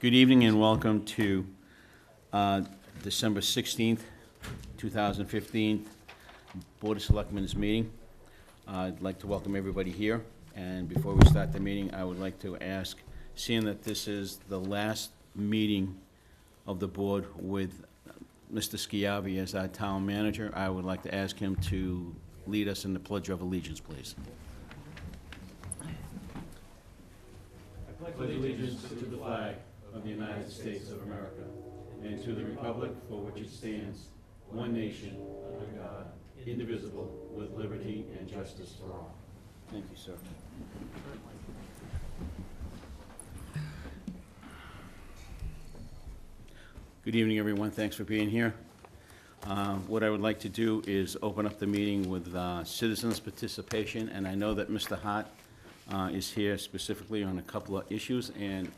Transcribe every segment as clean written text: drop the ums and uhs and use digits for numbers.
Good evening and welcome to December 16th, 2015 Board of Selectmen's meeting. I'd like to welcome everybody here, and before we start the meeting, I would like to ask, seeing that this is the last meeting of the board with Mr. Schiavi as our town manager, I would like to ask him to lead us in the Pledge of Allegiance, please. I pledge allegiance to the flag of the United States of America and to the republic for which it stands, one nation, under God, indivisible, with liberty and justice for all. Thank you, sir. Good evening, everyone. Thanks for being here. What I would like to do is open up the meeting with citizens' participation, and I know that Mr. Hart is here specifically on a couple of issues, and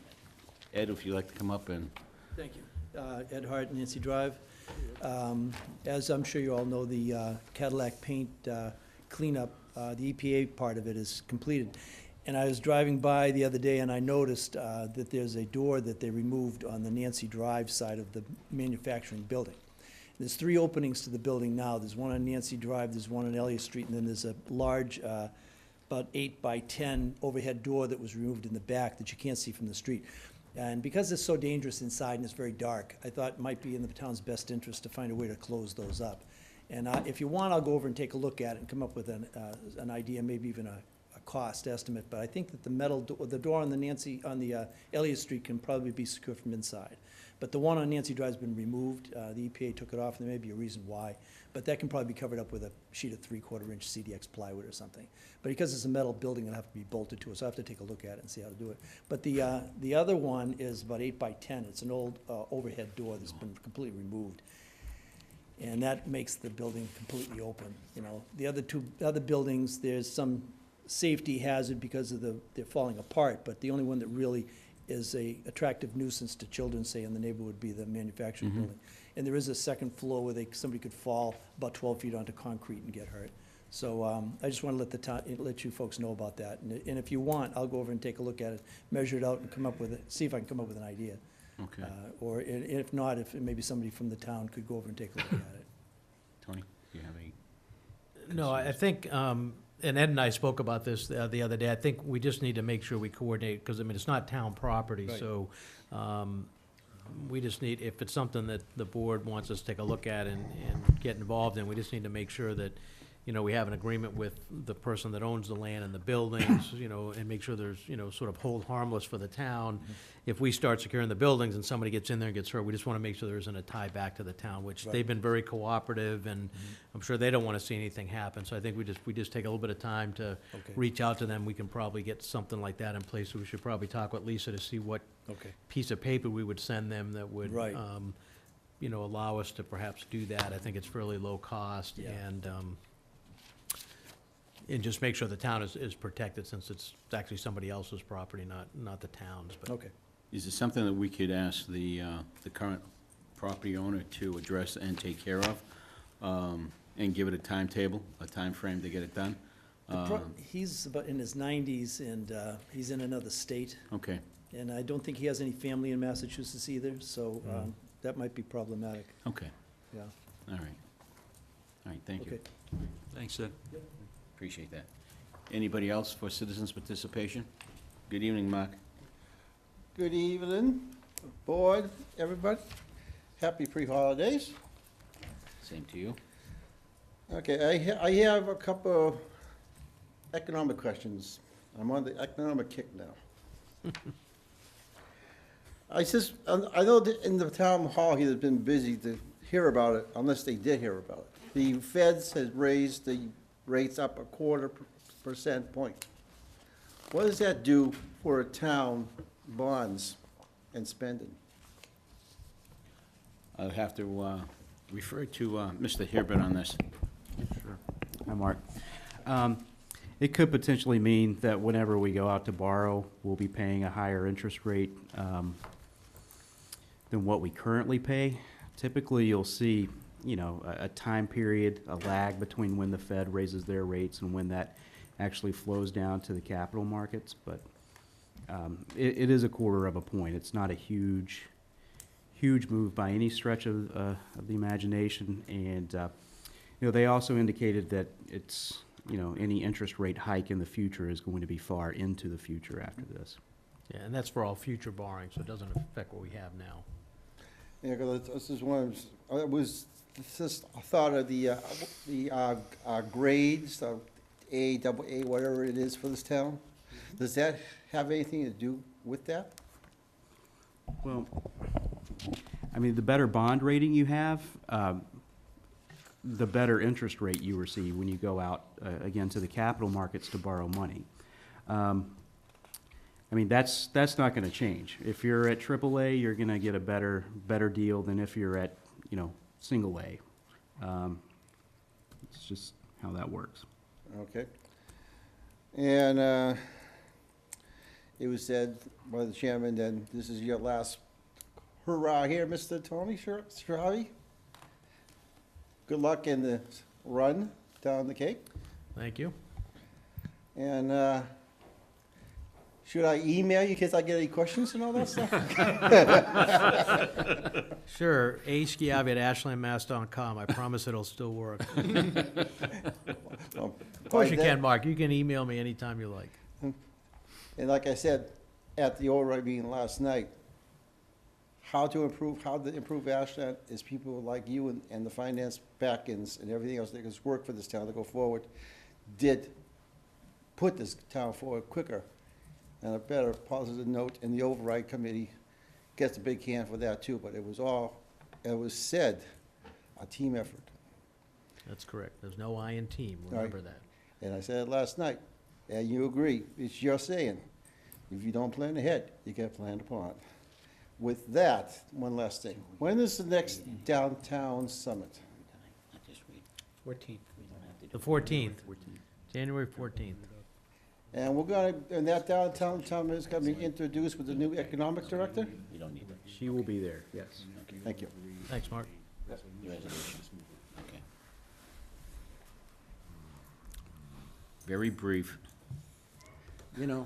Ed, if you'd like to come up and... Thank you. Ed Hart, Nancy Drive. As I'm sure you all know, the Cadillac paint cleanup, the EPA part of it is completed. And I was driving by the other day and I noticed that there's a door that they removed on the Nancy Drive side of the manufacturing building. There's 3 openings to the building now. There's one on Nancy Drive, there's one on Elliott Street, and then there's a large, about 8 by 10 overhead door that was removed in the back that you can't see from the street. And because it's so dangerous inside and it's very dark, I thought it might be in the town's best interest to find a way to close those up. And if you want, I'll go over and take a look at it and come up with an idea, maybe even a cost estimate. But I think that the door on the Elliott Street can probably be secured from inside. But the one on Nancy Drive has been removed. The EPA took it off, and there may be a reason why. But that can probably be covered up with a sheet of 3/4-inch CDX plywood or something. But because it's a metal building, it'll have to be bolted to it, so I have to take a look at it and see how to do it. But the other one is about 8 by 10. It's an old overhead door that's been completely removed. And that makes the building completely open. You know, the other buildings, there's some safety hazard because of they're falling apart, but the only one that really is a attractive nuisance to children, say, in the neighborhood would be the manufacturing building. And there is a second floor where somebody could fall about 12 feet onto concrete and get hurt. So I just want to let you folks know about that. And if you want, I'll go over and take a look at it, measure it out, and come up with it, see if I can come up with an idea. Okay. Or if not, if maybe somebody from the town could go over and take a look at it. Tony, do you have any? No, I think, and Ed and I spoke about this the other day, I think we just need to make sure we coordinate, because, I mean, it's not town property, Right. so we just need, if it's something that the board wants us to take a look at and get involved in, we just need to make sure that, you know, we have an agreement with the person that owns the land and the buildings, you know, and make sure there's, you know, sort of hold harmless for the town. If we start securing the buildings and somebody gets in there and gets hurt, we just want to make sure there isn't a tie back to the town, which Right. they've been very cooperative, and I'm sure they don't want to see anything happen. So I think we just take a little bit of time to Okay. reach out to them. We can probably get something like that in place. So we should probably talk with Lisa to see what Okay. piece of paper we would send them that would, Right. you know, allow us to perhaps do that. I think it's fairly low cost, Yeah. and just make sure the town is protected, since it's actually somebody else's property, not the town's. But Okay. Is it something that we could ask the current property owner to address and take care of, and give it a timetable, a time frame to get it done? He's about in his 90s, and he's in another state, Okay, and I don't think he has any family in Massachusetts either, so that might be problematic, okay, yeah. all right. All right, thank you. Okay. Thanks, Ed. Appreciate that. Anybody else for citizens' participation? Good evening, Mark. Good evening, board, everybody. Happy pre-holidays. Same to you. Okay, I have a couple of economic questions. I'm on the economic kick now. I know that in the town hall, he has been busy to hear about it, unless they did hear about it. The feds has raised the rates up 1/4% point. What does that do for a town bonds and spending? I'll have to refer to Mr. Hirbert on this. Sure. Hi, Mark. It could potentially mean that whenever we go out to borrow, we'll be paying a higher interest rate than what we currently pay. Typically, you'll see, you know, a time period, a lag between when the Fed raises their rates and when that actually flows down to the capital markets. But It is a quarter of a point. It's not a huge move by any stretch of the imagination. And, they also indicated that it's, any interest rate hike in the future is going to be far into the future after this. Yeah, and that's for all future borrowing, so it doesn't affect what we have now. Yeah, because this is one, it's just a thought of the grades, A, double A, whatever it is for this town. Does that have anything to do with that? Well, I mean, the better bond rating you have, the better interest rate you receive when you go out, again, to the capital markets to borrow money. I mean, that's not gonna change. If you're at AAA, you're gonna get a better deal than if you're at, single A. It's just how that works. Okay. And it was said by the chairman that this is your last hurrah here, Mr. Tony Stravi. Good luck in the run down the Cape. Thank you. And should I email you in case I get any questions and all that stuff? Sure, aschiavi@ashlandmass.com. I promise it'll still work. Well, Of course by you then- can, Mark. You can email me anytime you like. And like I said at the override meeting last night, how to improve Ashland is people like you and the finance back-ends and everything else that has worked for this town to go forward, did put this town forward quicker. And a better positive note, and the override committee gets a big hand for that too, but it was said, a team effort. That's correct. There's no I in team. Right. Remember that. And I said it last night, and you agree, it's your saying. If you don't plan ahead, you get planned upon. With that, one last thing. When is the next downtown summit? 14th. The 14th. January 14th. And and that downtown summit is gonna be introduced with the new economic director? You don't need that. She will be there, yes. Thank you. Thanks, Mark. Resolution. Okay. Very brief. Your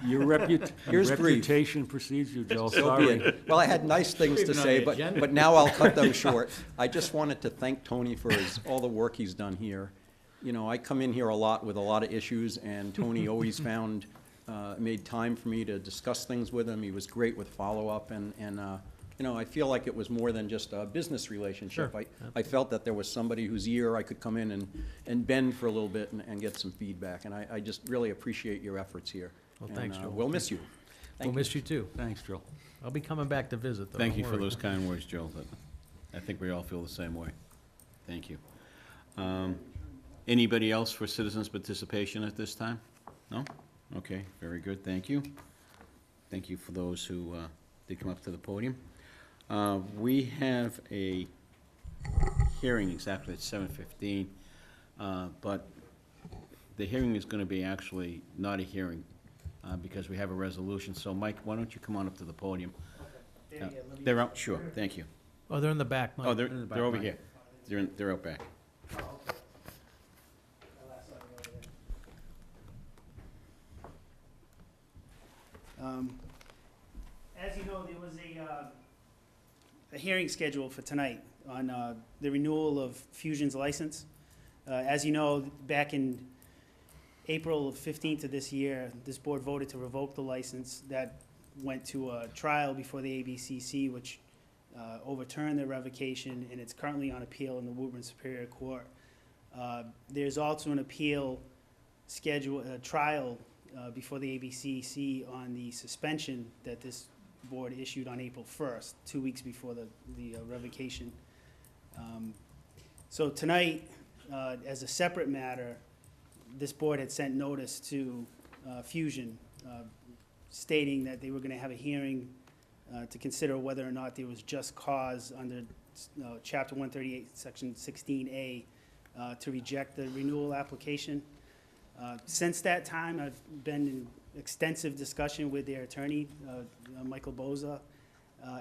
Your reputation precedes you, Joe, So be sorry. it. Well, I had nice things to say, but now I'll cut them short. I just wanted to thank Tony for all the work he's done here. I come in here a lot with a lot of issues, and Tony always made time for me to discuss things with him. He was great with follow-up, and I feel like it was more than just a business relationship. Sure. I felt that there was somebody whose ear I could come in and bend for a little bit and get some feedback, and I just really appreciate your efforts here. Well, And, thanks, Joel. We'll miss you. We'll miss you too. Thanks, Joe. I'll be coming back to visit, though. Thank Don't you for worry. those kind words, Joe. I think we all feel the same way. Thank you. Anybody else for citizens' participation at this time? No? Okay, very good, thank you. Thank you for those who did come up to the podium. We have a hearing exactly at 7:15, but the hearing is going to be actually not a hearing because we have a resolution. So, Mike, why don't you come on up to the podium? They're out, sure, thank you. Oh, they're in the back, Mike. Oh, they're over here. They're out back. As you know, there was a hearing scheduled for tonight on the renewal of Fusion's license. As you know, back in April 15th of this year, this board voted to revoke the license. That went to a trial before the ABCC, which overturned the revocation, and it's currently on appeal in the Woburn Superior Court. There's also an appeal trial before the ABCC on the suspension that this board issued on April 1st, 2 weeks before the revocation. So tonight, as a separate matter, this board had sent notice to Fusion stating that they were going to have a hearing to consider whether or not there was just cause under Chapter 138, Section 16A, to reject the renewal application. Since that time, I've been in extensive discussion with their attorney, Michael Boza.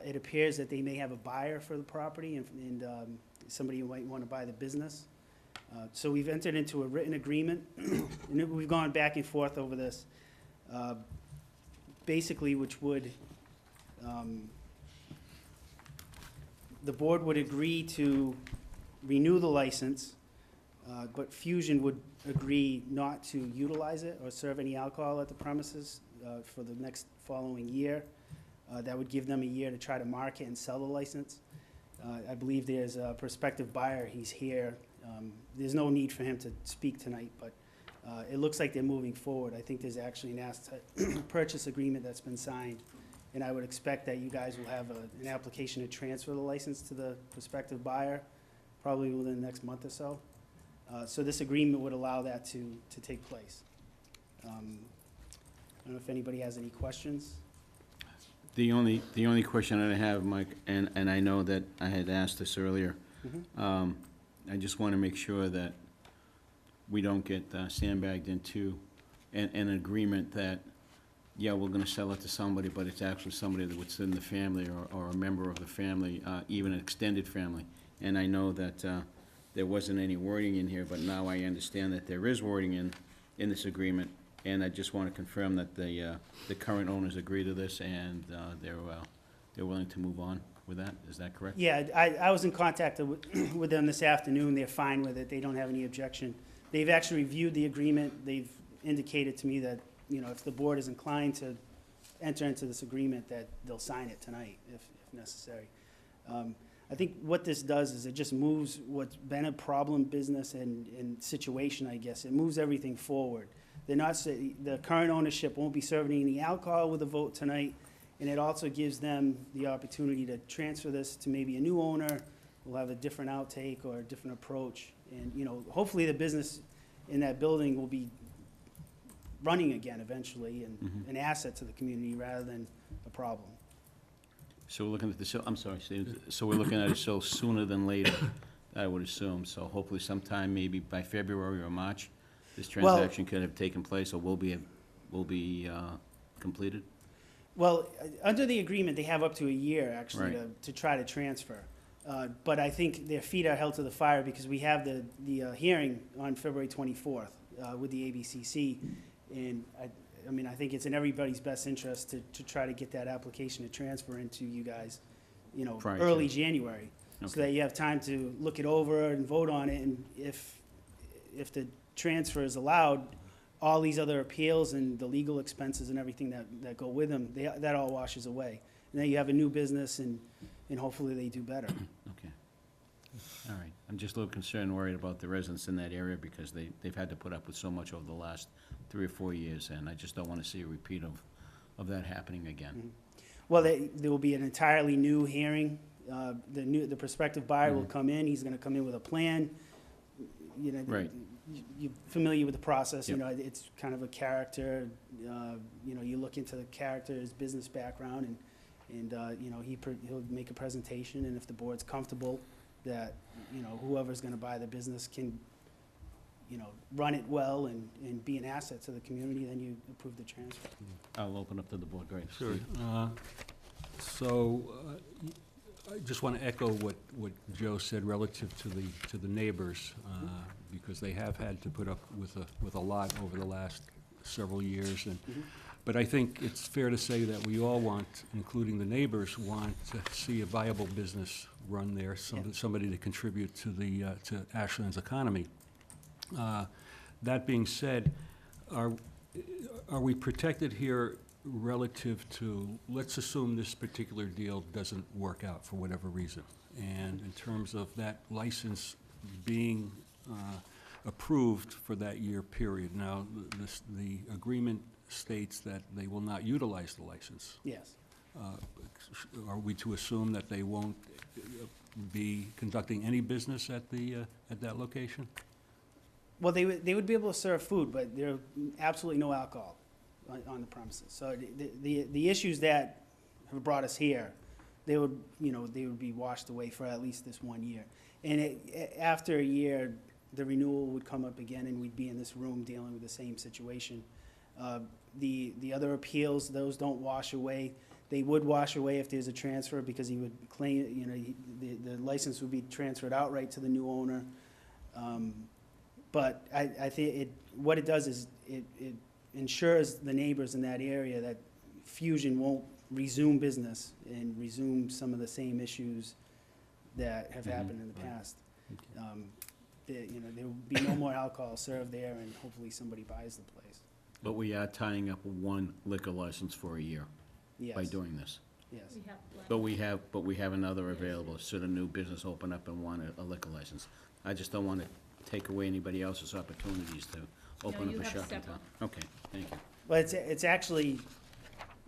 It appears that they may have a buyer for the property and somebody who might want to buy the business. So we've entered into a written agreement, and we've gone back and forth over this. basically, which would, the board would agree to renew the license, but Fusion would agree not to utilize it or serve any alcohol at the premises for the next following year. That would give them a year to try to market and sell the license. I believe there's a prospective buyer, he's here. There's no need for him to speak tonight, but it looks like they're moving forward. I think there's actually an asset purchase agreement that's been signed, and I would expect that you guys will have an application to transfer the license to the prospective buyer, probably within the next month or so. So this agreement would allow that to take place. I don't know if anybody has any questions. The only question that I have, Mike, and I know that I had asked this earlier, I just want to make sure that we don't get sandbagged into an agreement that, yeah, we're gonna sell it to somebody, but it's actually somebody that was in the family or a member of the family, even an extended family. And I know that there wasn't any wording in here, but now I understand that there is wording in this agreement. And I just want to confirm that the current owners agree to this and they're willing to move on with that. Is that correct? Yeah, I was in contact with them this afternoon. They're fine with it. They don't have any objection. They've actually reviewed the agreement. They've indicated to me that, you know, if the board is inclined to enter into this agreement, that they'll sign it tonight if necessary. I think what this does is it just moves what's been a problem business and situation, I guess. It moves everything forward. They're not, the current ownership won't be serving any alcohol with a vote tonight, and it also gives them the opportunity to transfer this to maybe a new owner who'll have a different outtake or a different approach. And, you know, hopefully the business in that building will be running again eventually and an asset to the community rather than a problem. So we're looking at the, I'm sorry, Steve, so we're looking at it so sooner than later, I would assume. So hopefully sometime maybe by February or March, this transaction could have taken place or will be completed? Well, under the agreement, they have up to a year, actually, Right. to try to transfer. But I think their feet are held to the fire because we have the hearing on February 24th with the ABCC. And I mean, I think it's in everybody's best interest to try to get that application to transfer into you guys, you know, Prior to. early January. So Okay. that you have time to look it over and vote on it. And if the transfer is allowed, all these other appeals and the legal expenses and everything that go with them, that all washes away. And then you have a new business and hopefully they do better. Okay. All right. I'm just a little concerned and worried about the residents in that area because they've had to put up with so much over the last 3 or 4 years, and I just don't want to see a repeat of that happening again. Well, there will be an entirely new hearing. The prospective buyer will come in, he's gonna come in with a plan. You know, Right. you're familiar with the process, you Yep. know, it's kind of a character, you know, you look into the character, his business background, and you know, he'll make a presentation, and if the board's comfortable that, you know, whoever's gonna buy the business can, you know, run it well and be an asset to the community, then you approve the transfer. I'll open up to the board. Great. Sure. Steve. I just want to echo what Joe said relative to the neighbors, because they have had to put up with a lot over the last several years. But I think it's fair to say that we all want, including the neighbors, want to see a viable business run there, somebody to contribute to Ashland's economy. That being said, are we protected here relative to, let's assume this particular deal doesn't work out for whatever reason, and in terms of that license being approved for that year period. Now, the agreement states that they will not utilize the license. Yes. Are we to assume that they won't be conducting any business at that location? Well, they would be able to serve food, but there are absolutely no alcohol on the premises. So the issues that have brought us here, they would be washed away for at least this 1 year. And after a year, the renewal would come up again, and we'd be in this room dealing with the same situation. The other appeals, those don't wash away. They would wash away if there's a transfer, because he would claim, you know, the license would be transferred outright to the new owner. But I think what it does is it ensures the neighbors in that area that Fusion won't resume business and resume some of the same issues that have happened in the past. There will be no more alcohol served there, and hopefully somebody buys the place. But we are tying up one liquor license for a year by Yes, doing this. yes. But we have another available, should a new business open up and want a liquor license. I just don't want to take away anybody else's opportunities to open you up a have shop in several. town. Okay, thank you. Well, it's actually,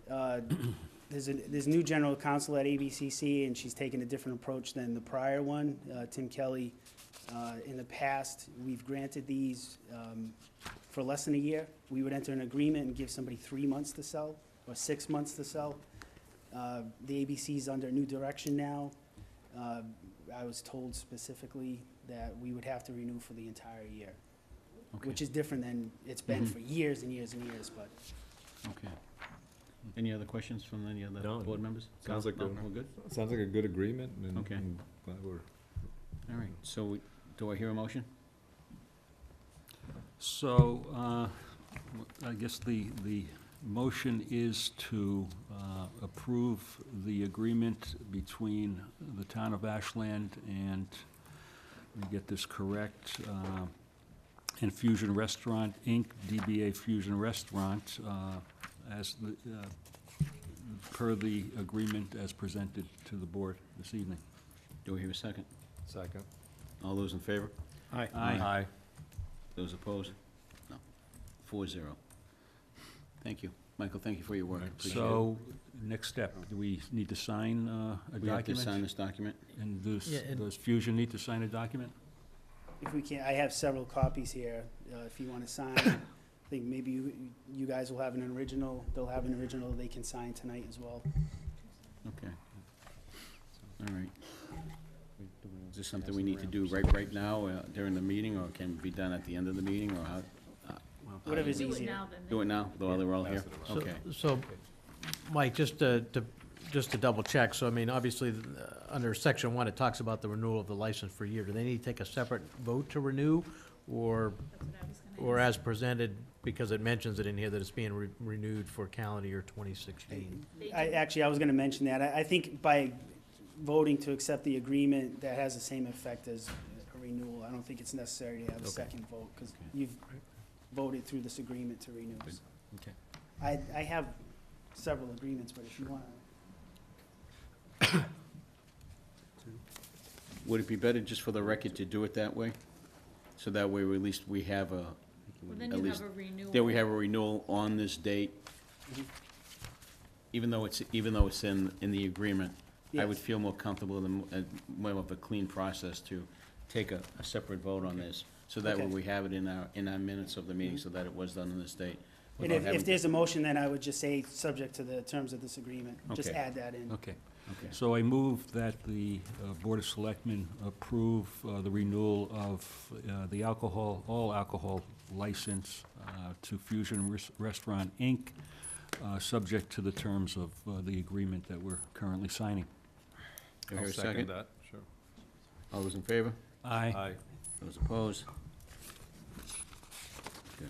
there's a new general counsel at ABCC, and she's taken a different approach than the prior one, Tim Kelly. In the past, we've granted these for less than a year. We would enter an agreement and give somebody 3 months to sell, or 6 months to sell. The ABC's under new direction now. I was told specifically that we would have to renew for the entire year, Okay. which is different than it's been for years and years and years, but Okay. Any other questions from any other No. board members? Sounds like No, a- we're good? Sounds like a good agreement, and Okay. I'm glad we're All right, so do I hear a motion? So, I guess the motion is to approve the agreement between the town of Ashland and, let me get this correct, and Fusion Restaurant, Inc., DBA Fusion Restaurant, as the, per the agreement as presented to the board this evening. Do I hear a second? second. All those in favor? Aye. Aye. Those opposed? No. 4-0. Thank you. Michael, thank you for your work. Appreciate it. So, next step, do we need to sign a We have to sign document? this document? And Yeah, and- does Fusion need to sign a document? if we can, I have several copies here, if you want to sign. I think maybe you guys will have an original, they'll have an original they can sign tonight as well. Okay. All right. Is this something we need to do right now during the meeting, or can it be done at the end of the meeting, or how? Whatever's Do it easier. now, then. Do it now, while they're all here? So- Okay. So, Mike, just to double check, so I mean, obviously, under section 1, it talks about the renewal of the license for a year. Do they need to take a separate vote to renew, or, That's what I was gonna or ask. as presented, because it mentions it in here that it's being renewed for calendar year 2016? They do. I was gonna mention that. I think by voting to accept the agreement, that has the same effect as a renewal. I don't think it's necessary to have a Okay. second vote, because Okay. you've voted through this agreement to renew. Good. So Okay. I have several agreements, but if you want Would it be better just for the record to do it that way? So that way, at least we have a, Well, then at you least, have a renewal. there we have a renewal on this date. Even though it's in the agreement, I would Yes. feel more comfortable and more of a clean process to take a separate vote on this. So that way Okay. we have it in our minutes of the meeting, so that it was done on this date. And without having if to- there's a motion, then I would just say, subject to the terms of this agreement. Just Okay. add that in. Okay. Okay. So I move that the Board of Selectmen approve the renewal of the all alcohol license to Fusion Restaurant, Inc., subject to the terms of the agreement that we're currently signing. Do I hear I'll a second? that, sure. All those in favor? Aye. Aye. Those opposed? Good.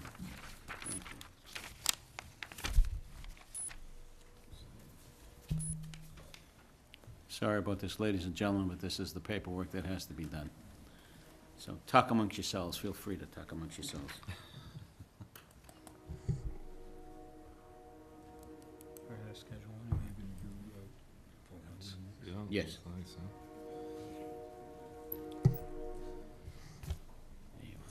Thank you. Sorry about this, ladies and gentlemen, but this is the paperwork that has to be done. So talk amongst yourselves, feel free to talk amongst yourselves. Yeah, Yes. looks nice, huh? There you are.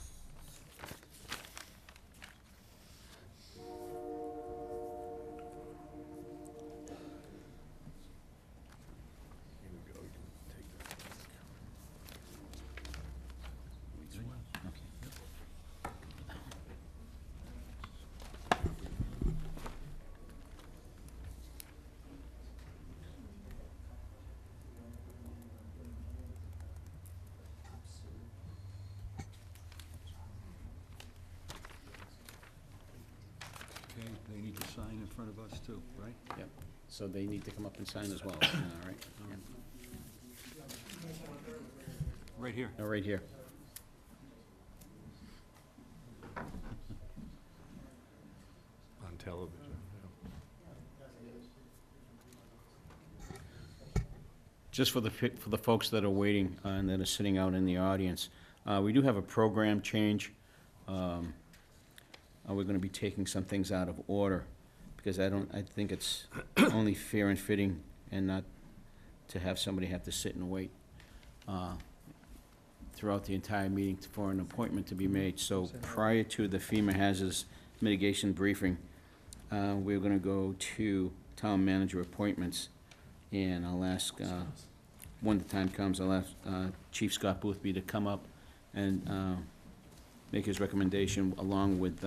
Okay, they need to sign in front of us too, right? Yep, so they need to come up and sign as well, all right? Yep. Right here. No, right here. On television, yeah. Just for the folks that are waiting and that are sitting out in the audience, we do have a program change. We're gonna be taking some things out of order, because I think it's only fair and fitting and not to have somebody have to sit and wait throughout the entire meeting for an appointment to be made. So prior to the FEMA hazardous mitigation briefing, we're gonna go to town manager appointments, and I'll ask, when the time comes, I'll ask Chief Scott Boothby to come up and make his recommendation along with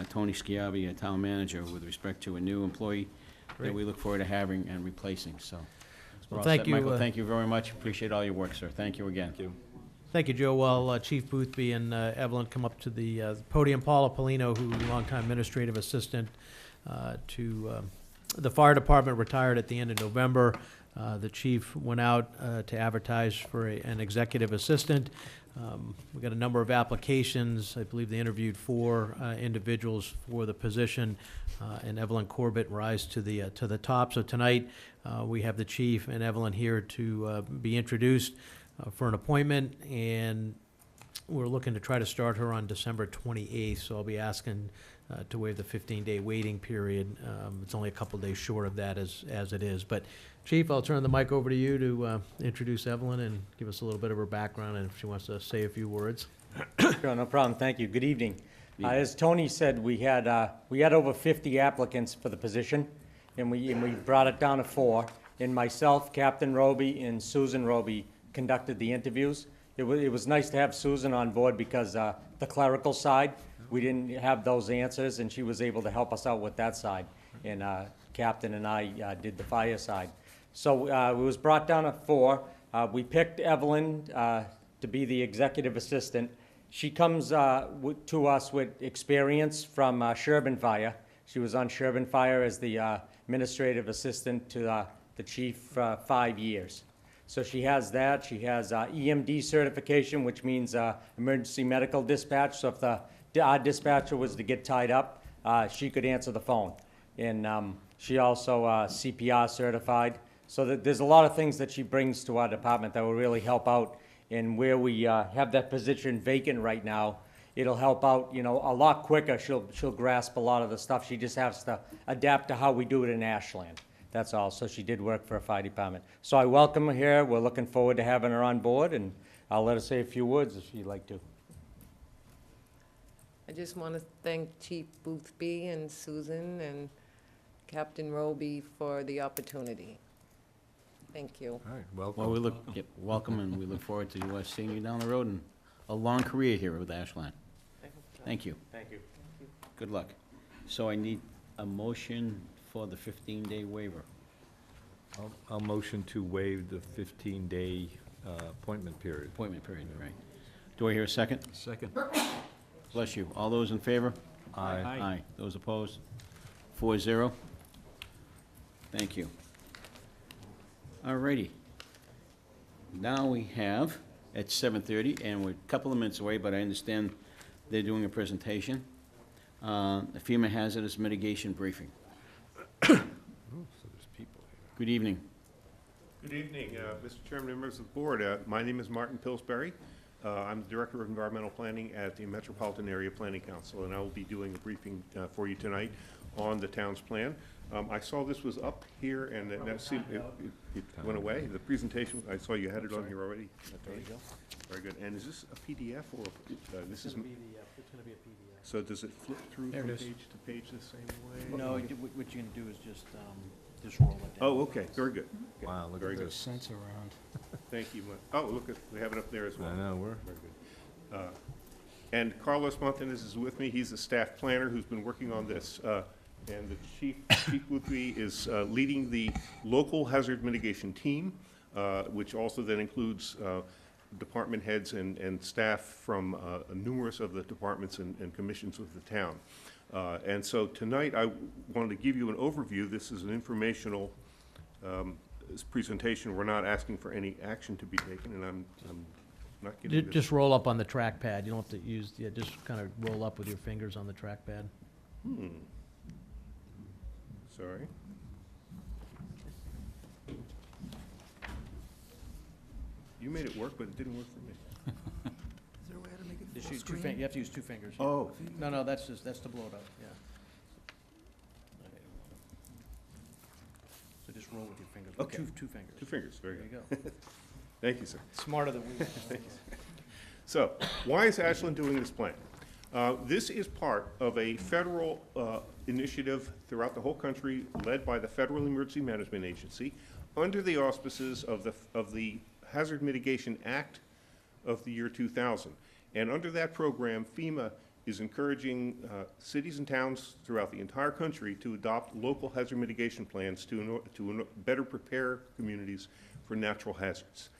Tony Schiavi, town manager, with respect to a new employee that Great. we look forward to having and replacing, so. we're Well, all thank set. you, Michael, thank you very much. Appreciate all your work, sir. Thank you again. Thank you. Thank you, Joe. While Chief Boothby and Evelyn come up to the podium, Paula Polino, who longtime administrative assistant to the fire department, retired at the end of November. The chief went out to advertise for an executive assistant. We got a number of applications. I believe they interviewed 4 individuals for the position, and Evelyn Corbett rise to the top. So tonight, we have the chief and Evelyn here to be introduced for an appointment, and we're looking to try to start her on December 28th, so I'll be asking to waive the 15-day waiting period. It's only a couple days short of that as it is. But Chief, I'll turn the mic over to you to introduce Evelyn and give us a little bit of her background, and if she wants to say a few words. Sure, no problem. Thank you. Good evening. As Tony said, we had over 50 applicants for the position, and we brought it down to 4. And myself, Captain Roby, and Susan Roby conducted the interviews. It was nice to have Susan on board because the clerical side, we didn't have those answers, and she was able to help us out with that side. And Captain and I did the fire side. So it was brought down to 4. We picked Evelyn to be the executive assistant. She comes to us with experience from Sherburne Fire. She was on Sherburne Fire as the administrative assistant to the chief for 5 years. So she has that. She has EMD certification, which means emergency medical dispatch. So if our dispatcher was to get tied up, she could answer the phone. And she also CPR certified. So there's a lot of things that she brings to our department that will really help out. And where we have that position vacant right now, it'll help out, a lot quicker. She'll grasp a lot of the stuff. She just has to adapt to how we do it in Ashland. That's all. So she did work for a fire department. So I welcome her here. We're looking forward to having her on board, and I'll let her say a few words if she'd like to. I just want to thank Chief Boothby and Susan and Captain Roby for the opportunity. Thank you. All right, Well, welcome. welcome, and we look forward to seeing you down the road and a long career here with Ashland. Thank you. Thank you. Good luck. So I need a motion for the 15-day waiver. I'll motion to waive the 15-day appointment period. Appointment period, right. Do I hear a second? Second. Bless you. All those in favor? Aye. Aye. Those opposed? 4-0. Thank you. All righty. Now we have, at 7:30, and we're a couple of minutes away, but I understand they're doing a presentation, the FEMA hazardous mitigation briefing. So there's people here. Good evening. Good evening, Mr. Chairman, members of the board. My name is Martin Pillsbury. I'm the Director of Environmental Planning at the Metropolitan Area Planning Council, and I will be doing a briefing for you tonight on the town's plan. I saw this was up here, and that seemed, it went away. The presentation, I saw you had it on here already. There you go. Very good. And is this a PDF or this is? It's gonna be a PDF. So does it flip through There from it is. page to page the same way? No, what you can do is just roll it down. Oh, okay, very good. Okay, Wow, look very at good. this. Sense around. Thank you. Oh, look, we have it up there as well. I know, we're, Very good. And Carlos Montanez is with me. He's the staff planner who's been working on this. And the Chief Boothby is leading the local hazard mitigation team, which also then includes department heads and staff from numerous of the departments and commissions of the town. And so tonight I wanted to give you an overview. This is an informational presentation. We're not asking for any action to be taken, and I'm not getting this. Just roll up on the trackpad. You don't have to use, just kind of roll up with your fingers on the trackpad. Sorry. You made it work, but it didn't work for me. Just use you have to use two fingers. Oh. No, that's to blow it up, yeah. So just roll with your fingers. Okay. Two fingers. 2 fingers, very There you good. go. Thank you, sir. Smarter than we. So, why is Ashland doing this plan? This is part of a federal initiative throughout the whole country, led by the Federal Emergency Management Agency, under the auspices of the Hazard Mitigation Act of the year 2000. And under that program, FEMA is encouraging cities and towns throughout the entire country to adopt local hazard mitigation plans to better prepare communities for natural hazards.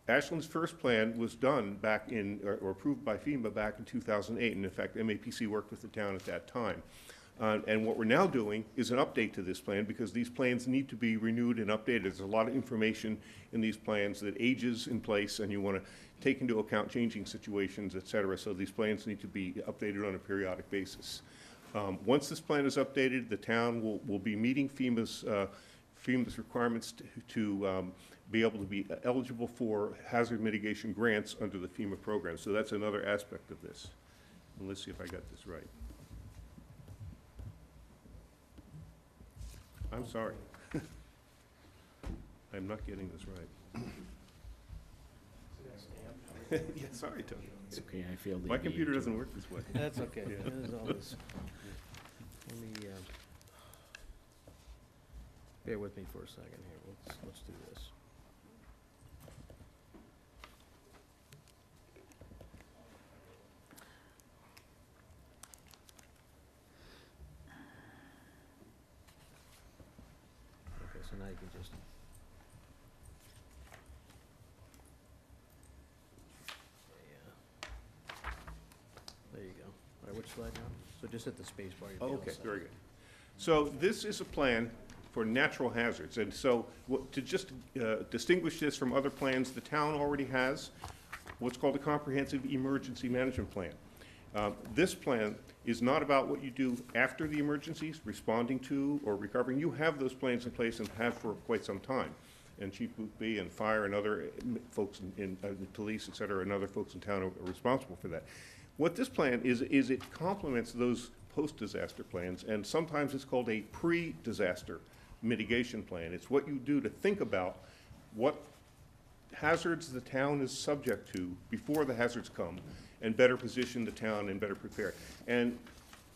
Ashland's first plan was done back in, or approved by FEMA back in 2008, and in fact, MAPC worked with the town at that time. And what we're now doing is an update to this plan, because these plans need to be renewed and updated. There's a lot of information in these plans that ages in place, and you want to take into account changing situations, et cetera, so these plans need to be updated on a periodic basis. Once this plan is updated, the town will be meeting FEMA's requirements to be able to be eligible for hazard mitigation grants under the FEMA program. So that's another aspect of this. And let's see if I got this right. I'm sorry. I'm not getting this right. Yeah, sorry, Tony. It's okay, I failed the My computer ABA, too. doesn't work this way. That's okay. Yeah. There's always- Let me, bear with me for a second here. Let's do this. Okay, so now you can just. There you go. All right, which slide now? So just hit the space bar. you'll be all Okay, set. very good. So this is a plan for natural hazards. And so to just distinguish this from other plans, the town already has what's called a comprehensive emergency management plan. This plan is not about what you do after the emergencies, responding to or recovering. You have those plans in place and have for quite some time. And Chief Boothby and fire and other folks in police, et cetera, and other folks in town are responsible for that. What this plan is it complements those post-disaster plans, and sometimes it's called a pre-disaster mitigation plan. It's what you do to think about what hazards the town is subject to before the hazards come, and better position the town and better prepare. And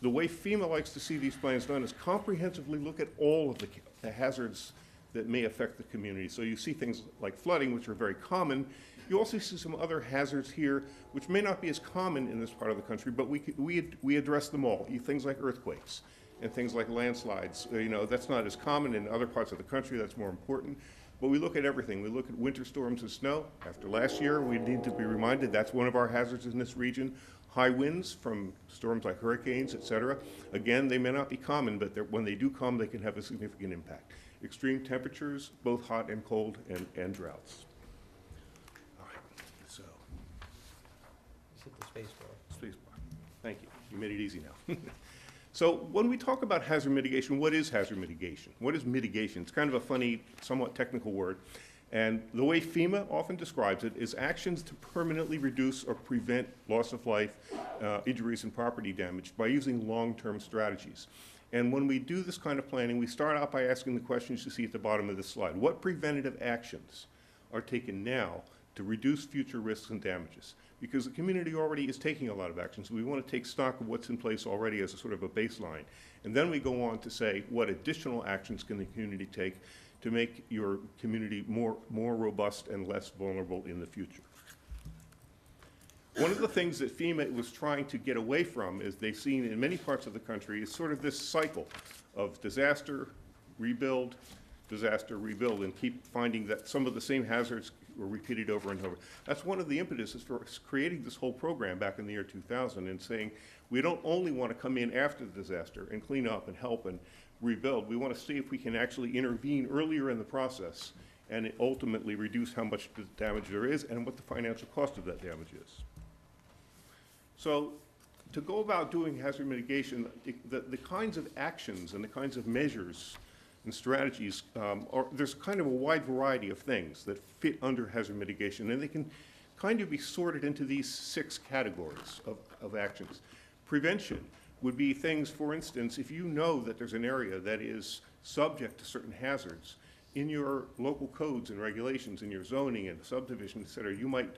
the way FEMA likes to see these plans done is comprehensively look at all of the hazards that may affect the community. So you see things like flooding, which are very common. You also see some other hazards here, which may not be as common in this part of the country, but we address them all. Things like earthquakes and things like landslides. You know, that's not as common in other parts of the country. That's more important. But we look at everything. We look at winter storms and snow. After last year, we need to be reminded that's one of our hazards in this region. High winds from storms like hurricanes, et cetera. Again, they may not be common, but when they do come, they can have a significant impact. Extreme temperatures, both hot and cold, and droughts. All right, so. Just hit the space bar. Space bar. Thank you. You made it easy now. So when we talk about hazard mitigation, what is hazard mitigation? What is mitigation? It's kind of a funny, somewhat technical word. And the way FEMA often describes it is actions to permanently reduce or prevent loss of life, injuries, and property damage by using long-term strategies. And when we do this kind of planning, we start out by asking the questions you see at the bottom of this slide. What preventative actions are taken now to reduce future risks and damages? Because the community already is taking a lot of actions. We want to take stock of what's in place already as a sort of a baseline. And then we go on to say, what additional actions can the community take to make your community more robust and less vulnerable in the future? One of the things that FEMA was trying to get away from, as they've seen in many parts of the country, is sort of this cycle of disaster, rebuild, and keep finding that some of the same hazards were repeated over and over. That's one of the impetuses for creating this whole program back in the year 2000 and saying, we don't only want to come in after the disaster and clean up and help and rebuild. We want to see if we can actually intervene earlier in the process and ultimately reduce how much damage there is and what the financial cost of that damage is. So to go about doing hazard mitigation, the kinds of actions and the kinds of measures and strategies, there's kind of a wide variety of things that fit under hazard mitigation, and they can kind of be sorted into these 6 categories of actions. Prevention would be things, for instance, if you know that there's an area that is subject to certain hazards, in your local codes and regulations, in your zoning and subdivision, et cetera, you might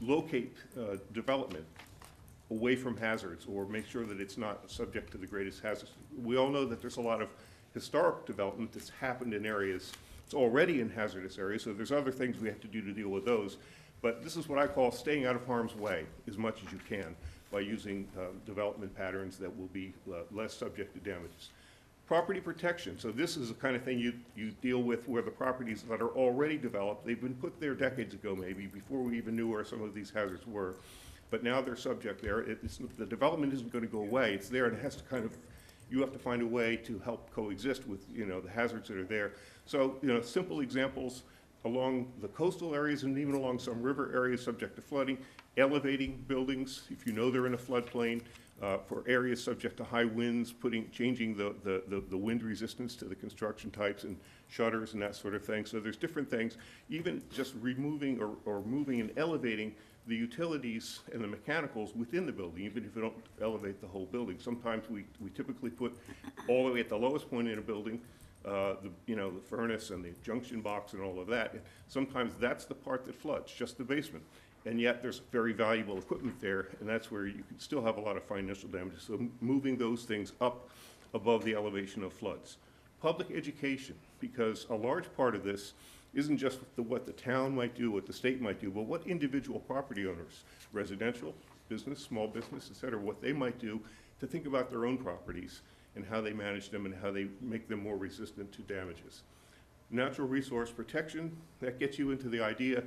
locate development away from hazards or make sure that it's not subject to the greatest hazards. We all know that there's a lot of historic development that's happened in areas, it's already in hazardous areas, so there's other things we have to do to deal with those. But this is what I call staying out of harm's way as much as you can by using development patterns that will be less subject to damages. Property protection, so this is the kind of thing you deal with where the properties that are already developed, they've been put there decades ago maybe, before we even knew where some of these hazards were, but now they're subject there. The development isn't going to go away, it's there, and it has to kind of, you have to find a way to help coexist with, you know, the hazards that are there. So, you know, simple examples along the coastal areas and even along some river areas subject to flooding, elevating buildings, if you know they're in a floodplain, for areas subject to high winds, changing the wind resistance to the construction types and shutters and that sort of thing. So there's different things, even just removing or moving and elevating the utilities and the mechanicals within the building, even if you don't elevate the whole building. Sometimes we typically put all the way at the lowest point in a building, you know, the furnace and the junction box and all of that. Sometimes that's the part that floods, just the basement. And yet there's very valuable equipment there, and that's where you can still have a lot of financial damages. So moving those things up above the elevation of floods. Public education, because a large part of this isn't just what the town might do, what the state might do, but what individual property owners, residential, business, small business, et cetera, what they might do to think about their own properties and how they manage them and how they make them more resistant to damages. Natural resource protection, that gets you into the idea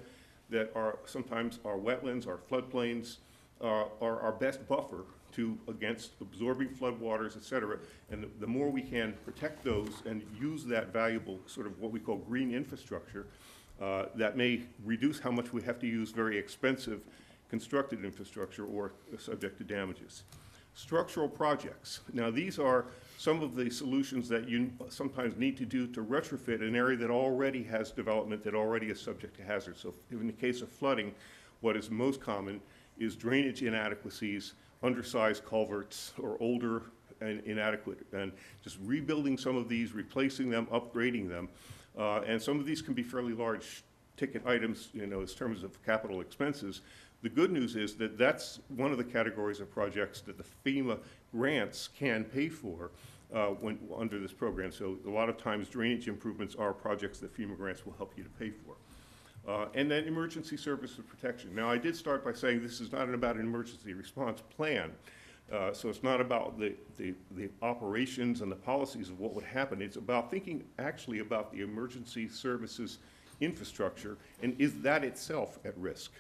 that sometimes our wetlands, our floodplains, are our best buffer against absorbing floodwaters, et cetera. And the more we can protect those and use that valuable sort of what we call green infrastructure, that may reduce how much we have to use very expensive constructed infrastructure or subject to damages. Structural projects. Now these are some of the solutions that you sometimes need to do to retrofit an area that already has development, that already is subject to hazards. So in the case of flooding, what is most common is drainage inadequacies, undersized culverts, or older and inadequate, and just rebuilding some of these, replacing them, upgrading them. And some of these can be fairly large ticket items, you know, in terms of capital expenses. The good news is that that's one of the categories of projects that the FEMA grants can pay for under this program. So a lot of times drainage improvements are projects that FEMA grants will help you to pay for. And then emergency services protection. Now I did start by saying this is not about an emergency response plan. So it's not about the operations and the policies of what would happen. It's about thinking actually about the emergency services infrastructure, and is that itself at risk?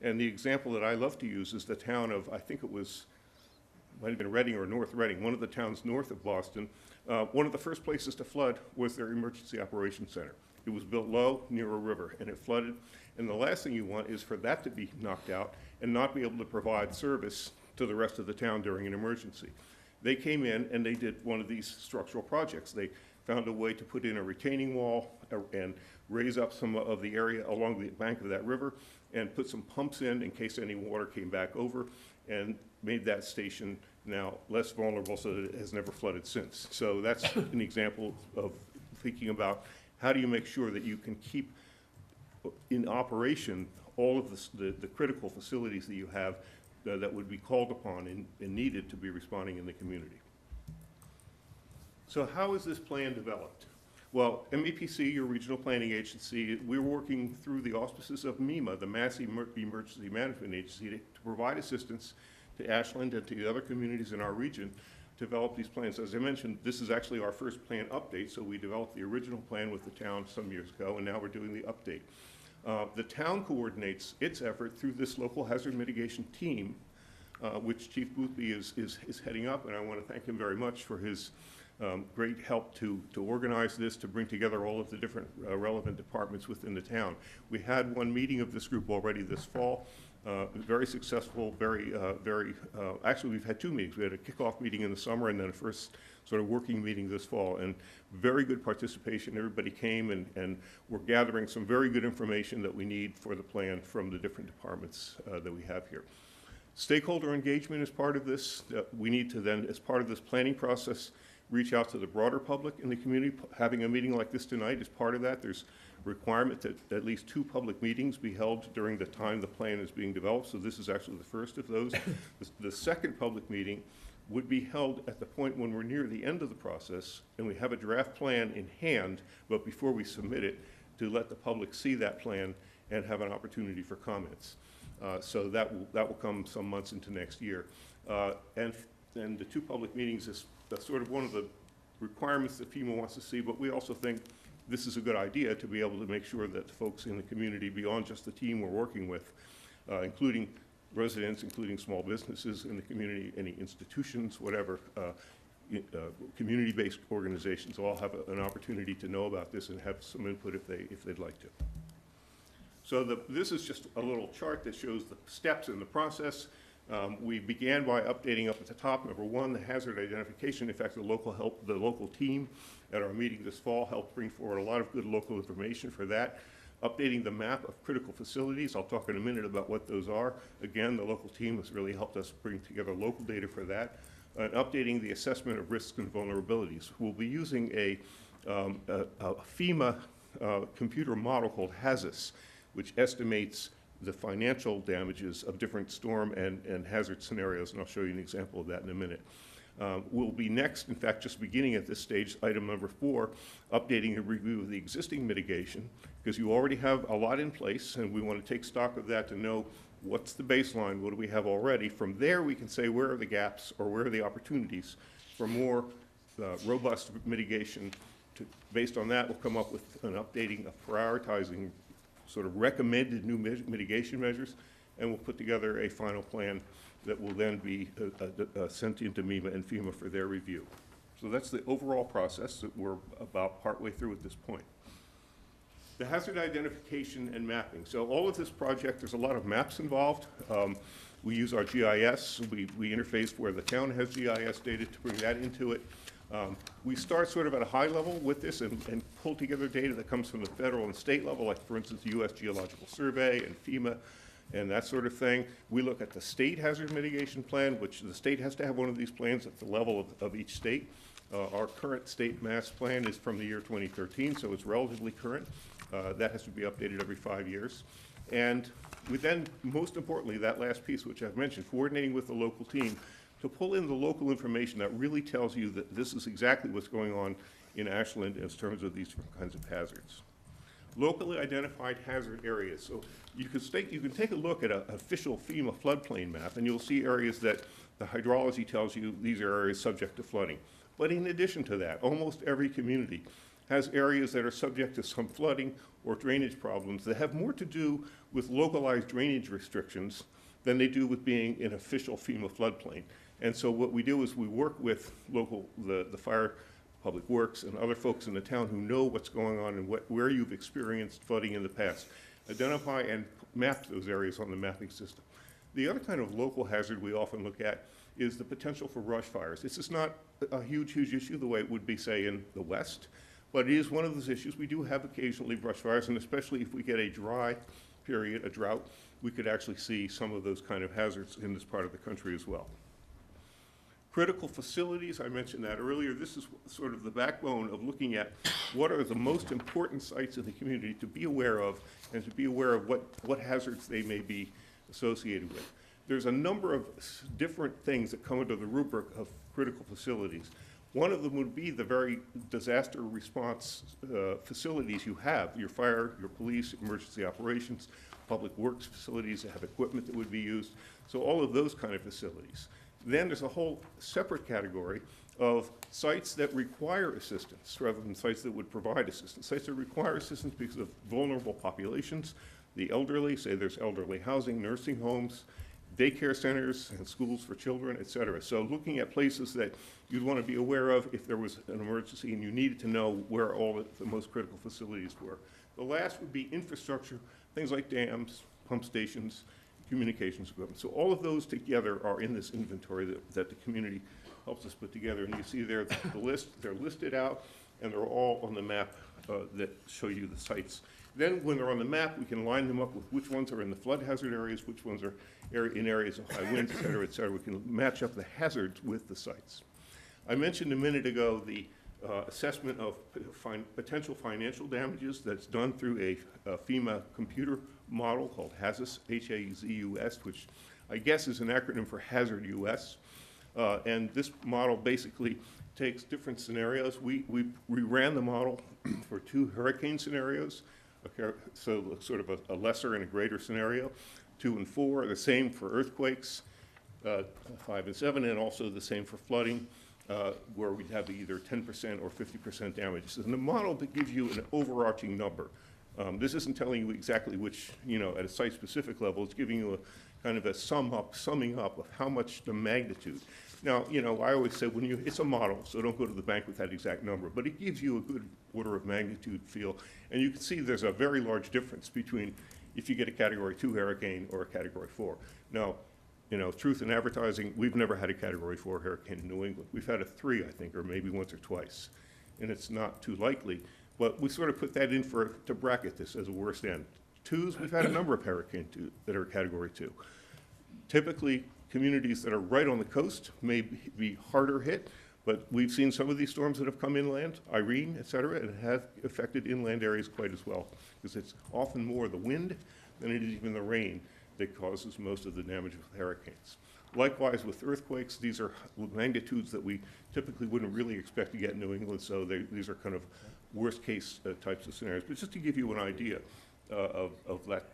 And the example that I love to use is the town of, I think it was, might have been Reading or North Reading, one of the towns north of Boston. One of the first places to flood was their emergency operations center. It was built low near a river, and it flooded. And the last thing you want is for that to be knocked out and not be able to provide service to the rest of the town during an emergency. They came in and they did one of these structural projects. They found a way to put in a retaining wall and raise up some of the area along the bank of that river and put some pumps in case any water came back over, and made that station now less vulnerable so that it has never flooded since. So that's an example of thinking about how do you make sure that you can keep in operation all of the critical facilities that you have that would be called upon and needed to be responding in the community. So how is this plan developed? Well, MEPC, your regional planning agency, we're working through the auspices of MEMA, the Mass Emergency Management Agency, to provide assistance to Ashland and to the other communities in our region to develop these plans. As I mentioned, this is actually our first plan update, so we developed the original plan with the town some years ago, and now we're doing the update. The town coordinates its effort through this local hazard mitigation team, which Chief Boothby is heading up, and I want to thank him very much for his great help to organize this, to bring together all of the different relevant departments within the town. We had one meeting of this group already this fall. Very successful, actually, we've had two meetings. We had a kickoff meeting in the summer and then a first sort of working meeting this fall, and very good participation. Everybody came, and we're gathering some very good information that we need for the plan from the different departments that we have here. Stakeholder engagement is part of this. We need to then, as part of this planning process, reach out to the broader public in the community. Having a meeting like this tonight is part of that. There's requirement that at least 2 public meetings be held during the time the plan is being developed, so this is actually the first of those. The second public meeting would be held at the point when we're near the end of the process and we have a draft plan in hand, but before we submit it, to let the public see that plan and have an opportunity for comments. So that will come some months into next year. And the 2 public meetings that's sort of one of the requirements that FEMA wants to see, but we also think this is a good idea to be able to make sure that folks in the community, beyond just the team we're working with, including residents, including small businesses in the community, any institutions, whatever, community-based organizations, all have an opportunity to know about this and have some input if they'd like to. So this is just a little chart that shows the steps in the process. We began by updating up at the top. Number 1, the hazard identification. In fact, the local team at our meeting this fall helped bring forward a lot of good local information for that. Updating the map of critical facilities. I'll talk in a minute about what those are. Again, the local team has really helped us bring together local data for that. And updating the assessment of risks and vulnerabilities. We'll be using a FEMA computer model called HAZUS, which estimates the financial damages of different storm and hazard scenarios, and I'll show you an example of that in a minute. We'll be next, in fact, just beginning at this stage, item number 4, updating a review of the existing mitigation, because you already have a lot in place, and we want to take stock of that to know what's the baseline, what do we have already. From there, we can say where are the gaps or where are the opportunities for more robust mitigation. Based on that, we'll come up with an updating, a prioritizing sort of recommended new mitigation measures, and we'll put together a final plan that will then be sent into MEMA and FEMA for their review. So that's the overall process that we're about partway through at this point. The hazard identification and mapping. So all of this project, there's a lot of maps involved. We use our GIS. We interface where the town has GIS data to bring that into it. We start sort of at a high level with this and pull together data that comes from the federal and state level, like, for instance, the U.S. Geological Survey and FEMA and that sort of thing. We look at the state hazard mitigation plan, which the state has to have one of these plans at the level of each state. Our current state mass plan is from the year 2013, so it's relatively current. That has to be updated every 5 years. And we then, most importantly, that last piece, which I've mentioned, coordinating with the local team to pull in the local information that really tells you that this is exactly what's going on in Ashland in terms of these different kinds of hazards. Locally identified hazard areas. So you can take a look at an official FEMA floodplain map, and you'll see areas that the hydrology tells you these are areas subject to flooding. But in addition to that, almost every community has areas that are subject to some flooding or drainage problems that have more to do with localized drainage restrictions than they do with being an official FEMA floodplain. And so what we do is we work with the fire, public works, and other folks in the town who know what's going on and where you've experienced flooding in the past. Identify and map those areas on the mapping system. The other kind of local hazard we often look at is the potential for brush fires. This is not a huge issue the way it would be, say, in the West, but it is one of those issues. We do have occasionally brush fires, and especially if we get a dry period, a drought, we could actually see some of those kind of hazards in this part of the country as well. Critical facilities, I mentioned that earlier. This is sort of the backbone of looking at what are the most important sites in the community to be aware of and to be aware of what hazards they may be associated with. There's a number of different things that come under the rubric of critical facilities. One of them would be the very disaster response facilities you have, your fire, your police, emergency operations, public works facilities that have equipment that would be used. So all of those kind of facilities. Then there's a whole separate category of sites that require assistance rather than sites that would provide assistance. Sites that require assistance because of vulnerable populations, the elderly, say there's elderly housing, nursing homes, daycare centers, and schools for children, et cetera. So looking at places that you'd want to be aware of if there was an emergency and you needed to know where all the most critical facilities were. The last would be infrastructure, things like dams, pump stations, communications equipment. So all of those together are in this inventory that the community helps us put together. And you see there the list, they're listed out, and they're all on the map that show you the sites. Then when they're on the map, we can line them up with which ones are in the flood hazard areas, which ones are in areas of high winds, et cetera, et cetera. We can match up the hazards with the sites. I mentioned a minute ago the assessment of potential financial damages that's done through a FEMA computer model called HAZUS, H-A-Z-U-S, which I guess is an acronym for Hazard US. And this model basically takes different scenarios. We ran the model for 2 hurricane scenarios, so sort of a lesser and a greater scenario. 2 and 4 are the same for earthquakes, 5 and 7, and also the same for flooding, where we'd have either 10% or 50% damages. And the model that gives you an overarching number. This isn't telling you exactly which, at a site-specific level, it's giving you a kind of a summing up of how much the magnitude. Now, I always say it's a model, so don't go to the bank with that exact number, but it gives you a good order of magnitude feel. And you can see there's a very large difference between if you get a Category 2 hurricane or a Category 4. Now, truth in advertising, we've never had a Category 4 hurricane in New England. We've had a 3, I think, or maybe once or twice, and it's not too likely. But we sort of put that in to bracket this as a worst end. 2s, we've had a number of hurricanes that are Category 2. Typically, communities that are right on the coast may be harder hit, but we've seen some of these storms that have come inland, Irene, et cetera, and have affected inland areas quite as well, because it's often more the wind than it is even the rain that causes most of the damage with hurricanes. Likewise, with earthquakes, these are magnitudes that we typically wouldn't really expect to get in New England, so these are kind of worst-case types of scenarios. But just to give you an idea of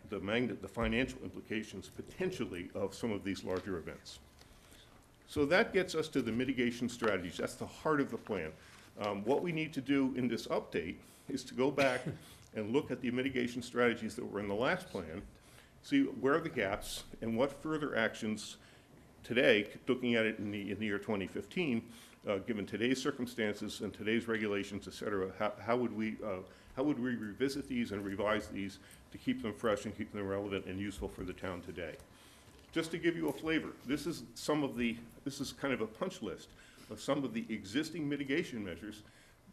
the financial implications, potentially, of some of these larger events. So that gets us to the mitigation strategies. That's the heart of the plan. What we need to do in this update is to go back and look at the mitigation strategies that were in the last plan, see where are the gaps, and what further actions today, looking at it in the year 2015, given today's circumstances and today's regulations, et cetera, how would we revisit these and revise these to keep them fresh and keep them relevant and useful for the town today? Just to give you a flavor, this is kind of a punch list of some of the existing mitigation measures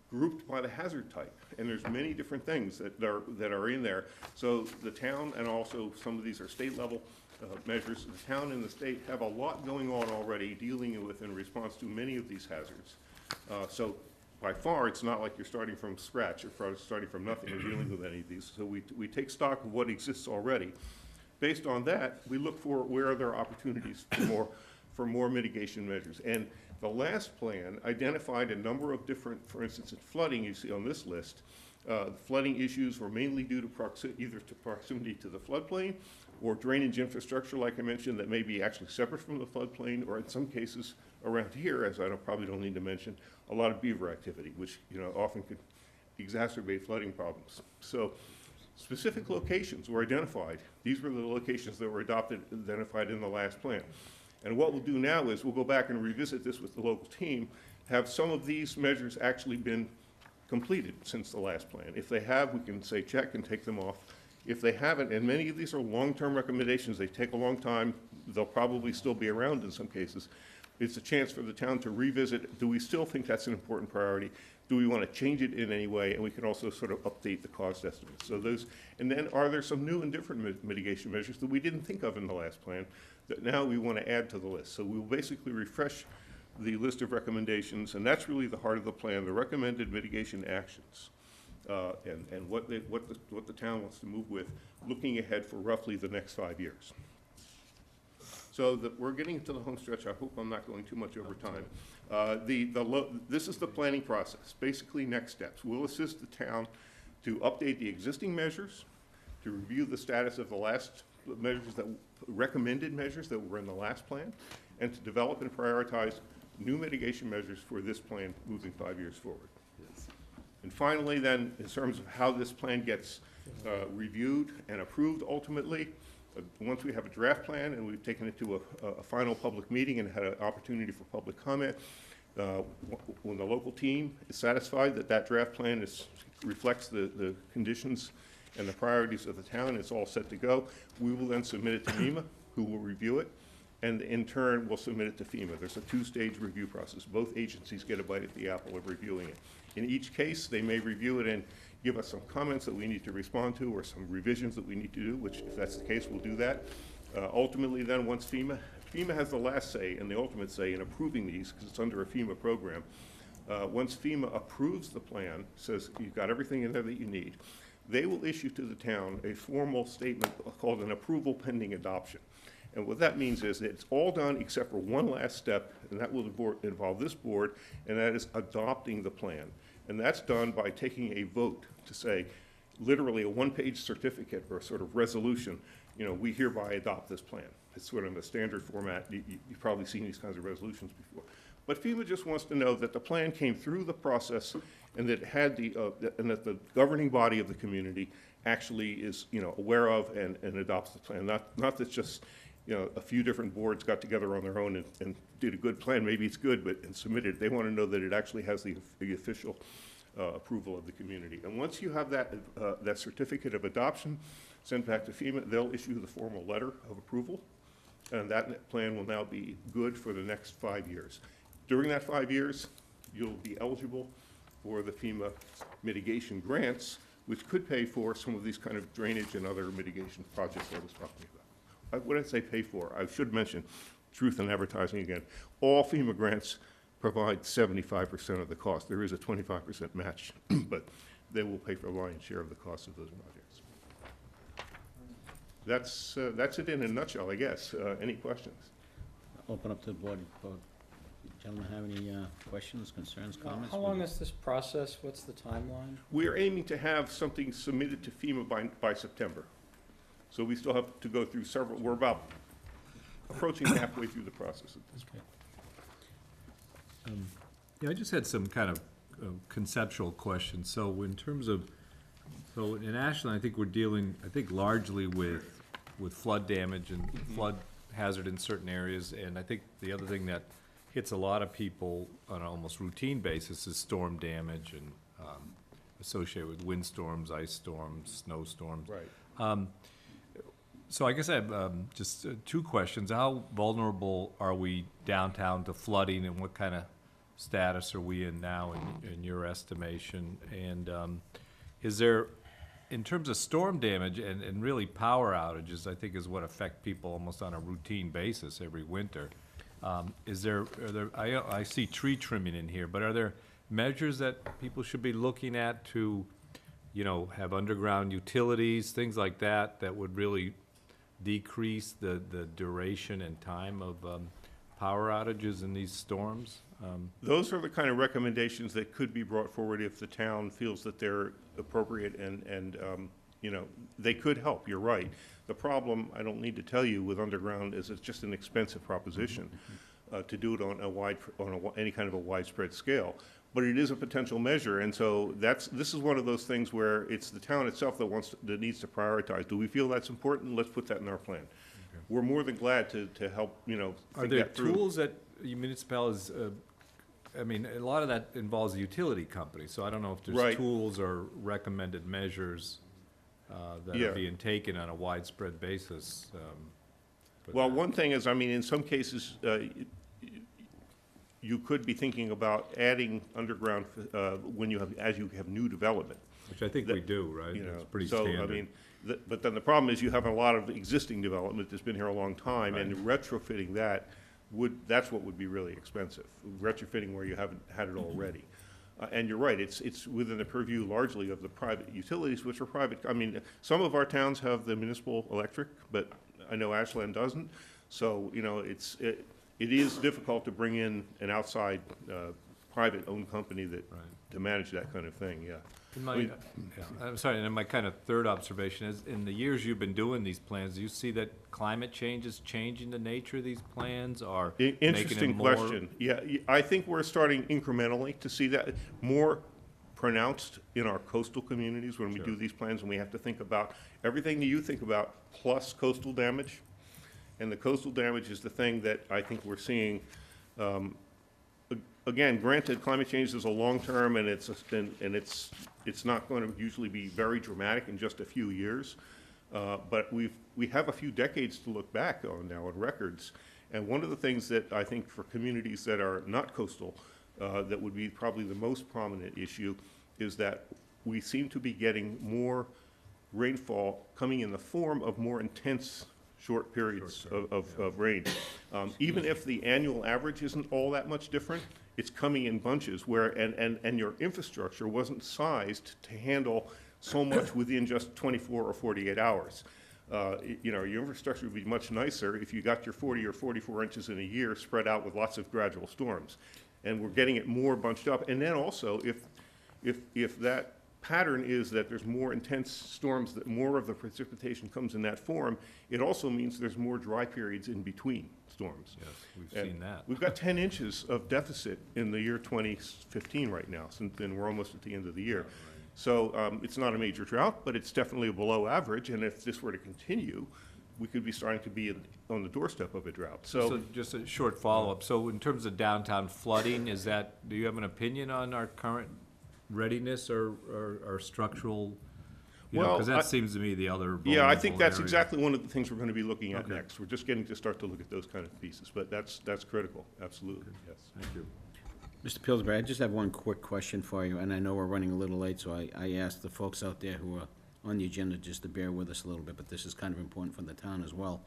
grouped by the hazard type. And there's many different things that are in there. So the town, and also some of these are state level measures, the town and the state have a lot going on already dealing with in response to many of these hazards. So by far, it's not like you're starting from scratch or starting from nothing or dealing with any of these. So we take stock of what exists already. Based on that, we look for where are there opportunities for more mitigation measures. And the last plan identified a number of different, for instance, in flooding, you see on this list, flooding issues were mainly due to either to proximity to the floodplain or drainage infrastructure, like I mentioned, that may be actually separate from the floodplain, or in some cases around here, as I probably don't need to mention, a lot of beaver activity, which often could exacerbate flooding problems. So specific locations were identified. These were the locations that were identified in the last plan. And what we'll do now is we'll go back and revisit this with the local team, have some of these measures actually been completed since the last plan. If they have, we can say check and take them off. If they haven't, and many of these are long-term recommendations, they take a long time, they'll probably still be around in some cases. It's a chance for the town to revisit, do we still think that's an important priority? Do we want to change it in any way? And we can also sort of update the cost estimates. So those, and then are there some new and different mitigation measures that we didn't think of in the last plan that now we want to add to the list? So we'll basically refresh the list of recommendations, and that's really the heart of the plan, the recommended mitigation actions, and what the town wants to move with, looking ahead for roughly the next 5 years. So we're getting into the home stretch. I hope I'm not going too much over time. This is the planning process. Basically, next steps. We'll assist the town to update the existing measures, to review the status of the last measures recommended measures that were in the last plan, and to develop and prioritize new mitigation measures for this plan moving 5 years forward. Yes. And finally, then, in terms of how this plan gets reviewed and approved ultimately, once we have a draft plan and we've taken it to a final public meeting and had an opportunity for public comment, when the local team is satisfied that that draft plan reflects the conditions and the priorities of the town, it's all set to go, we will then submit it to MEMA, who will review it, and in turn, will submit it to FEMA. There's a two-stage review process. Both agencies get a bite at the apple of reviewing it. In each case, they may review it and give us some comments that we need to respond to, or some revisions that we need to do, which, if that's the case, we'll do that. Ultimately, then, once FEMA has the last say and the ultimate say in approving these, because it's under a FEMA program. Once FEMA approves the plan, says you've got everything in there that you need, they will issue to the town a formal statement called an approval pending adoption. And what that means is that it's all done except for one last step, and that will involve this board, and that is adopting the plan. And that's done by taking a vote to say, literally a one-page certificate or a sort of resolution, you know, we hereby adopt this plan. It's sort of a standard format. You've probably seen these kinds of resolutions before. But FEMA just wants to know that the plan came through the process and that it had and that the governing body of the community actually is, you know, aware of and adopts the plan. Not that just, you know, a few different boards got together on their own and did a good plan. Maybe it's good, but and submitted. They want to know that it actually has the official approval of the community. And once you have that certificate of adoption sent back to FEMA, they'll issue the formal letter of approval, and that plan will now be good for the next 5 years. During that 5 years, you'll be eligible for the FEMA mitigation grants, which could pay for some of these kind of drainage and other mitigation projects I was talking about. What did I say pay for? I should mention, truth in advertising again, all FEMA grants provide 75% of the cost. There is a 25% match, but they will pay for the lion's share of the cost of those projects. That's it in a nutshell, I guess. Any questions? Open up to the board. Gentlemen, have any questions, concerns, comments? How long is this process? What's the timeline? We're aiming to have something submitted to FEMA by September. So we still have to go through several, we're about approaching halfway through the process at this point. Yeah, I just had some kind of conceptual questions. So in terms of, so in Ashland, I think we're dealing, largely with flood damage and flood hazard in certain areas. And I think the other thing that hits a lot of people on an almost routine basis is storm damage and associated with windstorms, ice storms, snowstorms. Right. So I guess I have just two questions. How vulnerable are we downtown to flooding, and what kind of status are we in now in your estimation? And is there, in terms of storm damage and really power outages, I think is what affect people almost on a routine basis every winter. I see tree trimming in here, but are there measures that people should be looking at to, you know, have underground utilities, things like that, that would really decrease the duration and time of power outages in these storms? Those are the kind of recommendations that could be brought forward if the town feels that they're appropriate and you know, they could help, you're right. The problem, I don't need to tell you, with underground is it's just an expensive proposition to do it on any kind of a widespread scale. But it is a potential measure, and so this is one of those things where it's the town itself that needs to prioritize. Do we feel that's important? Let's put that in our plan. Okay. We're more than glad to help, you know, Are there tools that municipalities, I mean, a lot of that involves the utility company, so I don't know if there's right. tools or recommended measures that are being taken on a widespread basis. Well, one thing is, I mean, in some cases, you could be thinking about adding underground as you have new development. Which I think we do, right? You know, it's pretty so, standard. I mean, but then the problem is you have a lot of existing development that's been here a long time, Right. and retrofitting that's what would be really expensive. Retrofitting where you haven't had it already. And you're right, it's within the purview largely of the private utilities, which are private. I mean, some of our towns have the municipal electric, but I know Ashland doesn't. So, you know, it is difficult to bring in an outside private-owned company to manage that kind of thing, yeah. I'm sorry, and then my kind of third observation is, in the years you've been doing these plans, do you see that climate change is changing the nature of these plans, or making Interesting it more? question. Yeah, I think we're starting incrementally to see that more pronounced in our coastal communities when we do these plans, and we have to think about everything that you think about plus coastal damage. And the coastal damage is the thing that I think we're seeing. Again, granted, climate change is a long term, and it's not going to usually be very dramatic in just a few years. But we have a few decades to look back on now on records. And one of the things that I think for communities that are not coastal, that would be probably the most prominent issue, is that we seem to be getting more rainfall coming in the form of more intense short periods of rain. Even if the annual average isn't all that much different, it's coming in bunches where, and your infrastructure wasn't sized to handle so much within just 24 or 48 hours. You know, your infrastructure would be much nicer if you got your 40 or 44 inches in a year spread out with lots of gradual storms. And we're getting it more bunched up. And then also, if that pattern is that there's more intense storms, that more of the precipitation comes in that form, it also means there's more dry periods in between storms. Yes, we've And seen that. We've got 10 inches of deficit in the year 2015 right now, and we're almost at the end of the year. So it's not a major drought, but it's definitely below average, and if this were to continue, we could be starting to be on the doorstep of a drought. So just a short follow-up. So in terms of downtown flooding, do you have an opinion on our current readiness or structural? Well, because that seems to me the other Yeah, I think vulnerable that's area. exactly one of the things we're going to be looking at Okay. next. We're just getting to start to look at those kind of pieces, but that's critical, absolutely, yes. Thank you. Mr. Pillsbury, I just have one quick question for you, and I know we're running a little late, so I asked the folks out there who are on the agenda just to bear with us a little bit, but this is kind of important for the town as well.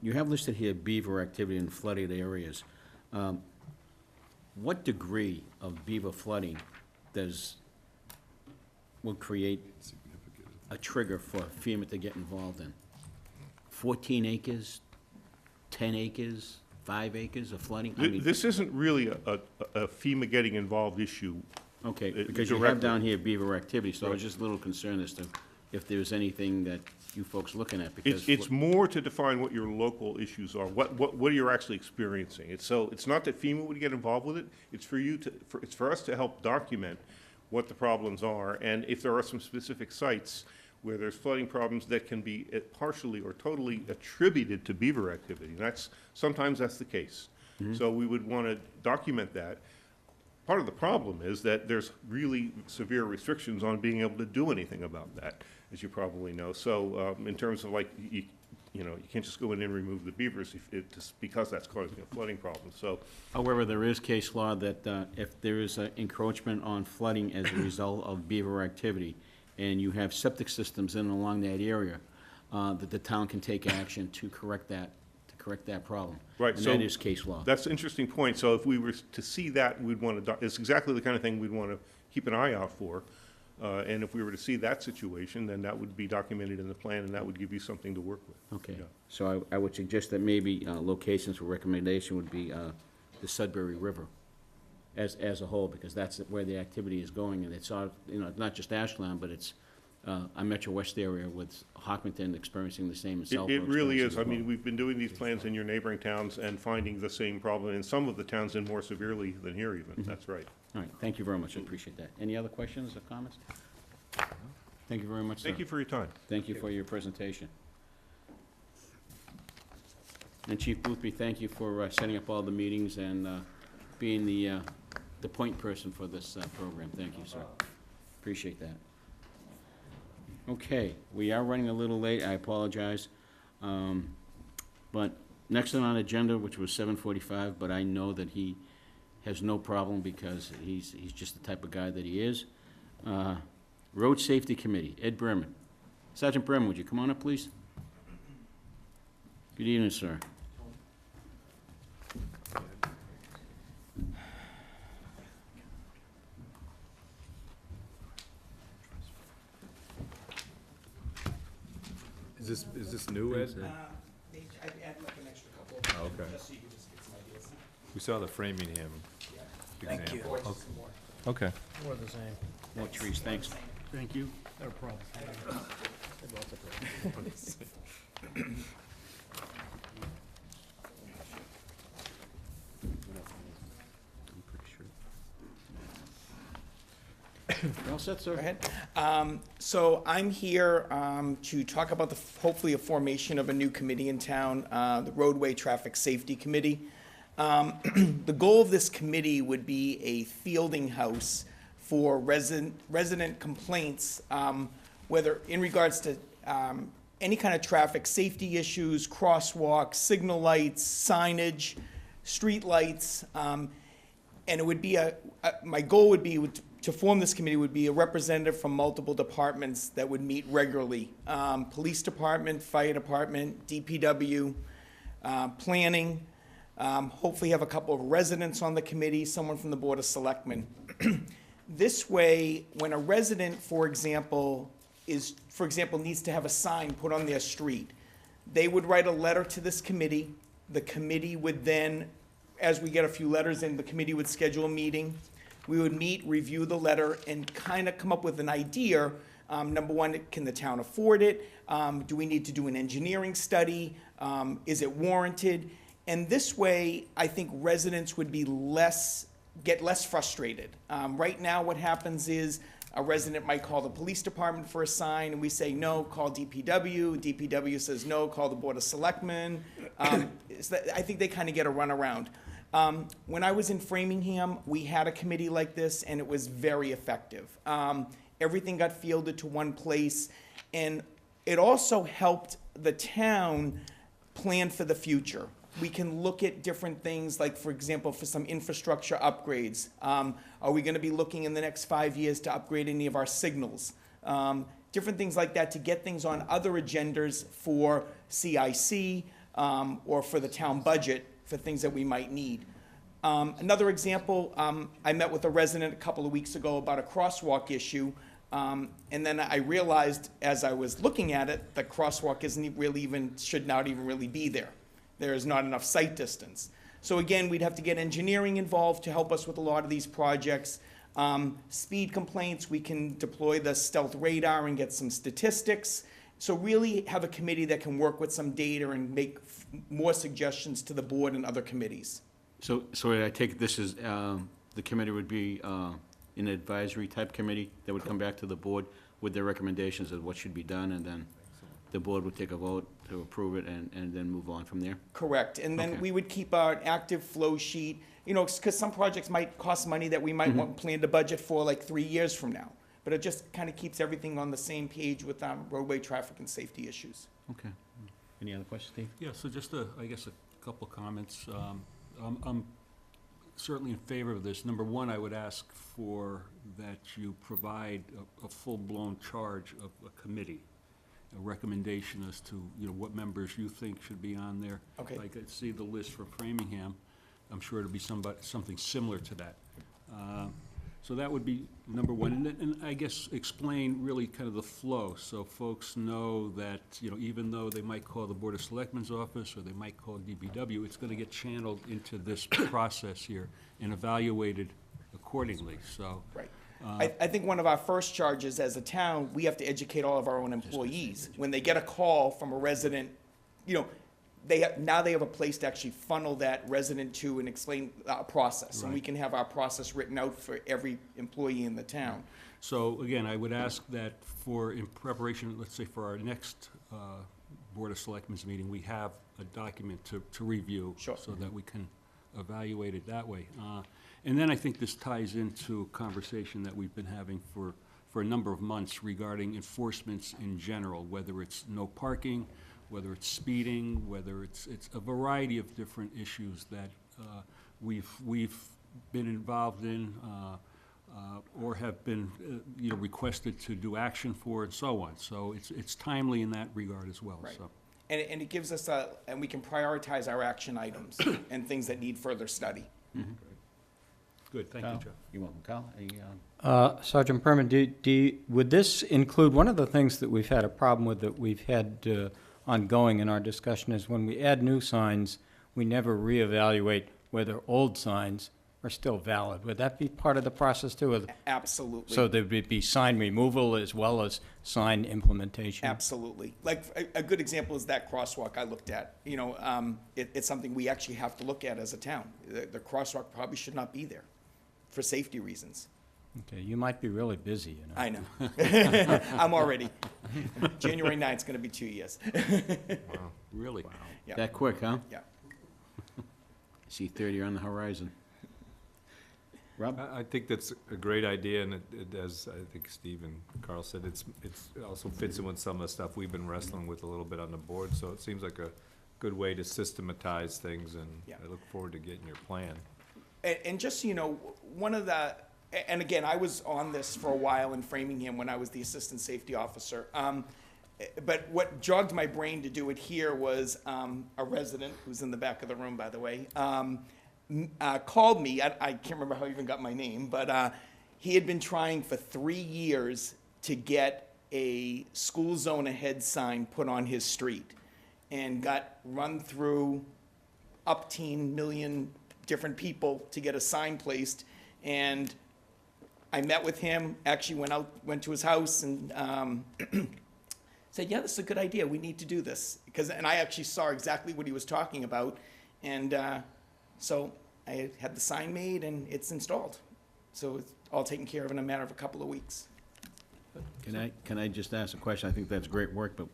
You have listed here beaver activity in flooded areas. What degree of beaver flooding will create a trigger for FEMA to get involved in? 14 acres, 10 acres, 5 acres of flooding? I mean, This isn't really a FEMA getting involved issue. okay, it- because you have directly. down here beaver activity, so I was just a little concerned as to if there's anything that you folks looking at, because. It's more to define what your local issues are, what you're actually experiencing. It's not that FEMA would get involved with it, it's it's for us to help document what the problems are, and if there are some specific sites where there's flooding problems that can be partially or totally attributed to beaver activity. And sometimes that's the case. So we would want to document that. Part of the problem is that there's really severe restrictions on being able to do anything about that, as you probably know. So in terms of like, you can't just go in and remove the beavers just because that's causing a flooding problem. So However, there is case law that if there is an encroachment on flooding as a result of beaver activity, and you have septic systems in and along that area, that the town can take action to correct that problem. Right, And so that is case law. that's an interesting point. So if we were to see that, we'd want to, it's exactly the kind of thing we'd want to keep an eye out for. And if we were to see that situation, then that would be documented in the plan, and that would give you something to work with. Okay, Yeah. so I would suggest that maybe locations for recommendation would be the Sudbury River as a whole, because that's where the activity is going, and it's, not just Ashland, but it's a Metro West area with Hockington experiencing the same, and Southborough It really experiencing is. as I well. mean, we've been doing these plans in your neighboring towns and finding the same problem, in some of the towns and more severely than here even. That's right. All right, thank you very much, I appreciate that. Any other questions or comments? Thank you very much, sir. Thank you for your time. Thank you for your presentation. And Chief Boothby, thank you for setting up all the meetings and being the point person for this program. Thank you, sir. Appreciate that. Okay, we are running a little late, I apologize. But next on our agenda, which was 7:45, but I know that he has no problem because he's just the type of guy that he is. Road Safety Committee, Ed Berman. Sergeant Berman, would you come on up, please? Good evening, sir. Is this new, Ed? I'd add like an extra couple. Oh, okay. Just so you can just get some ideas. We saw the Framingham Thank you. example. Okay. More of the same. More trees, thanks. Thank you. No problem. I'm pretty sure. You all set, sir? Go ahead. So I'm here to talk about hopefully a formation of a new committee in town, the Roadway Traffic Safety Committee. The goal of this committee would be a fielding house for resident complaints, whether in regards to any kind of traffic safety issues, crosswalks, signal lights, signage, street lights. And it would be my goal would be to form this committee would be a representative from multiple departments that would meet regularly. Police department, fire department, DPW, planning. Hopefully have a couple of residents on the committee, someone from the Board of Selectmen. This way, when a resident, for example, needs to have a sign put on their street, they would write a letter to this committee. The committee would then, as we get a few letters in, the committee would schedule a meeting. We would meet, review the letter, and kind of come up with an idea. Number one, can the town afford it? Do we need to do an engineering study? Is it warranted? And this way, I think residents would be get less frustrated. Right now, what happens is a resident might call the police department for a sign, and we say, no, call DPW. DPW says, no, call the Board of Selectmen. I think they kind of get a runaround. When I was in Framingham, we had a committee like this, and it was very effective. Everything got fielded to one place, and it also helped the town plan for the future. We can look at different things, like, for example, for some infrastructure upgrades. Are we going to be looking in the next 5 years to upgrade any of our signals? Different things like that to get things on other agendas for CIC or for the town budget for things that we might need. Another example, I met with a resident a couple of weeks ago about a crosswalk issue. And then I realized as I was looking at it, the crosswalk should not even really be there. There is not enough sight distance. So again, we'd have to get engineering involved to help us with a lot of these projects. Speed complaints, we can deploy the stealth radar and get some statistics. So really have a committee that can work with some data and make more suggestions to the board and other committees. So I take this as, the committee would be an advisory type committee that would come back to the board with their recommendations of what should be done, and then the board would take a vote to approve it and then move on from there? Correct, and then Okay. we would keep an active flow sheet, because some projects might cost money that we might want plan to budget for like 3 years from now. But it just kind of keeps everything on the same page with roadway traffic and safety issues. Okay. Any other questions, Steve? Yeah, so just I guess a couple comments. I'm certainly in favor of this. Number one, I would ask for that you provide a full-blown charge of a committee, a recommendation as to, what members you think should be on there. Okay. Like, I see the list for Framingham. I'm sure it'll be something similar to that. So that would be number one. And I guess explain really kind of the flow, so folks know that, even though they might call the Board of Selectmen's office or they might call DPW, it's going to get channeled into this process here and evaluated accordingly, so. Right. I think one of our first charges as a town, we have to educate all of our own employees. When they get a call from a resident, now they have a place to actually funnel that resident to and explain our process. And we can have our process written out for every employee in the town. So again, I would ask that in preparation, let's say for our next Board of Selectmen's meeting, we have a document to review. Sure. So that we can evaluate it that way. And then I think this ties into a conversation that we've been having for a number of months regarding enforcements in general, whether it's no parking, whether it's speeding, whether it's a variety of different issues that we've been involved in or have been requested to do action for, and so on. So it's timely in that regard as well. Right. So. And it gives us and we can prioritize our action items and things that need further study. Good, thank you, Kyle? Joe. You're welcome. Kyle, any, Sergeant Perman, would this include, one of the things that we've had a problem with that we've had ongoing in our discussion is when we add new signs, we never reevaluate whether old signs are still valid. Would that be part of the process too? Absolutely. So there would be sign removal as well as sign implementation? Absolutely. Like a good example is that crosswalk I looked at. It's something we actually have to look at as a town. The crosswalk probably should not be there for safety reasons. Okay, you might be really busy, I know. I'm already. January 9th is going to be 2 years. Wow, really? Wow. Yeah. that quick, huh? Yeah. I see 30 on the horizon. Rob? I think that's a great idea, and as I think Steve and Carl said, it also fits in with some of the stuff we've been wrestling with a little bit on the board, so it seems like a good way to systematize things, and Yeah. I look forward to getting your plan. And just so you know, one of the, and again, I was on this for a while in Framingham when I was the assistant safety officer. But what jogged my brain to do it here was a resident, who's in the back of the room, by the way, called me. I can't remember how he even got my name, but he had been trying for 3 years to get a school zone ahead sign put on his street, and got run through upteen million different people to get a sign placed. And I met with him, actually went to his house and said, yeah, this is a good idea, we need to do this. And I actually saw exactly what he was talking about. And so I had the sign made and it's installed. So it's all taken care of in a matter of a couple of weeks. Can I just ask a question? I think that's great work, but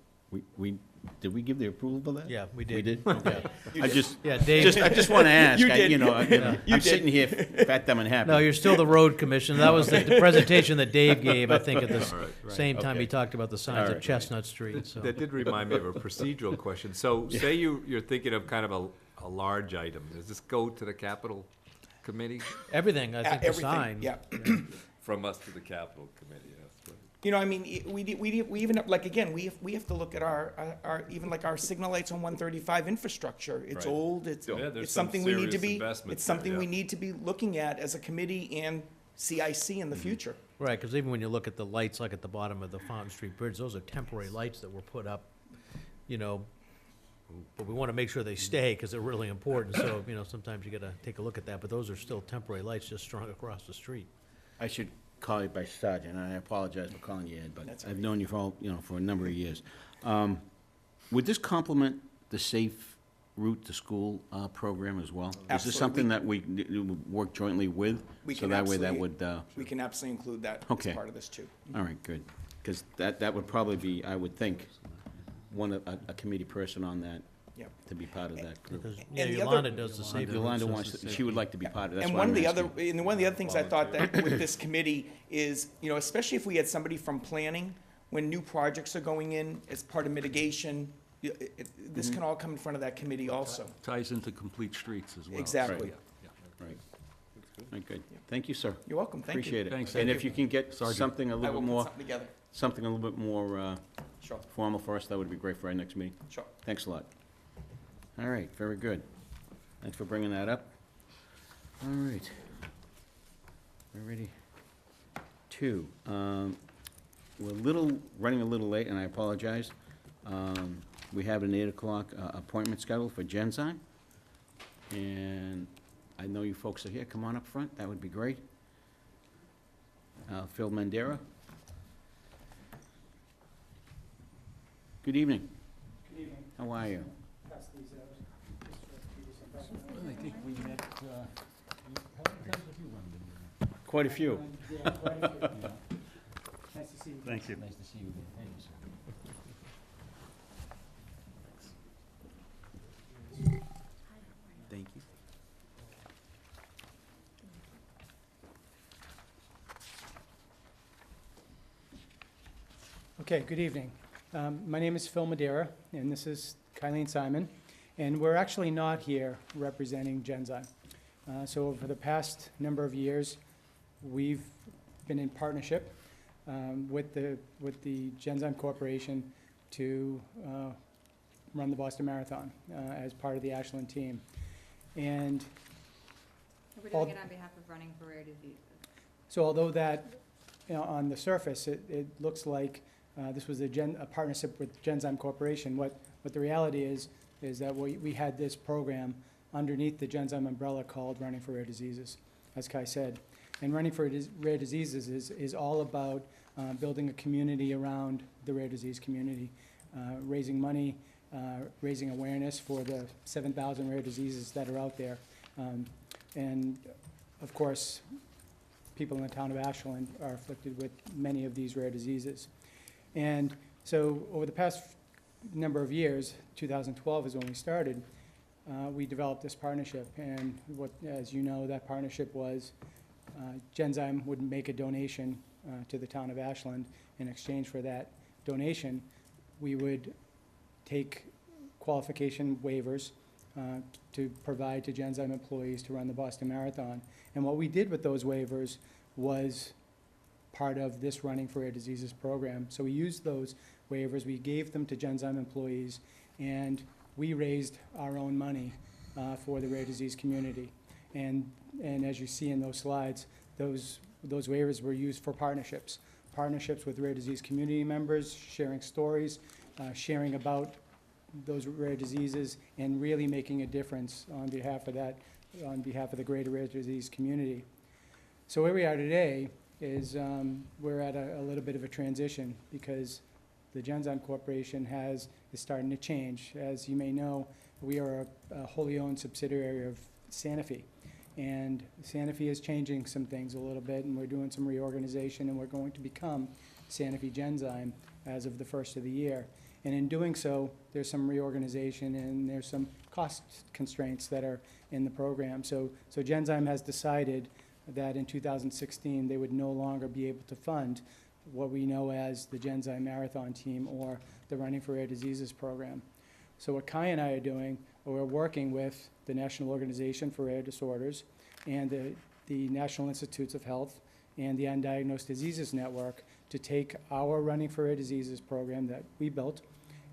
did we give the approval for that? Yeah, we did. We did? Okay. You I did. just, Yeah, Dave. I just want to ask, You did. I'm sitting here fat, dumb, and happy. No, you're still the road commissioner. That was the presentation that Dave gave, I think, at the All right, right. same time he Okay. talked about the signs All at right. Chestnut Street, so. That did remind me of a procedural question. So say you're thinking of kind of a large item. Does this go to the capital committee? Everything, I think, the Everything, sign. yeah. From us to the capital committee, yes. You know, I mean, we even, like, again, we have to look at our, even like our signal lights on 135 infrastructure. It's Right. old, it's Yeah, there's it's some something we need to serious be, investment it's there, something yeah. we need to be looking at as a committee and CIC in the future. Right, because even when you look at the lights, like at the bottom of the Fountain Street Bridge, those are temporary lights that were put up, you know, but we want to make sure they stay, because they're really important, so, you know, sometimes you gotta take a look at that, but those are still temporary lights just strung across the street. I should call you by Sergeant, and I apologize for calling you Ed, but That's I've known you for all, for a number of years. Would this complement the Safe Route to School program as well? Is this Absolutely. something that we work jointly with? We So can that way that absolutely- would, We can absolutely include that Okay. as part of this too. all right, good. Because that would probably be, I would think, a committee person on that, Yep. to be part of that group. Because, yeah, And the Yolanda other- does the safety. Yolanda wants, she would like to be part of it, that's And why one I'm of the other, asking. and one of the other things I thought that with this committee is, you know, especially if we had somebody from planning, when new projects are going in as part of mitigation, this can all come in front of that committee also. Ties into complete streets as well. Exactly. Yeah, yeah. Right. All right, good. Thank you, sir. You're welcome, thank you. Appreciate it. Thanks, And thank if you can get Sergeant. something a I little will bit put more, something together. something a little bit more Sure, formal for us, that would be great for our next meeting. sure. Thanks a lot. All right, very good. Thanks for bringing that up. All right. We're ready. Two, we're running a little late, and I apologize. We have an 8 o'clock appointment scheduled for Genzyme. And I know you folks are here. Come on up front, that would be great. Phil Mandera. Good evening. Good evening. How are you? Pass these out. I think we met, how many times have you run into here? Quite a few. Yeah, quite a few. Nice to see you. Thank you. Nice to see you again. Thank you, sir. Thank you. Okay, good evening. My name is Phil Madeira, and this is Kylene Simon, and we're actually not here representing Genzyme. So over the past number of years, we've been in partnership with the Genzyme Corporation to run the Boston Marathon as part of the Ashland team. And We're All- doing it on behalf of Running for Rare Diseases. so although that, on the surface, it looks like this was a partnership with Genzyme Corporation, what the reality is that we had this program underneath the Genzyme umbrella called Running for Rare Diseases, as Kai said. And Running for Rare Diseases is all about building a community around the rare disease community, raising money, raising awareness for the 7,000 rare diseases that are out there. And of course, people in the town of Ashland are afflicted with many of these rare diseases. And so over the past number of years, 2012 is when we started, we developed this partnership. And as you know, that partnership was Genzyme would make a donation to the town of Ashland. In exchange for that donation, we would take qualification waivers to provide to Genzyme employees to run the Boston Marathon. And what we did with those waivers was part of this Running for Rare Diseases program. So we used those waivers, we gave them to Genzyme employees, and we raised our own money for the rare disease community. And as you see in those slides, those waivers were used for partnerships with rare disease community members, sharing stories, sharing about those rare diseases, and really making a difference on behalf of the greater rare disease community. So where we are today is we're at a little bit of a transition because the Genzyme Corporation is starting to change. As you may know, we are a wholly owned subsidiary of Sanofi. And Sanofi is changing some things a little bit, and we're doing some reorganization, and we're going to become Sanofi Genzyme as of the first of the year. And in doing so, there's some reorganization and there's some cost constraints that are in the program. So Genzyme has decided that in 2016, they would no longer be able to fund what we know as the Genzyme Marathon Team or the Running for Rare Diseases program. So what Kai and I are doing, we're working with the National Organization for Rare Disorders and the National Institutes of Health and the Undiagnosed Diseases Network to take our Running for Rare Diseases program that we built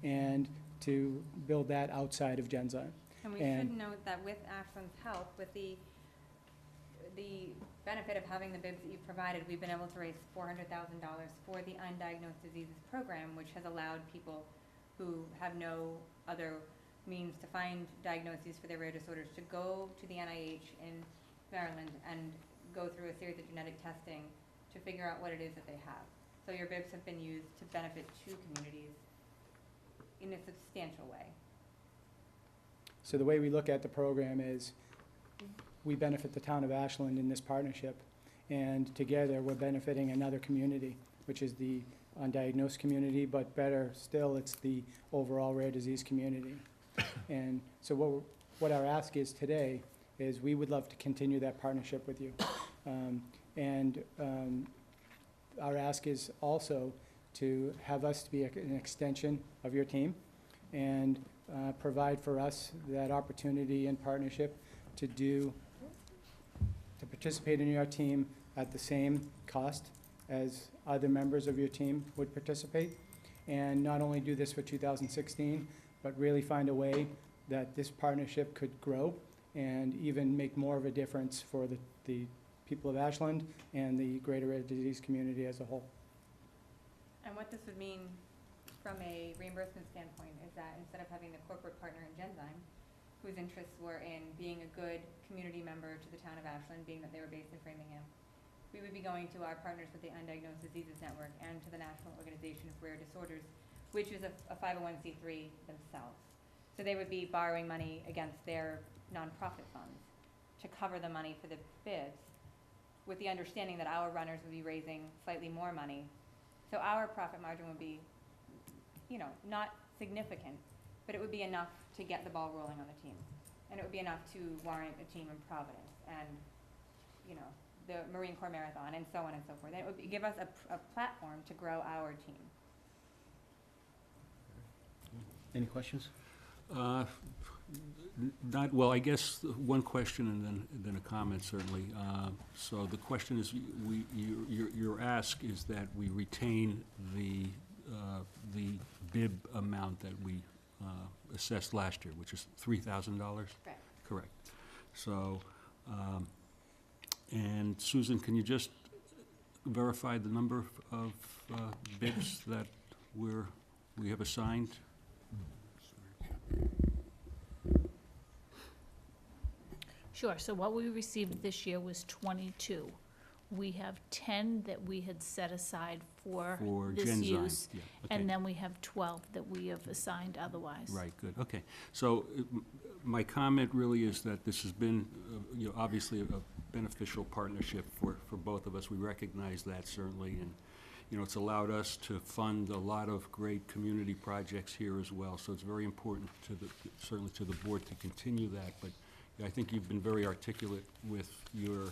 and to build that outside of Genzyme. And we should note that with Ashland's help, with the benefit of having the bibs that you've provided, we've been able to raise $400,000 for the Undiagnosed Diseases program, which has allowed people who have no other means to find diagnoses for their rare disorders to go to the NIH in Maryland and go through a series of genetic testing to figure out what it is that they have. So your bibs have been used to benefit two communities in a substantial way. So the way we look at the program is we benefit the town of Ashland in this partnership, and together we're benefiting another community, which is the undiagnosed community, but better still, it's the overall rare disease community. And so what our ask is today is we would love to continue that partnership with you. Our ask is also to have us be an extension of your team and provide for us that opportunity and partnership to participate in your team at the same cost as other members of your team would participate. And not only do this for 2016, but really find a way that this partnership could grow and even make more of a difference for the people of Ashland and the greater rare disease community as a whole. And what this would mean from a reimbursement standpoint is that instead of having the corporate partner in Genzyme, whose interests were in being a good community member to the town of Ashland, being that they were based in Framingham, we would be going to our partners with the Undiagnosed Diseases Network and to the National Organization for Rare Disorders, which is a 501c3 themselves. So they would be borrowing money against their nonprofit funds to cover the money for the bibs, with the understanding that our runners would be raising slightly more money. So our profit margin would be, not significant, but it would be enough to get the ball rolling on the team. And it would be enough to warrant a team in Providence and, the Marine Corps Marathon and so on and so forth. And it would give us a platform to grow our team. Any questions? Well, I guess one question and then a comment certainly. So the question is, your ask is that we retain the bib amount that we assessed last year, which is $3,000? Correct. Correct. So, and Susan, can you just verify the number of bibs that we have assigned? Sure, so what we received this year was 22. We have 10 that we had set aside for this Genzyme. use. Yeah, okay. And then we have 12 that we have assigned otherwise. Right, good, okay. So my comment really is that this has been, obviously a beneficial partnership for both of us. We recognize that certainly, and, it's allowed us to fund a lot of great community projects here as well. So it's very important certainly to the board to continue that, but I think you've been very articulate with your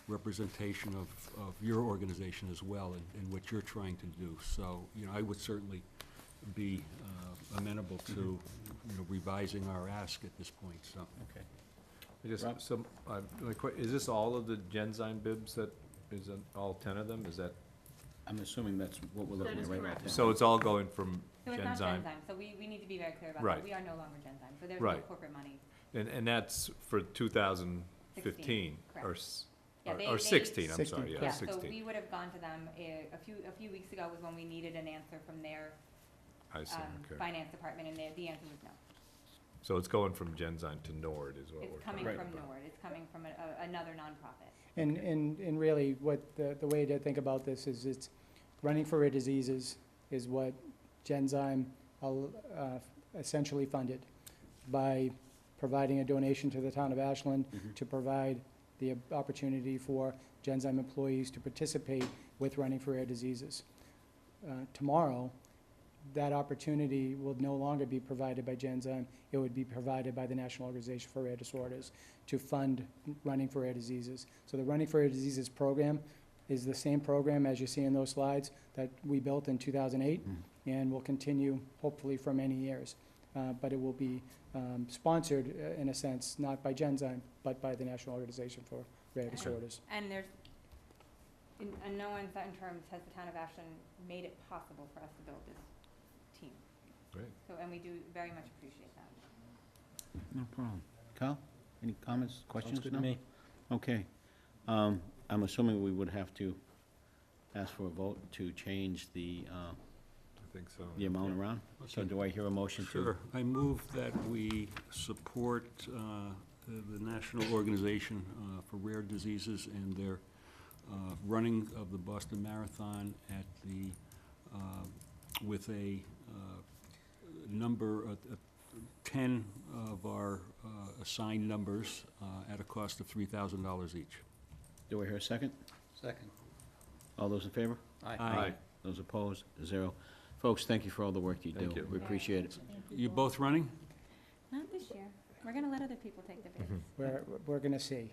representation of your organization as well and what you're trying to do. So, you know, I would certainly be amenable to, you know, revising our ask at this point, so. Okay. Just some, is this all of the Genzyme bibs that, is it all 10 of them? Is that, I'm assuming that's what we're looking at right now. so it's all going from So it's not Genzyme? Genzyme, so we need to be very clear about Right. that. We are no longer Genzyme, so there's no Right. corporate money. And that's for 2015? correct. Or Yeah, or 16, I'm sorry, yeah, Yeah, so 16. we would have gone to them a few weeks ago was when we needed an answer from their I see, okay. finance department, and the answer was no. So it's going from Genzyme to Nord is what we're It's coming talking from about. Nord, it's coming from another nonprofit. And really, what the way to think about this is it's running for rare diseases is what Genzyme essentially funded by providing a donation to the town of Ashland to provide the opportunity for Genzyme employees to participate with running for rare diseases. Tomorrow, that opportunity will no longer be provided by Genzyme. It would be provided by the National Organization for Rare Disorders to fund running for rare diseases. So the Running for Rare Diseases program is the same program as you see in those slides that we built in 2008 and will continue hopefully for many years. But it will be sponsored in a sense, not by Genzyme, but by the National Organization for Rare Disorders. And there's, in no uncertain terms, has the town of Ashland made it possible for us to build this team. Great. So, and we do very much appreciate that. No problem. Kyle, any comments, questions? good to No? me. Okay. I'm assuming we would have to ask for a vote to change the I think so. the amount around. So do I hear a motion to? Sure. I move that we support the National Organization for Rare Diseases and their running of the Boston Marathon at the, with a number of 10 of our assigned numbers at a cost of $3,000 each. Do I hear a second? Second. All those in favor? Aye. Those opposed? 0. Folks, thank you for all the work you do. Thank you. We appreciate it. You both running? Not this year. We're gonna let other people take the bids. We're going to see.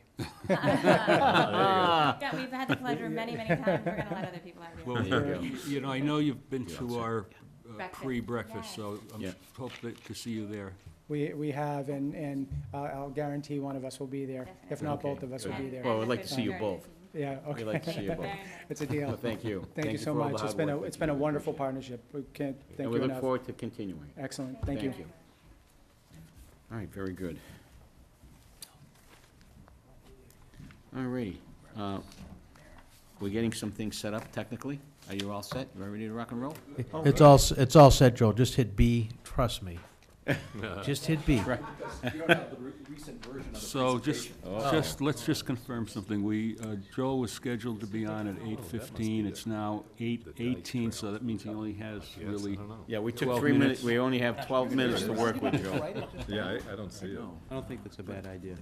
Yeah, we've had the pleasure many, many times. We're gonna let other people out here. Well, There you go. you know, I know you've been Yeah, to that's it. our Breakfast. pre-breakfast, so Yeah. I'm hope to see you there. We have, and I'll guarantee one of us will be there. If not, Okay, both of us good. will be there. Well, we'd like to see you Very both. busy. Yeah, okay. We'd like to see you both. Very much. It's a deal. Well, thank you. Thank you so for all the much. hard work It's that been a you do. wonderful partnership. We can't And thank we you look enough. forward to continuing. Excellent, thank you. All right, very good. All righty. We're getting some things set up technically. Are you all set? You ready to rock and roll? It's all set, Joe. Just hit B, trust me. Just hit B. So let's just confirm something. Joel was scheduled to be on at 8:15. It's now 8:18, so that means he only has really, Yeah, we took 12 3 minutes. minutes. We only have 12 minutes to work with, Joe. Yeah, I don't see it. I don't think that's a bad idea.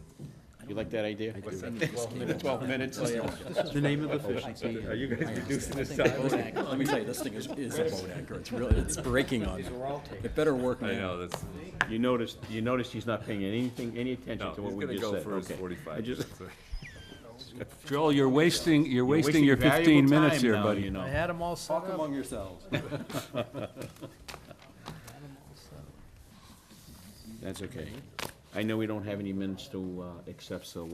You like that idea? 12 minutes? The name of efficiency. Are you guys reducing this time? Let me tell you, this thing is a boat anchor. It's really, it's breaking on me. It better work now. I know, that's, You noticed he's not paying any attention no, to what he's we gonna just go said. for his Okay. 45 I just- minutes. Joel, you're wasting your wasting 15 valuable minutes time here, now, buddy. you know. I had them all set Talk up. among yourselves. That's okay. I know we don't have any minutes to accept, so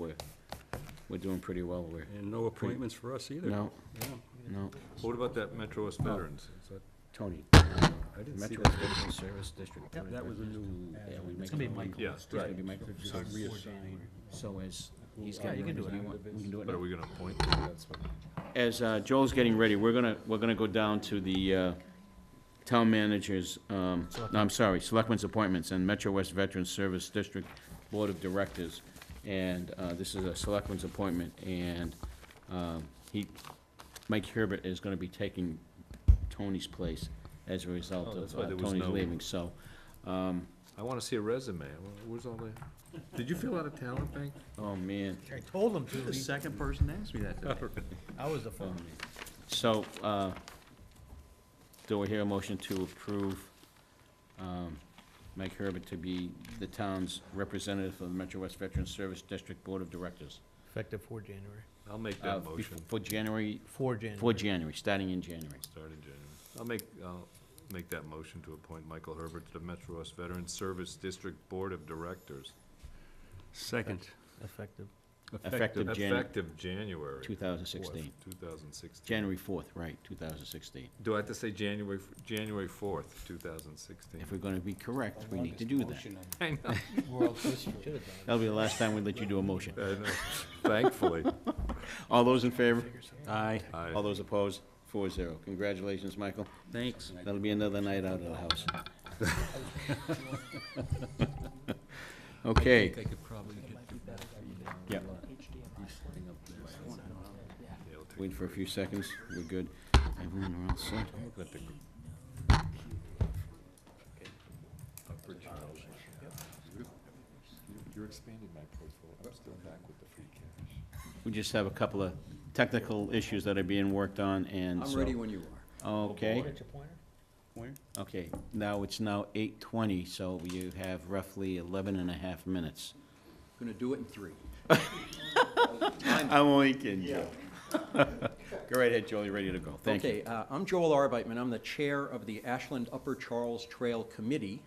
we're doing pretty well. And no appointments for us either. No, Yeah. no. What about that Metro West Veterans? Is that, Tony. I didn't see Metro that. Veteran Service District. That was a new. Yeah, we make It's gonna be it- Michael. Yeah, It's gonna right. be Michael. So So as he's Yeah, getting you can do ready, it. we can do it But are now. we gonna appoint? That's what. As Joel's getting ready, we're gonna go down to the town managers, no, I'm sorry, Selectmen's appointments and Metro West Veteran Service District Board of Directors. And this is a Selectmen's appointment, and Mike Herbert is gonna be taking Tony's place as a result Oh, that's of why there was Tony's no- leaving, so. I wanna see a resume. Where's all the, did you fill out a talent bank? Oh, man. I told him to. The second person asked me that today. I was the phone. So, do I hear a motion to approve Mike Herbert to be the town's representative for the Metro West Veteran Service District Board of Directors? Effective 4 January. I'll make that motion. For January? For January. For January, starting in January. Start in January. I'll make that motion to appoint Michael Herbert to the Metro West Veterans Service District Board of Directors. Second. Effective. Effective January. 2016. 2016. January 4th, right, 2016. Do I have to say January 4th, 2016? If we're going to be correct, we need to do that. I know. World history. That'll be the last time we let you do a motion. I know. Thankfully. All those in favor? Aye. Aye. All those opposed? 4-0. Congratulations, Michael. Thanks. That'll be another night out of the house. Okay. I could probably get that. Yep. Wait for a few seconds. We're good. Everyone are all set? You're expanding my portfolio. I'm still back with the free cash. We just have a couple of technical issues that are being worked on, and I'm so- ready when you are. Okay. Okay, now it's now 8:20, so you have roughly 11 and a half minutes. Gonna do it in 3. I'm only kidding, Joe. Go right ahead, Joe, you're ready to go. Thank you. Okay, I'm Joel Arbeitman. I'm the chair of the Ashland Upper Charles Trail Committee.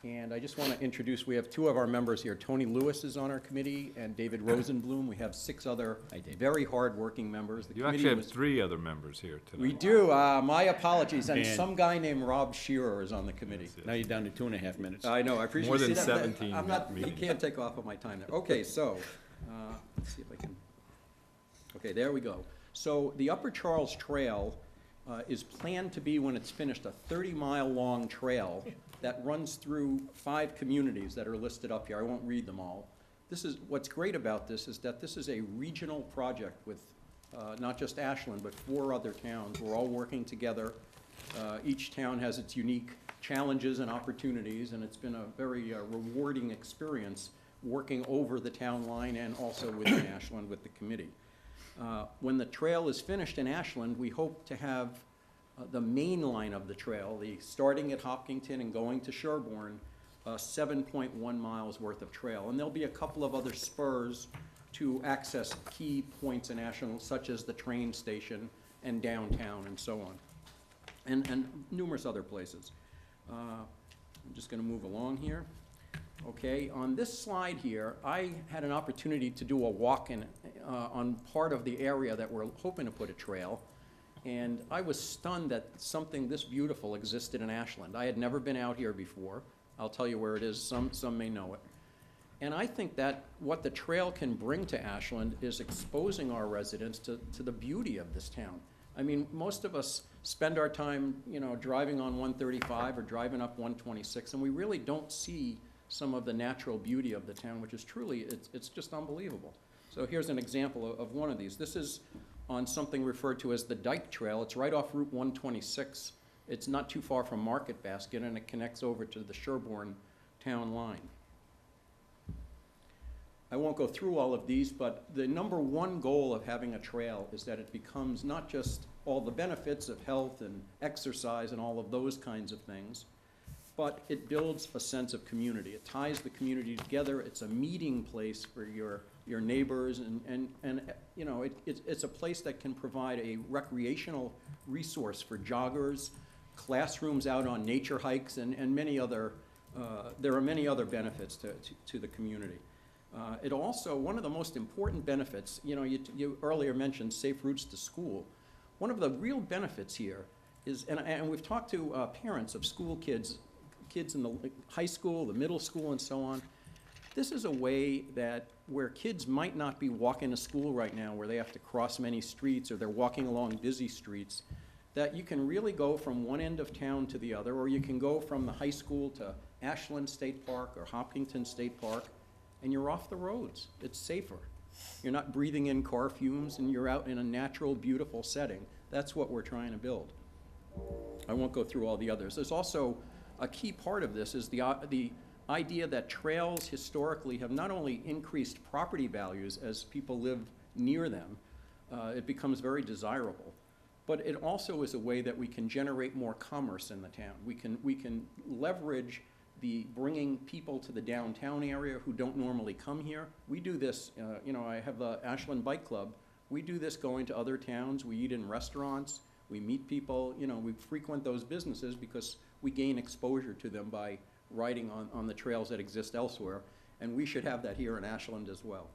And I just want to introduce, we have 2 of our members here. Tony Lewis is on our committee, and David Rosenblum. We have 6 other very hard-working members. The You committee actually have was- 3 other members here tonight. We do. My apologies. And Dan. some guy named Rob Shearer is on the committee. Now you're down to 2.5 minutes. I know, I appreciate More than see that- 17 I'm not, he meetings. can't take off of my time there. Okay, so, let's see if I can, okay, there we go. So the Upper Charles Trail is planned to be, when it's finished, a 30-mile-long trail that runs through 5 communities that are listed up here. I won't read them all. This is, what's great about this is that this is a regional project with not just Ashland, but 4 other towns. We're all working together. Each town has its unique challenges and opportunities, and it's been a very rewarding experience working over the town line and also within Ashland with the committee. When the trail is finished in Ashland, we hope to have the main line of the trail, starting at Hopkinton and going to Sherborne, 7.1 miles worth of trail. And there'll be a couple of other spurs to access key points in Ashland, such as the train station and downtown and so on, and numerous other places. I'm just going to move along here. Okay, on this slide here, I had an opportunity to do a walk-in on part of the area that we're hoping to put a trail, and I was stunned that something this beautiful existed in Ashland. I had never been out here before. I'll tell you where it is. Some may know it. And I think that what the trail can bring to Ashland is exposing our residents to the beauty of this town. I mean, most of us spend our time, driving on 135 or driving up 126, and we really don't see some of the natural beauty of the town, which is truly, it's just unbelievable. So here's an example of one of these. This is on something referred to as the Dyke Trail. It's right off Route 126. It's not too far from Market Basket, and it connects over to the Sherborne town line. I won't go through all of these, but the #1 goal of having a trail is that it becomes not just all the benefits of health and exercise and all of those kinds of things, but it builds a sense of community. It ties the community together. It's a meeting place for your neighbors, and it's a place that can provide a recreational resource for joggers, classrooms out on nature hikes, and many other, there are many other benefits to the community. It also, one of the most important benefits, you earlier mentioned safe routes to school. One of the real benefits here is, and we've talked to parents of school kids in the high school, the middle school, and so on. This is a way that where kids might not be walking to school right now, where they have to cross many streets or they're walking along busy streets, that you can really go from one end of town to the other, or you can go from the high school to Ashland State Park or Hopkinton State Park, and you're off the roads. It's safer. You're not breathing in car fumes, and you're out in a natural, beautiful setting. That's what we're trying to build. I won't go through all the others. There's also a key part of this is the idea that trails historically have not only increased property values as people live near them, it becomes very desirable, but it also is a way that we can generate more commerce in the town. We can leverage the bringing people to the downtown area who don't normally come here. We do this, I have the Ashland Bike Club. We do this going to other towns, we eat in restaurants, we meet people, you know, we frequent those businesses because we gain exposure to them by riding on the trails that exist elsewhere, and we should have that here in Ashland as well.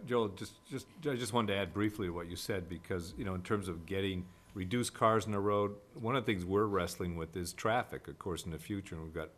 Joel, I just wanted to add briefly to what you said, because, you know, in terms of getting reduced cars on the road, one of the things we're wrestling with is traffic, of course, in the future, and we've got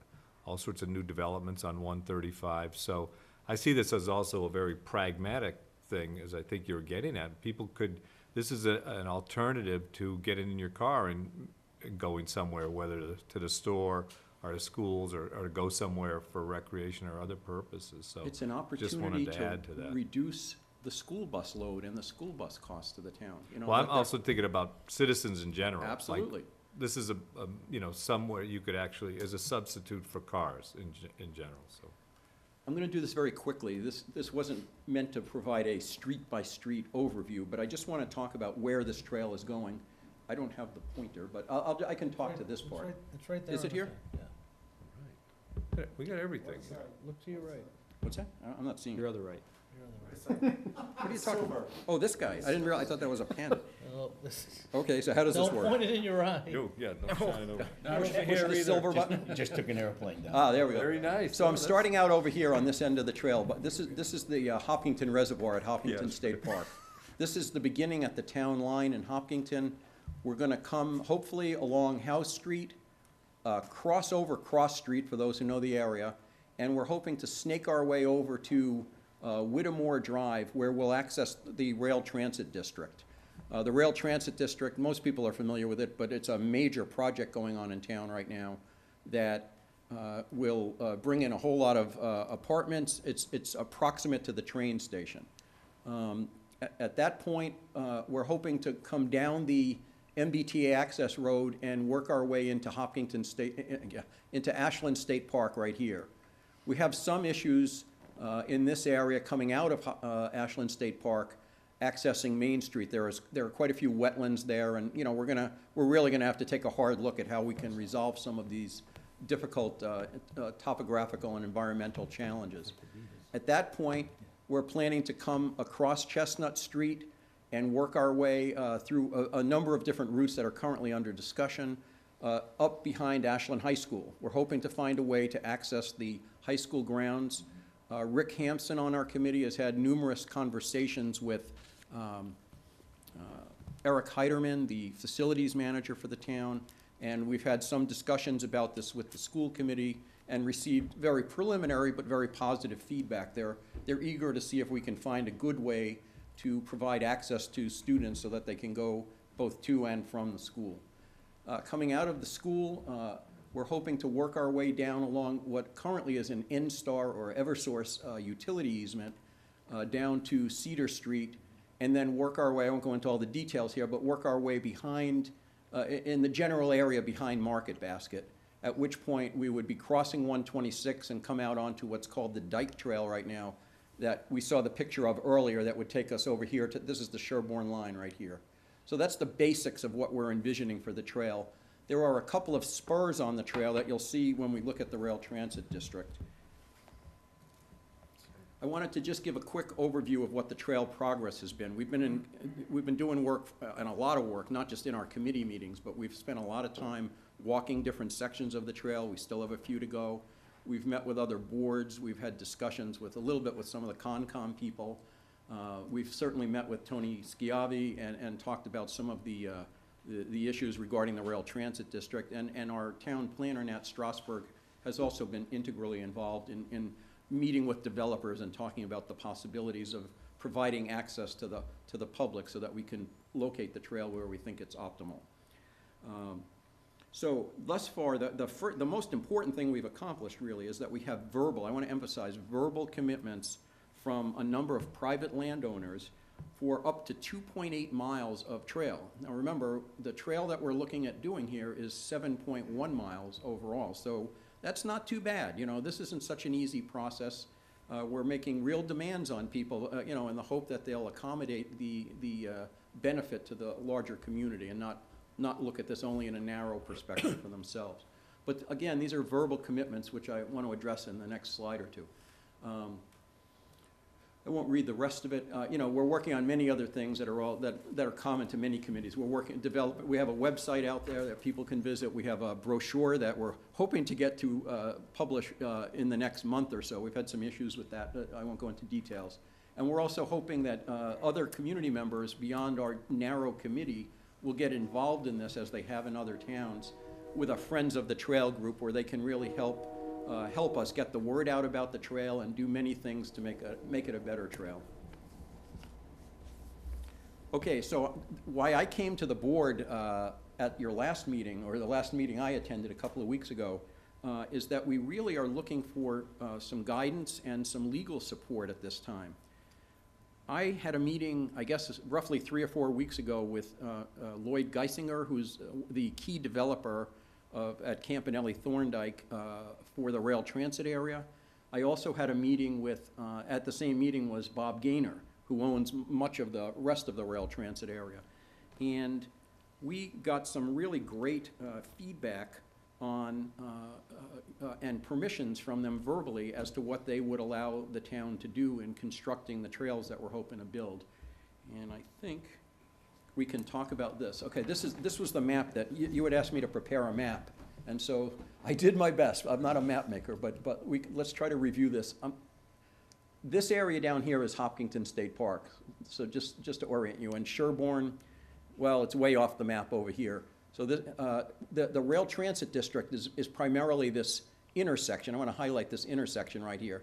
all sorts of new developments on 135. So I see this as also a very pragmatic thing, as I think you're getting at. People could, this is an alternative to getting in your car and going somewhere, whether to the store or to schools, or to go somewhere for recreation or other purposes, so. It's an just opportunity wanted to add to that. reduce the school bus load and the school bus costs to the town, you know. Well, I'm that- also thinking about citizens in general. Like, Absolutely. this is you know, somewhere you could actually, as a substitute for cars in general, so. I'm gonna do this very quickly. This wasn't meant to provide a street-by-street overview, but I just wanna talk about where this trail is going. I don't have the pointer, but I can talk to this part. It's right there. Is it here? We got everything. Look to your right. What's that? I'm not seeing. Your it. other right. What are you talking about? Oh, this guy. I didn't realize, I thought that was a pen. Oh, this is. Okay, so how does this Don't work? point it in your eye. Yeah, no shine over. Push the silver button? Just took an airplane down. Ah, there we go. Very nice. So I'm starting out over here on this end of the trail, but this is the Hopkinton Reservoir at Hopkinton Yes. State Park. This is the beginning at the town line in Hopkinton. We're gonna come hopefully along House Street, cross over Cross Street for those who know the area, and we're hoping to snake our way over to Whittemore Drive, where we'll access the rail transit district. The rail transit district, most people are familiar with it, but it's a major project going on in town right now that will bring in a whole lot of apartments. It's approximate to the train station. At that point, we're hoping to come down the MBTA access road and work our way into into Ashland State Park right here. We have some issues in this area coming out of Ashland State Park, accessing Main Street. There are quite a few wetlands there, and you know we're really gonna have to take a hard look at how we can resolve some of these difficult topographical and environmental challenges. At that point, we're planning to come across Chestnut Street and work our way through a number of different routes that are currently under discussion, up behind Ashland High School. We're hoping to find a way to access the high school grounds. Rick Hampson on our committee has had numerous conversations with Eric Heiderman, the facilities manager for the town, and we've had some discussions about this with the school committee and received very preliminary but very positive feedback. They're eager to see if we can find a good way to provide access to students so that they can go both to and from the school. Coming out of the school, we're hoping to work our way down along what currently is an N-Star or Eversource utility easement down to Cedar Street, and then work our way, I won't go into all the details here, but work our way behind, in the general area behind Market Basket, at which point we would be crossing 126 and come out onto what's called the Dyke Trail right now, that we saw the picture of earlier that would take us over here to, this is the Sherborne line right here. So that's the basics of what we're envisioning for the trail. There are a couple of spurs on the trail that you'll see when we look at the rail transit district. I wanted to just give a quick overview of what the trail progress has been. We've been doing work, and a lot of work, not just in our committee meetings, but we've spent a lot of time walking different sections of the trail. We still have a few to go. We've met with other boards. We've had discussions with a little bit with some of the Concom people. We've certainly met with Tony Schiavi and talked about some of the issues regarding the rail transit district. And our town planner, Nat Strasberg, has also been integrally involved in meeting with developers and talking about the possibilities of providing access to the public so that we can locate the trail where we think it's optimal. So thus far, the most important thing we've accomplished really is that we have verbal, I want to emphasize, verbal commitments from a number of private landowners for up to 2.8 miles of trail. Now remember, the trail that we're looking at doing here is 7.1 miles overall, so that's not too bad. You know, this isn't such an easy process. We're making real demands on people, you know, in the hope that they'll accommodate the benefit to the larger community and not look at this only in a narrow perspective for themselves. But again, these are verbal commitments, which I want to address in the next slide or two. I won't read the rest of it. You know, we're working on many other things that are all, that are common to many committees. We're working, we have a website out there that people can visit. We have a brochure that we're hoping to get to publish in the next month or so. We've had some issues with that, but I won't go into details. And we're also hoping that other community members beyond our narrow committee will get involved in this, as they have in other towns, with a Friends of the Trail group, where they can really help us get the word out about the trail and do many things to make it a better trail. Okay, so why I came to the board at your last meeting, or the last meeting I attended a couple of weeks ago, is that we really are looking for some guidance and some legal support at this time. I had a meeting, I guess roughly 3 or 4 weeks ago, with Lloyd Geisinger, who's the key developer at Campanelli Thorndike for the rail transit area. I also had a meeting with, at the same meeting was Bob Gaynor, who owns much of the rest of the rail transit area. And we got some really great feedback on and permissions from them verbally as to what they would allow the town to do in constructing the trails that we're hoping to build. And I think we can talk about this. Okay, this was the map that you had asked me to prepare a map, and so I did my best. I'm not a map maker, but let's try to review this. This area down here is Hopkinton State Park, so just to orient you. And Sherborne, well, it's way off the map over here. So the rail transit district is primarily this intersection. I want to highlight this intersection right here.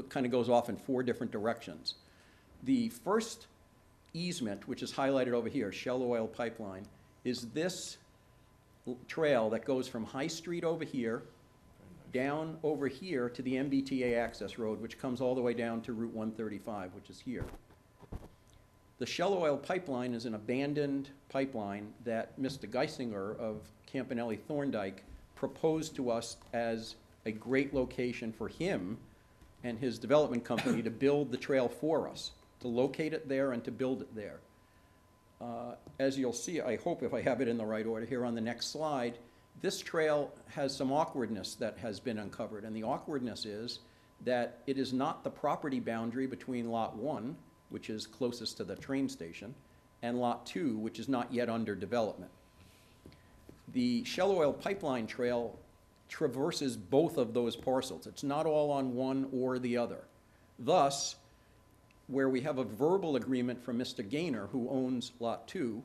Kind of goes off in 4 different directions. The first easement, which is highlighted over here, Shell Oil Pipeline, is this trail that goes from High Street over here, down over here to the MBTA access road, which comes all the way down to Route 135, which is here. The Shell Oil Pipeline is an abandoned pipeline that Mr. Geisinger of Campanelli Thorndike proposed to us as a great location for him and his development company to build the trail for us, to locate it there and to build it there. As you'll see, I hope if I have it in the right order here on the next slide, this trail has some awkwardness that has been uncovered. And the awkwardness is that it is not the property boundary between Lot 1, which is closest to the train station, and Lot 2, which is not yet under development. The Shell Oil Pipeline Trail traverses both of those parcels. It's not all on one or the other. Thus, where we have a verbal agreement from Mr. Gaynor, who owns Lot 2,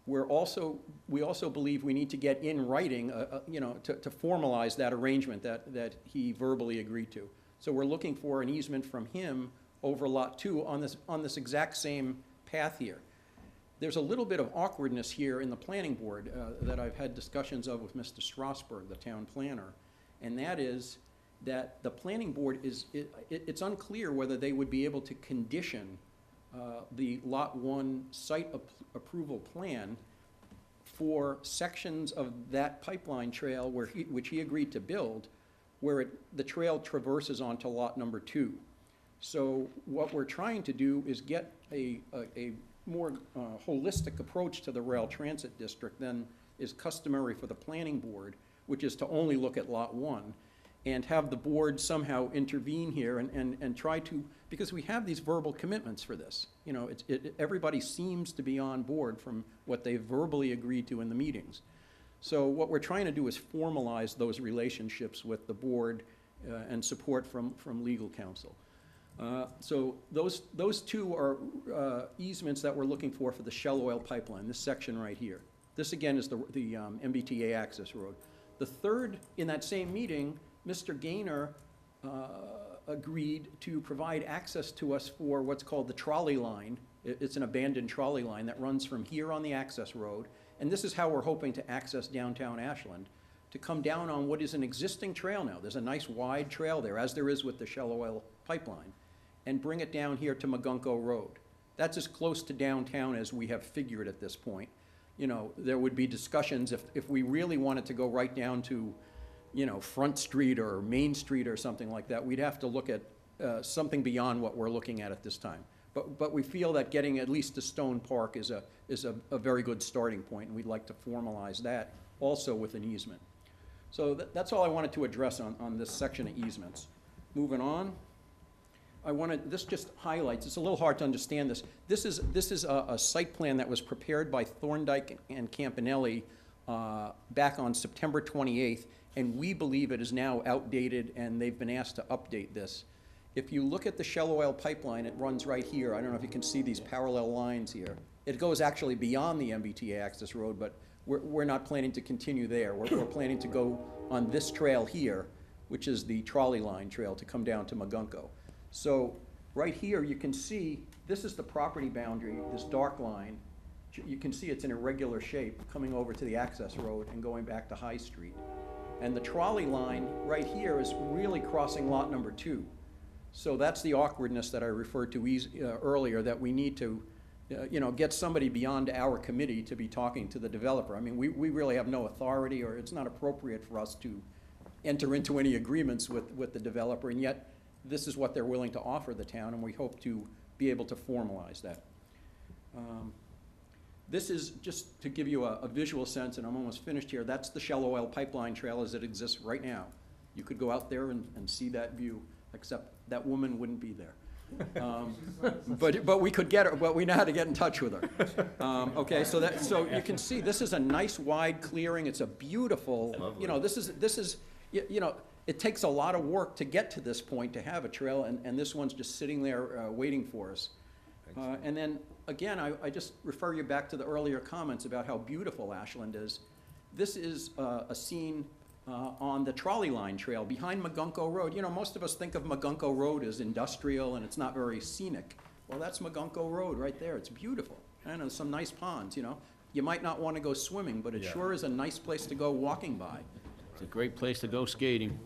we also believe we need to get in writing, to formalize that arrangement that he verbally agreed to. So we're looking for an easement from him over Lot 2 on this exact same path here. There's a little bit of awkwardness here in the planning board that I've had discussions of with Mr. Strasberg, the town planner, and that is that the planning board it's unclear whether they would be able to condition the Lot 1 site approval plan for sections of that pipeline trail which he agreed to build, where the trail traverses onto Lot number 2. So what we're trying to do is get a more holistic approach to the rail transit district than is customary for the planning board, which is to only look at Lot 1, and have the board somehow intervene here and try to, because we have these verbal commitments for this. You know, everybody seems to be on board from what they verbally agreed to in the meetings. So what we're trying to do is formalize those relationships with the board and support from legal counsel. So those 2 are easements that we're looking for the Shell Oil Pipeline, this section right here. This again is the MBTA access road. The third, in that same meeting, Mr. Gaynor agreed to provide access to us for what's called the trolley line. It's an abandoned trolley line that runs from here on the access road, and this is how we're hoping to access downtown Ashland, to come down on what is an existing trail now. There's a nice wide trail there, as there is with the Shell Oil Pipeline, and bring it down here to Magunko Road. That's as close to downtown as we have figured at this point. You know, there would be discussions if we really wanted to go right down to, Front Street or Main Street or something like that, we'd have to look at something beyond what we're looking at this time. But we feel that getting at least to Stone Park is a very good starting point, and we'd like to formalize that also with an easement. So that's all I wanted to address on this section of easements. Moving on. this just highlights, it's a little hard to understand this. This is a site plan that was prepared by Thorndike and Campanelli back on September 28th, and we believe it is now outdated, and they've been asked to update this. If you look at the Shell Oil pipeline, it runs right here. I don't know if you can see these parallel lines here. It goes actually beyond the MBTA access road, but we're not planning to continue there. We're planning to go on this trail here, which is the trolley line trail to come down to Magunko. So right here, you can see, this is the property boundary, this dark line. You can see it's in irregular shape coming over to the access road and going back to High Street. And the trolley line right here is really crossing lot number 2. So that's the awkwardness that I referred to earlier, that we need to get somebody beyond our committee to be talking to the developer. I mean, we really have no authority, or it's not appropriate for us to enter into any agreements with the developer, and yet this is what they're willing to offer the town, and we hope to be able to formalize that. This is just to give you a visual sense, and I'm almost finished here. That's the Shell Oil pipeline trail as it exists right now. You could go out there and see that view, except that woman wouldn't be there. But we could get her, but we know how to get in touch with her. Okay, so you can see this is a nice wide clearing. It's a beautiful, this is, it takes a lot of work to get to this point to have a trail, and this one's just sitting there waiting for us. And then, again, I just refer you back to the earlier comments about how beautiful Ashland is. This is a scene on the trolley line trail behind Magunko Road. Most of us think of Magunko Road as industrial and it's not very scenic. Well, that's Magunko Road right there. It's beautiful. And there's some nice ponds, You might not want to go swimming, but it sure is a nice place to go walking by. It's a great place to go skating.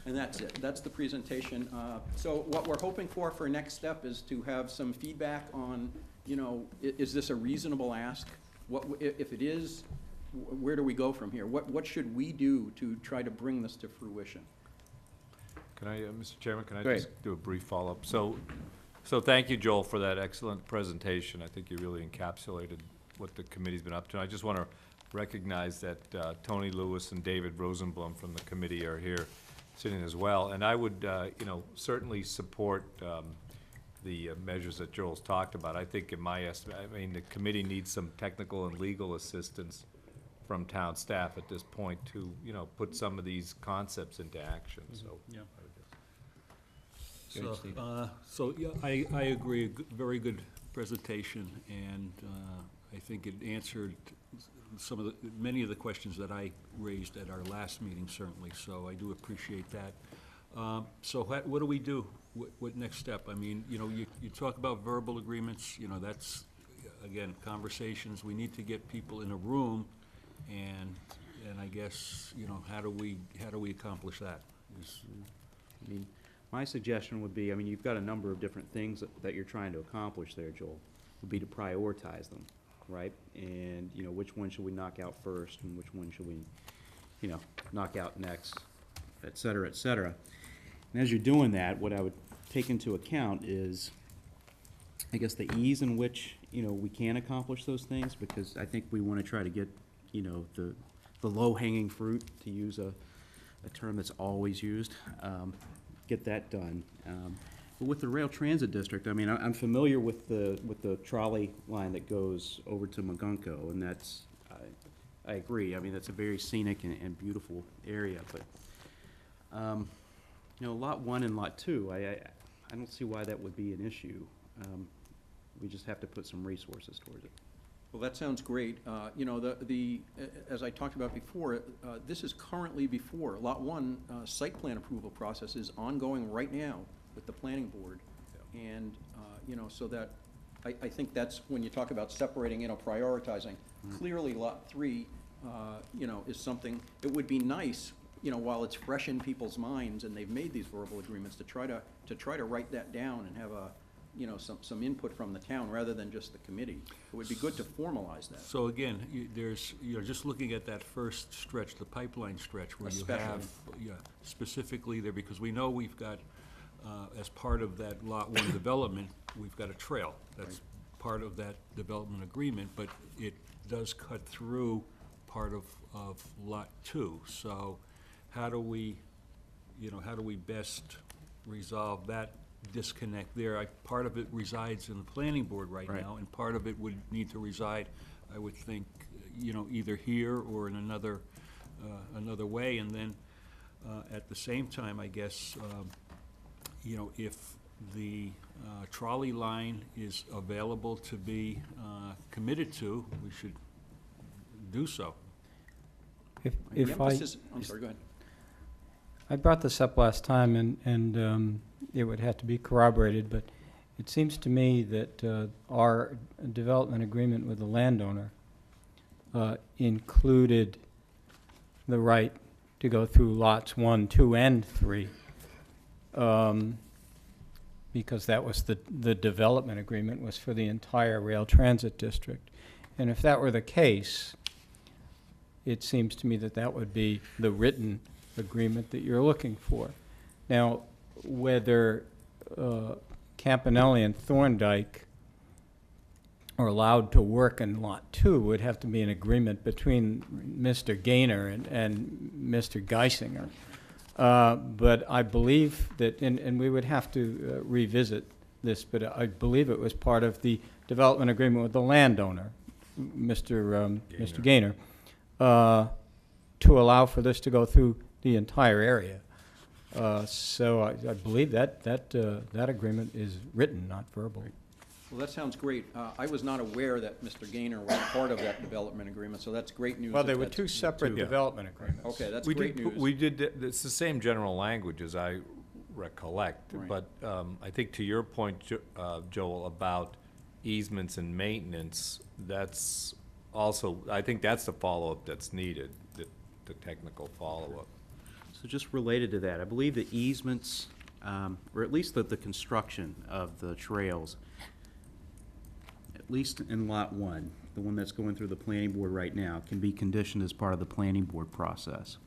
And that's it. That's the presentation. So what we're hoping for next step is to have some feedback on, is this a reasonable ask? If it is, where do we go from here? What should we do to try to bring this to fruition? Can I, Mr. Chairman, can I Great. just do a brief follow-up? So thank you, Joel, for that excellent presentation. I think you really encapsulated what the committee's been up to. I just want to recognize that Tony Lewis and David Rosenblum from the committee are here sitting as well. And I would, certainly support the measures that Joel's talked about. I think in my estimate, the committee needs some technical and legal assistance from town staff at this point to, put some of these concepts into action, so. Yeah. Great, So yeah, I agree, very good presentation, and I think it answered many of the questions that I raised at our last meeting, certainly, so I do appreciate that. So what do we do? What next step? You talk about verbal agreements, that's, again, conversations. We need to get people in a room, and I guess, how do we accomplish that? My suggestion would be, you've got a number of different things that you're trying to accomplish there, Joel, would be to prioritize them, right? And, which one should we knock out first, and which one should we, knock out next, et cetera, et cetera. And as you're doing that, what I would take into account is, I guess, the ease in which, we can accomplish those things, because I think we want to try to get, the low-hanging fruit, to use a term that's always used, get that done. But with the rail transit district, I'm familiar with the trolley line that goes over to Magunko, and that's, I agree. That's a very scenic and beautiful area, but, Lot 1 and Lot 2, I don't see why that would be an issue. We just have to put some resources towards it. Well, that sounds great. As I talked about before, this is currently before. Lot 1 site plan approval process is ongoing right now with the planning board. Yeah. And, so that, I think that's when you talk about separating, prioritizing. Mm-hmm. Clearly, Lot 3, is something, it would be nice, while it's fresh in people's minds and they've made these verbal agreements, to try to write that down and have some input from the town rather than just the committee. It would be good to formalize that. So again, you're just looking at that first stretch, the pipeline stretch, where Especially. you have, specifically there, because we know we've got, as part of that Lot 1 development, we've got a trail. That's part of that development agreement, but it does cut through part of Lot 2. So how do we best resolve that disconnect there. Part of it resides in the planning board right Right. now, and part of it would need to reside, I would think, either here or in another way. And then, at the same time, I guess, if the trolley line is available to be committed to, we should do so. The If I, emphasis- I'm sorry, go ahead. I brought this up last time, and it would have to be corroborated, but it seems to me that our development agreement with the landowner included the right to go through lots 1, 2, and 3, because that was the development agreement was for the entire rail transit district. And if that were the case, it seems to me that that would be the written agreement that you're looking for. Now, whether Campanelli and Thorndike are allowed to work in Lot 2 would have to be an agreement between Mr. Gaynor and Mr. Geisinger. But I believe that, and we would have to revisit this, but I believe it was part of the development agreement with the landowner, Mr. Gaynor, to allow for this to go through the entire area. So I believe that agreement is written, not verbal. Well, that sounds great. I was not aware that Mr. Gaynor was part of that development agreement, so that's great news. Well, that they were that's- two separate development agreements. Okay, that's We great did, news. we did, it's the same general language as I recollect. Right. But I think to your point, Joel, about easements and maintenance, that's also, I think that's the follow-up that's needed, the technical follow-up. So just related to that, I believe the easements, or at least the construction of the trails, at least in Lot 1, the one that's going through the planning board right now, can be conditioned as part of the planning board process.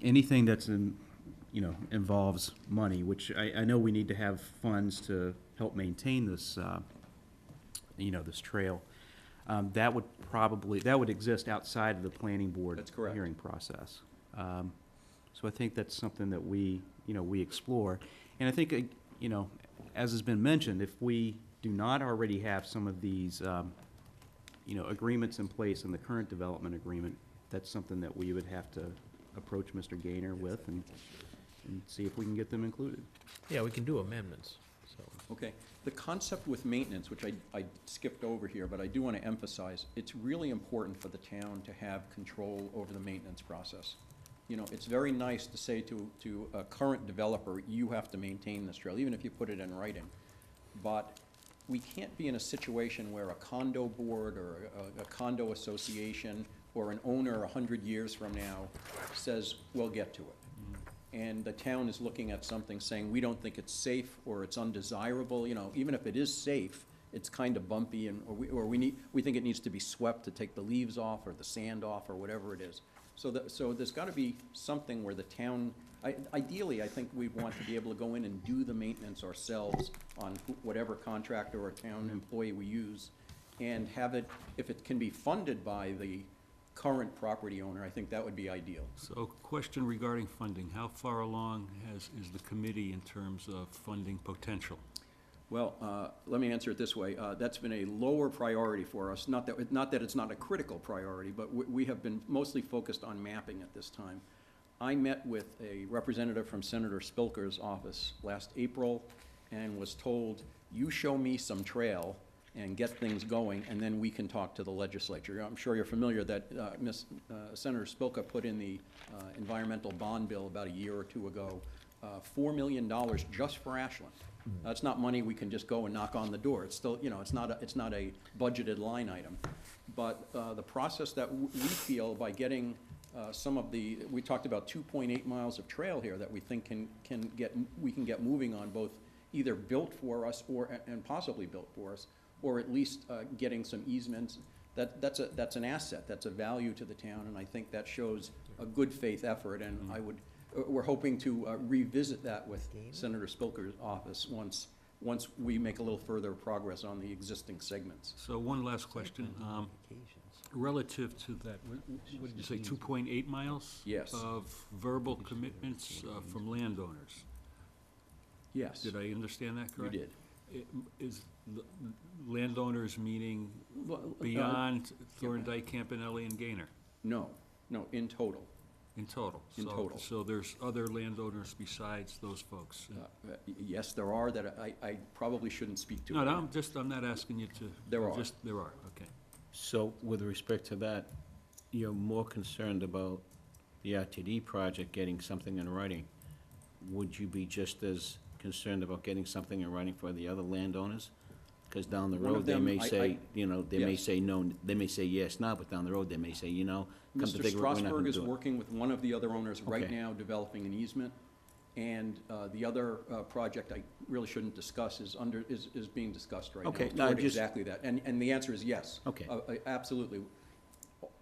Anything that's involves money, which I know we need to have funds to help maintain this, this trail, that would exist outside of the planning board That's correct. hearing process. So I think that's something that we explore. And I think, as has been mentioned, if we do not already have some of these, agreements in place in the current development agreement, that's something that we would have to approach Mr. Gaynor with and see if we can get them included. Yeah, we can do amendments, so. Okay. The concept with maintenance, which I skipped over here, but I do want to emphasize, it's really important for the town to have control over the maintenance process. It's very nice to say to a current developer, you have to maintain this trail, even if you put it in writing. But we can't be in a situation where a condo board or a condo association or an owner 100 years from now says, we'll get to it. And the town is looking at something saying, we don't think it's safe or it's undesirable. Even if it is safe, it's kind of bumpy, or we think it needs to be swept to take the leaves off or the sand off or whatever it is. So there's got to be something where the town, ideally, I think we'd want to be able to go in and do the maintenance ourselves on whatever contractor or town employee we use, and have it, if it can be funded by the current property owner, I think that would be ideal. So, question regarding funding. How far along is the committee in terms of funding potential? Well, let me answer it this way. That's been a lower priority for us. Not that it's not a critical priority, but we have been mostly focused on mapping at this time. I met with a representative from Senator Spilker's office last April and was told, you show me some trail and get things going, and then we can talk to the legislature. I'm sure you're familiar that Senator Spilker put in the environmental bond bill about a year or two ago, $4 million just for Ashland. That's not money we can just go and knock on the door. It's still, it's not a budgeted line item. But the process that we feel by getting some of the, we talked about 2.8 miles of trail here that we think we can get moving on, both either built for us and possibly built for us, or at least getting some easements. That's an asset. That's a value to the town, and I think that shows a good faith effort. And we're hoping to revisit that with Senator Spilker's office once we make a little further progress on the existing segments. So one last question. Relative to that, what did you say, 2.8 miles? Yes. Of verbal commitments from landowners. Yes. Did I understand that You correct? did. Is landowners meaning beyond Thorndike, Campanelli, and Gaynor? No, in total. In total? In total. So there's other landowners besides those folks? Yes, there are that I probably shouldn't speak to. No, I'm not asking you to. There are. There are, okay. So with respect to that, you're more concerned about the RTD project getting something in writing. Would you be just as concerned about getting something in writing for the other landowners? Because down the One of road, they them, may say, they may yes. say no, they may say yes now, but down the road, they may say, come to Mr. think of it, we're not Strasberg gonna is do it. working with one of the other owners right Okay. now, developing an easement. And the other project I really shouldn't discuss is being discussed right now. Okay, no, toward just- exactly that. And the answer is yes. Okay. Absolutely.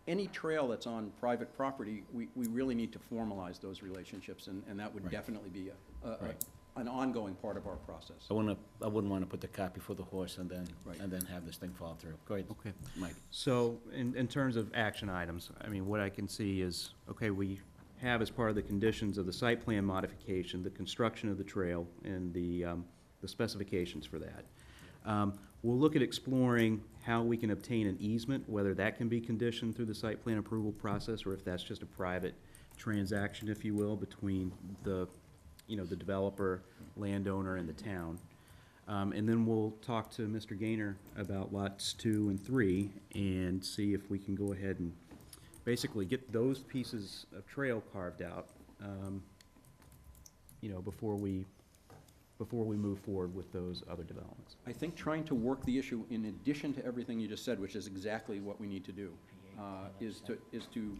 Any trail that's on private property, we really need to formalize those relationships, and that would Right. definitely be Right. an ongoing part of our process. I wouldn't wanna put the cart before the horse and then, Right. have this thing fall through. Go ahead, Okay. Mike. So, in terms of action items, I mean, what I can see is, okay, we have as part of the conditions of the site plan modification, the construction of the trail and the specifications for that. We'll look at exploring how we can obtain an easement, whether that can be conditioned through the site plan approval process, or if that's just a private transaction, if you will, between the developer, landowner, and the town. And then we'll talk to Mr. Gaynor about lots 2 and 3 and see if we can go ahead and basically get those pieces of trail carved out, before we move forward with those other developments. I think trying to work the issue in addition to everything you just said, which is exactly what we need to do, is to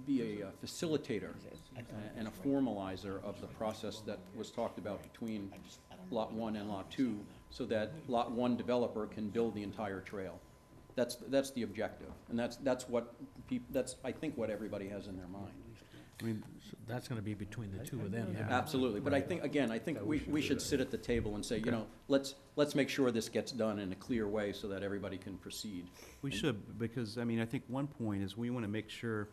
be a facilitator and a formalizer of the process that was talked about between Lot 1 and Lot 2, so that Lot 1 developer can build the entire trail. That's the objective, and that's I think what everybody has in their mind. I mean, so that's gonna be between the two of them. yeah. Absolutely, but I think we should sit at the table and say, let's make sure this gets done in a clear way so that everybody can proceed. We should, because, I mean, I think one point is we want to make sure,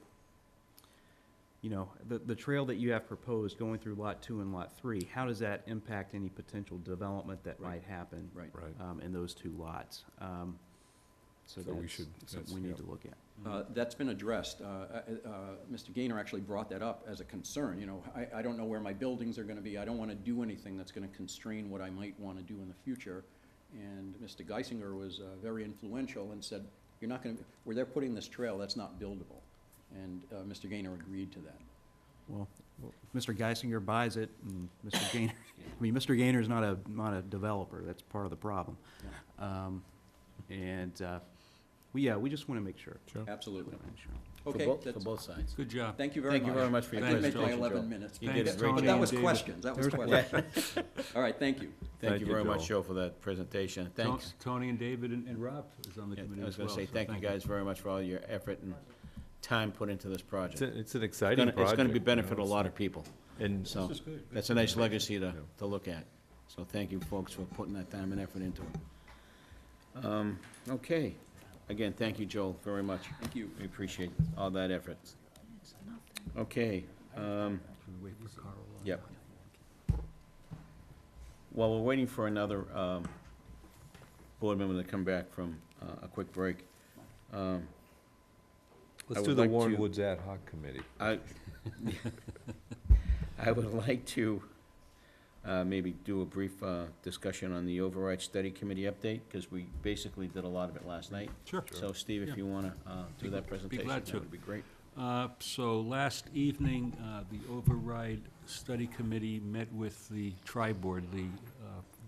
the trail that you have proposed going through Lot 2 and Lot 3, how does that impact any potential development that might happen? Right. In those two lots? So that's something we need to look at. That's been addressed. Mr. Gaynor actually brought that up as a concern. I don't know where my buildings are going to be. I don't want to do anything that's going to constrain what I might want to do in the future. And Mr. Geisinger was very influential and said, you're not going to, where they're putting this trail, that's not buildable. And Mr. Gaynor agreed to that. Well, if Mr. Geisinger buys it, and Mr. Gaynor, Mr. Gaynor's not a developer. That's part of the problem. We just want to make sure. Absolutely. For Okay. both sides. Good job. Thank you very much. Thank you very much for your I didn't make my presentation, 11 Joe. minutes. You did a Thanks, great Tony But job. that was David. questions. That was questions. All right, thank you. Thank you very much, Joe. Joe, for that presentation. Thanks. Tony and David and Rob is on the Yeah, committee I was as gonna well. say, so thank you guys very much for all your effort and time put into this project. It's an exciting project. It's gonna be benefit a lot of people. And So, that's a nice legacy to look at. So thank you, folks, for putting that time and effort into it. Okay. Again, thank you, Joel, very much. Thank you. We appreciate all that effort. Okay. Should we wait for Carl? Yep. While we're waiting for another board member to come back from a quick break, I Let's would do the like Warren to- Woods Ad Hoc Committee. I would like to maybe do a brief discussion on the override study committee update, because we basically did a lot of it last night. Sure. So, Steve, if you want to do that presentation, glad to. that would be great. So last evening, the Override Study Committee met with the Tri-Board, the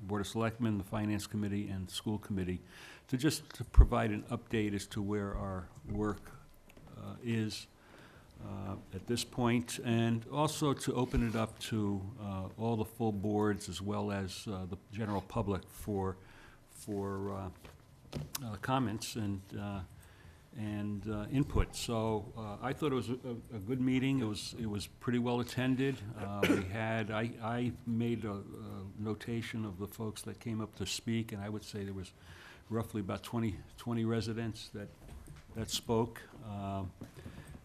Board of Selectmen, the Finance Committee, and School Committee, to provide an update as to where our work is at this point, and also to open it up to all the full boards as well as the general public for comments and input. So I thought it was a good meeting. It was pretty well attended. I made a notation of the folks that came up to speak, and I would say there was roughly about 20 residents that spoke.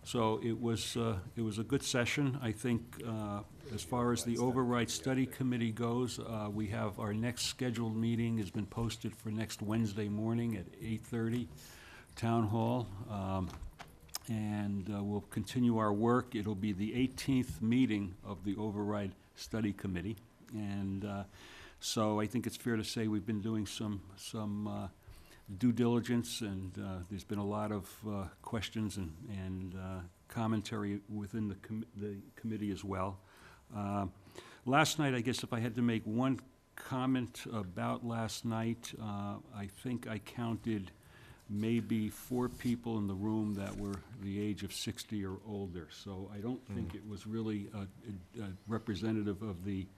So it was a good session. I think as far as the Override Study Committee goes, we have our next scheduled meeting has been posted for next Wednesday morning at 8:30, Town Hall. And we'll continue our work. It'll be the 18th meeting of the Override Study Committee. And so I think it's fair to say we've been doing some due diligence, and there's been a lot of questions and commentary within the committee as well. Last night, I guess if I had to make one comment about last night, I think I counted maybe 4 people in the room that were the age of 60 or older. So I don't think it was really representative of the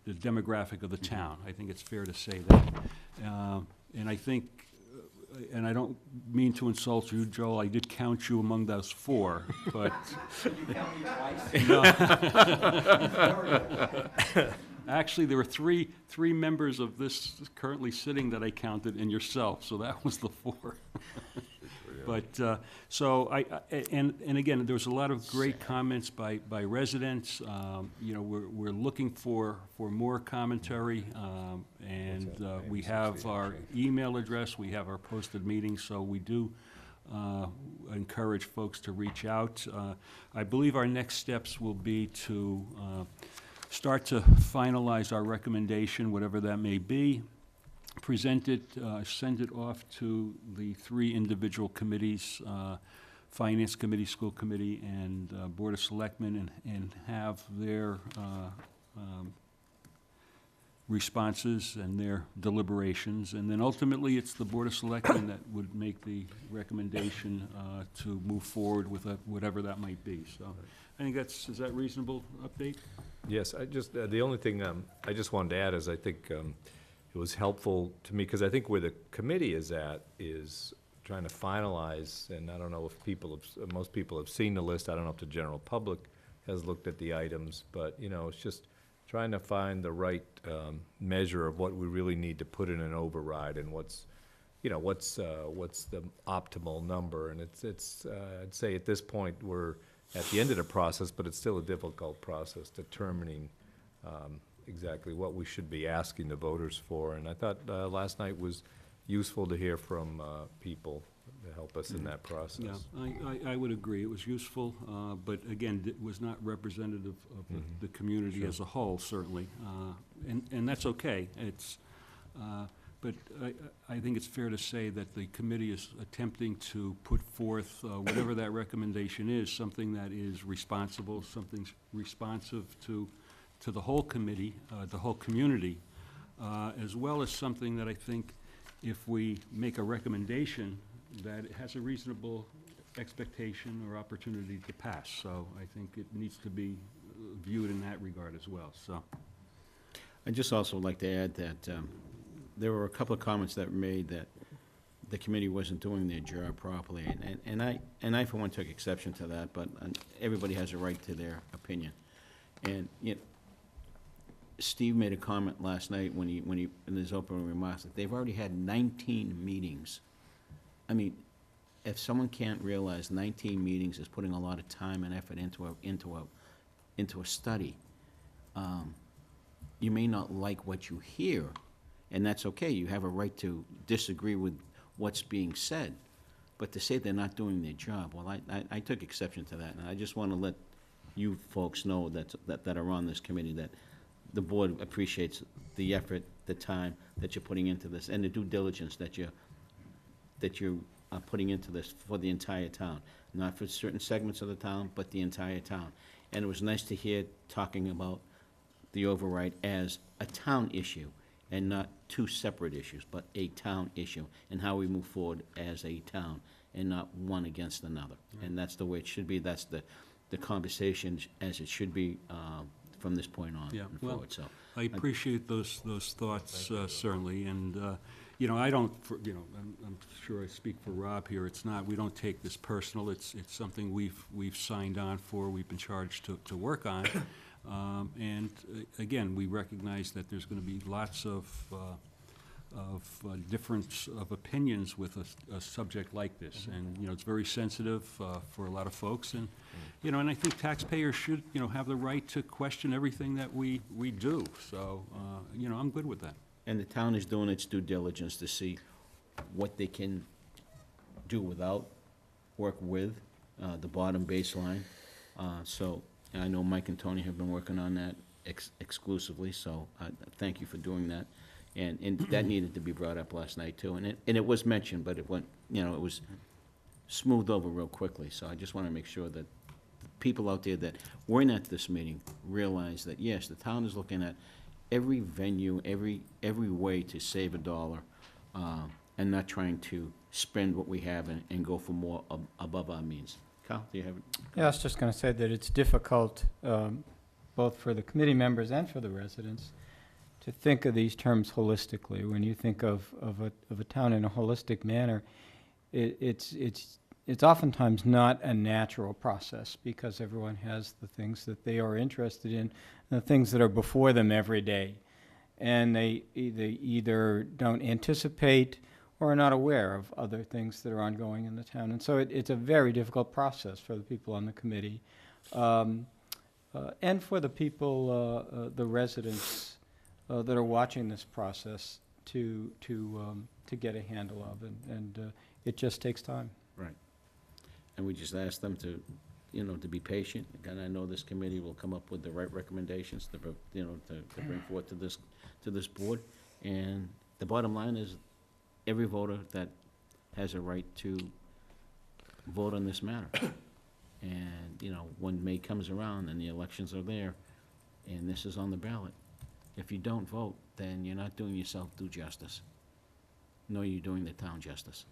demographic of the town. I think it's fair to say that. And I think, and I don't mean to insult you, Joel, I did count you among those 4, but. You count me twice? Actually, there were three members of this currently sitting that I counted, and yourself, so that was the 4. But, so and again, there was a lot of great comments by residents. You know, we're looking for more commentary, and we have our email address, we have our posted meetings, so we do encourage folks to reach out. I believe our next steps will be to start to finalize our recommendation, whatever that may be, present it, send it off to the 3 individual committees, Finance Committee, School Committee, and Board of Selectmen, and have their responses and their deliberations. And then ultimately, it's the Board of Selectmen that would make the recommendation to move forward with whatever that might be. So I think is that reasonable update? Yes, I just, the only thing I just wanted to add is I think it was helpful to me, because I think where the committee is at is trying to finalize, and I don't know if most people have seen the list. I don't know if the general public has looked at the items, but, you know, it's just trying to find the right measure of what we really need to put in an override, and what's the optimal number. And it's I'd say at this point we're at the end of the process, but it's still a difficult process determining exactly what we should be asking the voters for. And I thought last night was useful to hear from people to help us in that process. Yeah, I would agree. It was useful, but again, it was not representative of the community as a whole, certainly. And that's okay. It's, but I think it's fair to say that the committee is attempting to put forth whatever that recommendation is, something that is responsible, something responsive to the whole committee, the whole community, as well as something that I think if we make a recommendation that it has a reasonable expectation or opportunity to pass. So I think it needs to be viewed in that regard as well, so. I'd just also like to add that there were a couple of comments that were made that the committee wasn't doing their job properly, and I for one took exception to that, but everybody has a right to their opinion. And, you know, Steve made a comment last night when he in his opening remarks that they've already had 19 meetings. I mean, if someone can't realize 19 meetings is putting a lot of time and effort into a study, you may not like what you hear, and that's okay. You have a right to disagree with what's being said, but to say they're not doing their job, well, I took exception to that, and I just want to let you folks know that are on this committee that the board appreciates the effort, the time that you're putting into this, and the due diligence that you are putting into this for the entire town, not for certain segments of the town, but the entire town. And it was nice to hear talking about the override as a town issue, and not 2 separate issues, but a town issue, and how we move forward as a town, and not one against another. And that's the way it should be. That's the conversation as it should be from this point on and forward. So I appreciate those thoughts, certainly, and you know, I'm sure I speak for Rob here. It's not, we don't take this personal. It's something we've signed on for. We've been charged to work on, and again, we recognize that there's going to be lots of difference of opinions with a subject like this. And, you know, it's very sensitive for a lot of folks. And, you know, and I think taxpayers should, you know, have the right to question everything that we do. So, you know, I'm good with that. And the town is doing its due diligence to see what they can do without, work with, the bottom baseline. So I know Mike and Tony have been working on that exclusively, so thank you for doing that. And that needed to be brought up last night too. And it was mentioned, but it went, you know, it was smoothed over real quickly. So I just want to make sure that the people out there that weren't at this meeting realize that, yes, the town is looking at every venue, every way to save a dollar, and not trying to spend what we have and go for more above our means. Kyle, do you have it? Yeah, I was just going to say that it's difficult, both for the committee members and for the residents, to think of these terms holistically. When you think of a town in a holistic manner, it's oftentimes not a natural process because everyone has the things that they are interested in, the things that are before them every day. And they either don't anticipate or are not aware of other things that are ongoing in the town. And so it's a very difficult process for the people on the committee, and for the people, the residents that are watching this process to get a handle of, and it just takes time. Right. And we just ask them to, you know, to be patient. And I know this committee will come up with the right recommendations to, you know, to bring forth to this board. And the bottom line is, every voter that has a right to vote on this matter. And, you know, when May comes around and the elections are there, and this is on the ballot, if you don't vote, then you're not doing yourself due justice, nor you're doing the town justice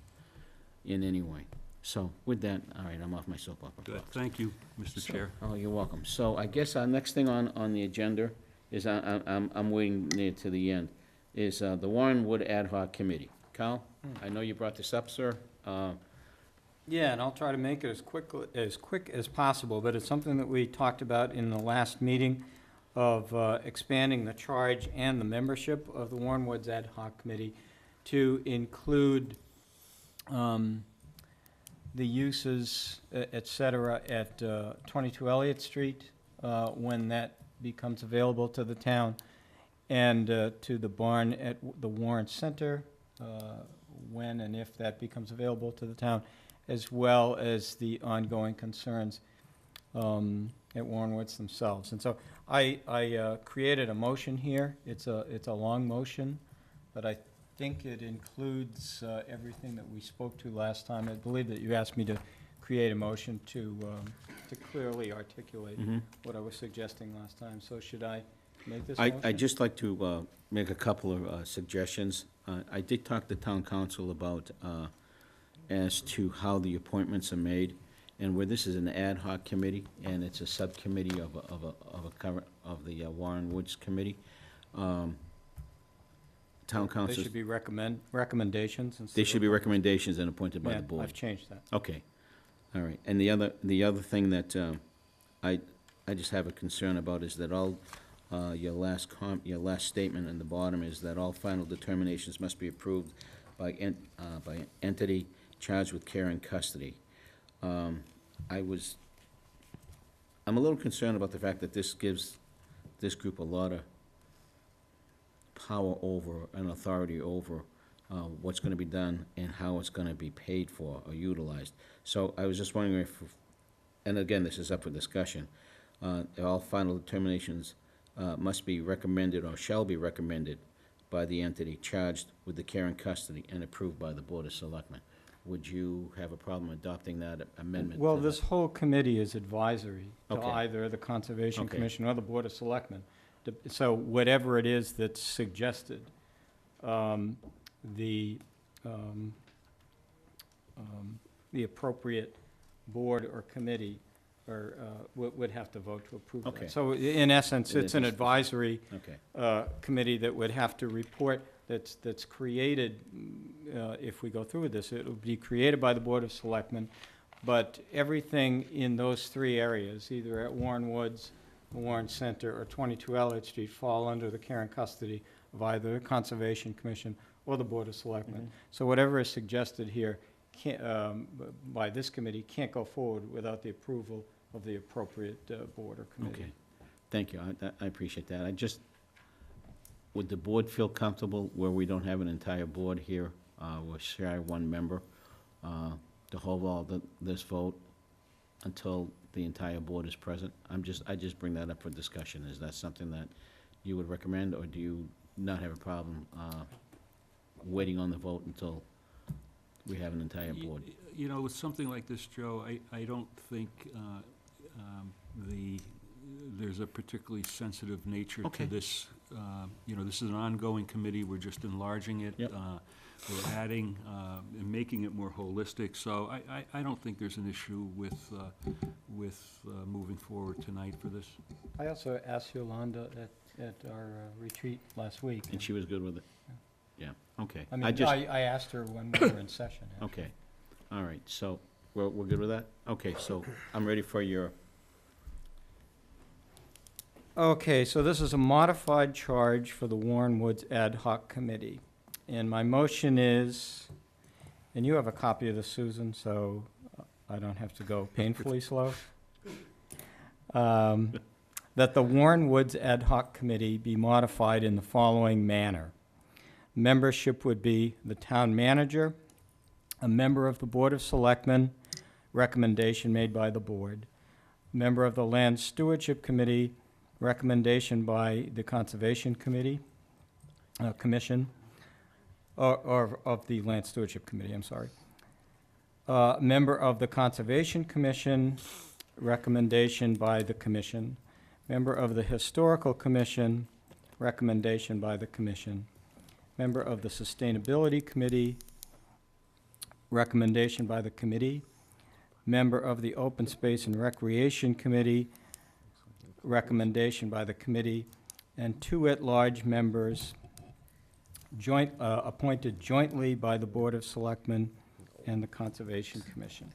in any way. So with that, all right, I'm off my soapbox. Good. Thank you, Mr. Chair. Oh, you're welcome. So I guess our next thing on the agenda is, I'm waiting near to the end, is the Warren Wood Ad Hoc Committee. Kyle, I know you brought this up, sir. Yeah, and I'll try to make it as quick as possible, but it's something that we talked about in the last meeting of expanding the charge and the membership of the Warren Woods Ad Hoc Committee to include the uses, et cetera, at 22 Elliott Street when that becomes available to the town, and to the barn at the Warren Center when and if that becomes available to the town, as well as the ongoing concerns at Warren Woods themselves. And so I created a motion here. It's a long motion, but I think it includes everything that we spoke to last time. I believe that you asked me to create a motion to clearly articulate what I was suggesting last time. So should I make this motion? I'd just like to make a couple of suggestions. I did talk to town council about as to how the appointments are made, and where this is an ad hoc committee and it's a subcommittee of the Warren Woods Committee. Town council. They should be recommendations. They should be recommendations and appointed by the board. I've changed that. Okay, all right. And the other thing that I just have a concern about is that all your last statement in the bottom is that all final determinations must be approved by entity charged with care and custody. I'm a little concerned about the fact that this gives this group a lot of power over and authority over what's going to be done and how it's going to be paid for or utilized. So I was just wondering if, and again, this is up for discussion, all final determinations must be recommended or shall be recommended by the entity charged with the care and custody and approved by the Board of Selectmen. Would you have a problem adopting that amendment? Well, to this that? who committee is advisory to Okay. either the Conservation Okay. Commission or the Board of Selectmen. So whatever it is that's suggested, the appropriate board or committee would have to vote to approve Okay. that. So in essence, It it's is an a- advisory Okay. committee that would have to report, that's created, if we go through with this, it will be created by the Board of Selectmen, but everything in those three areas, either at Warren Woods, the Warren Center, or 22 Elliott Street, fall under the care and custody of either the Conservation Commission or the Board of Selectmen. So whatever is suggested here can't, by this committee can't go forward without the approval of the appropriate board or committee. Okay, thank you, I appreciate that. Would the board feel comfortable where we don't have an entire board here, we're shy one member, to hold all this vote until the entire board is present? I just bring that up for discussion. Is that something that you would recommend, or do you not have a problem waiting on the vote until we have an entire board? You know, with something like this, Joe, I don't think there's a particularly sensitive nature Okay. to this. You know, this is an ongoing committee, we're just enlarging it. Yep. We're adding and making it more holistic, so I don't think there's an issue with moving forward tonight for this. I also asked Yolanda at our retreat last week. And she was good with it? Yeah, okay. I mean, I asked her when we were in session. actually. Okay, all right, so we're good with that? Okay, so I'm ready for your, Okay, so this is a modified charge for the Warren Woods Ad Hoc Committee. And my motion is, and you have a copy of this, Susan, so I don't have to go painfully slow. That the Warren Woods Ad Hoc Committee be modified in the following manner. Membership would be the town manager, a member of the Board of Selectmen, recommendation made by the board, member of the Land Stewardship Committee, recommendation by the Conservation Committee, Commission, or of the Land Stewardship Committee, I'm sorry. Member of the Conservation Commission, recommendation by the Commission. Member of the Historical Commission, recommendation by the Commission. Member of the Sustainability Committee, recommendation by the committee. Member of the Open Space and Recreation Committee, recommendation by the committee. And 2 at-large members appointed jointly by the Board of Selectmen and the Conservation Commission.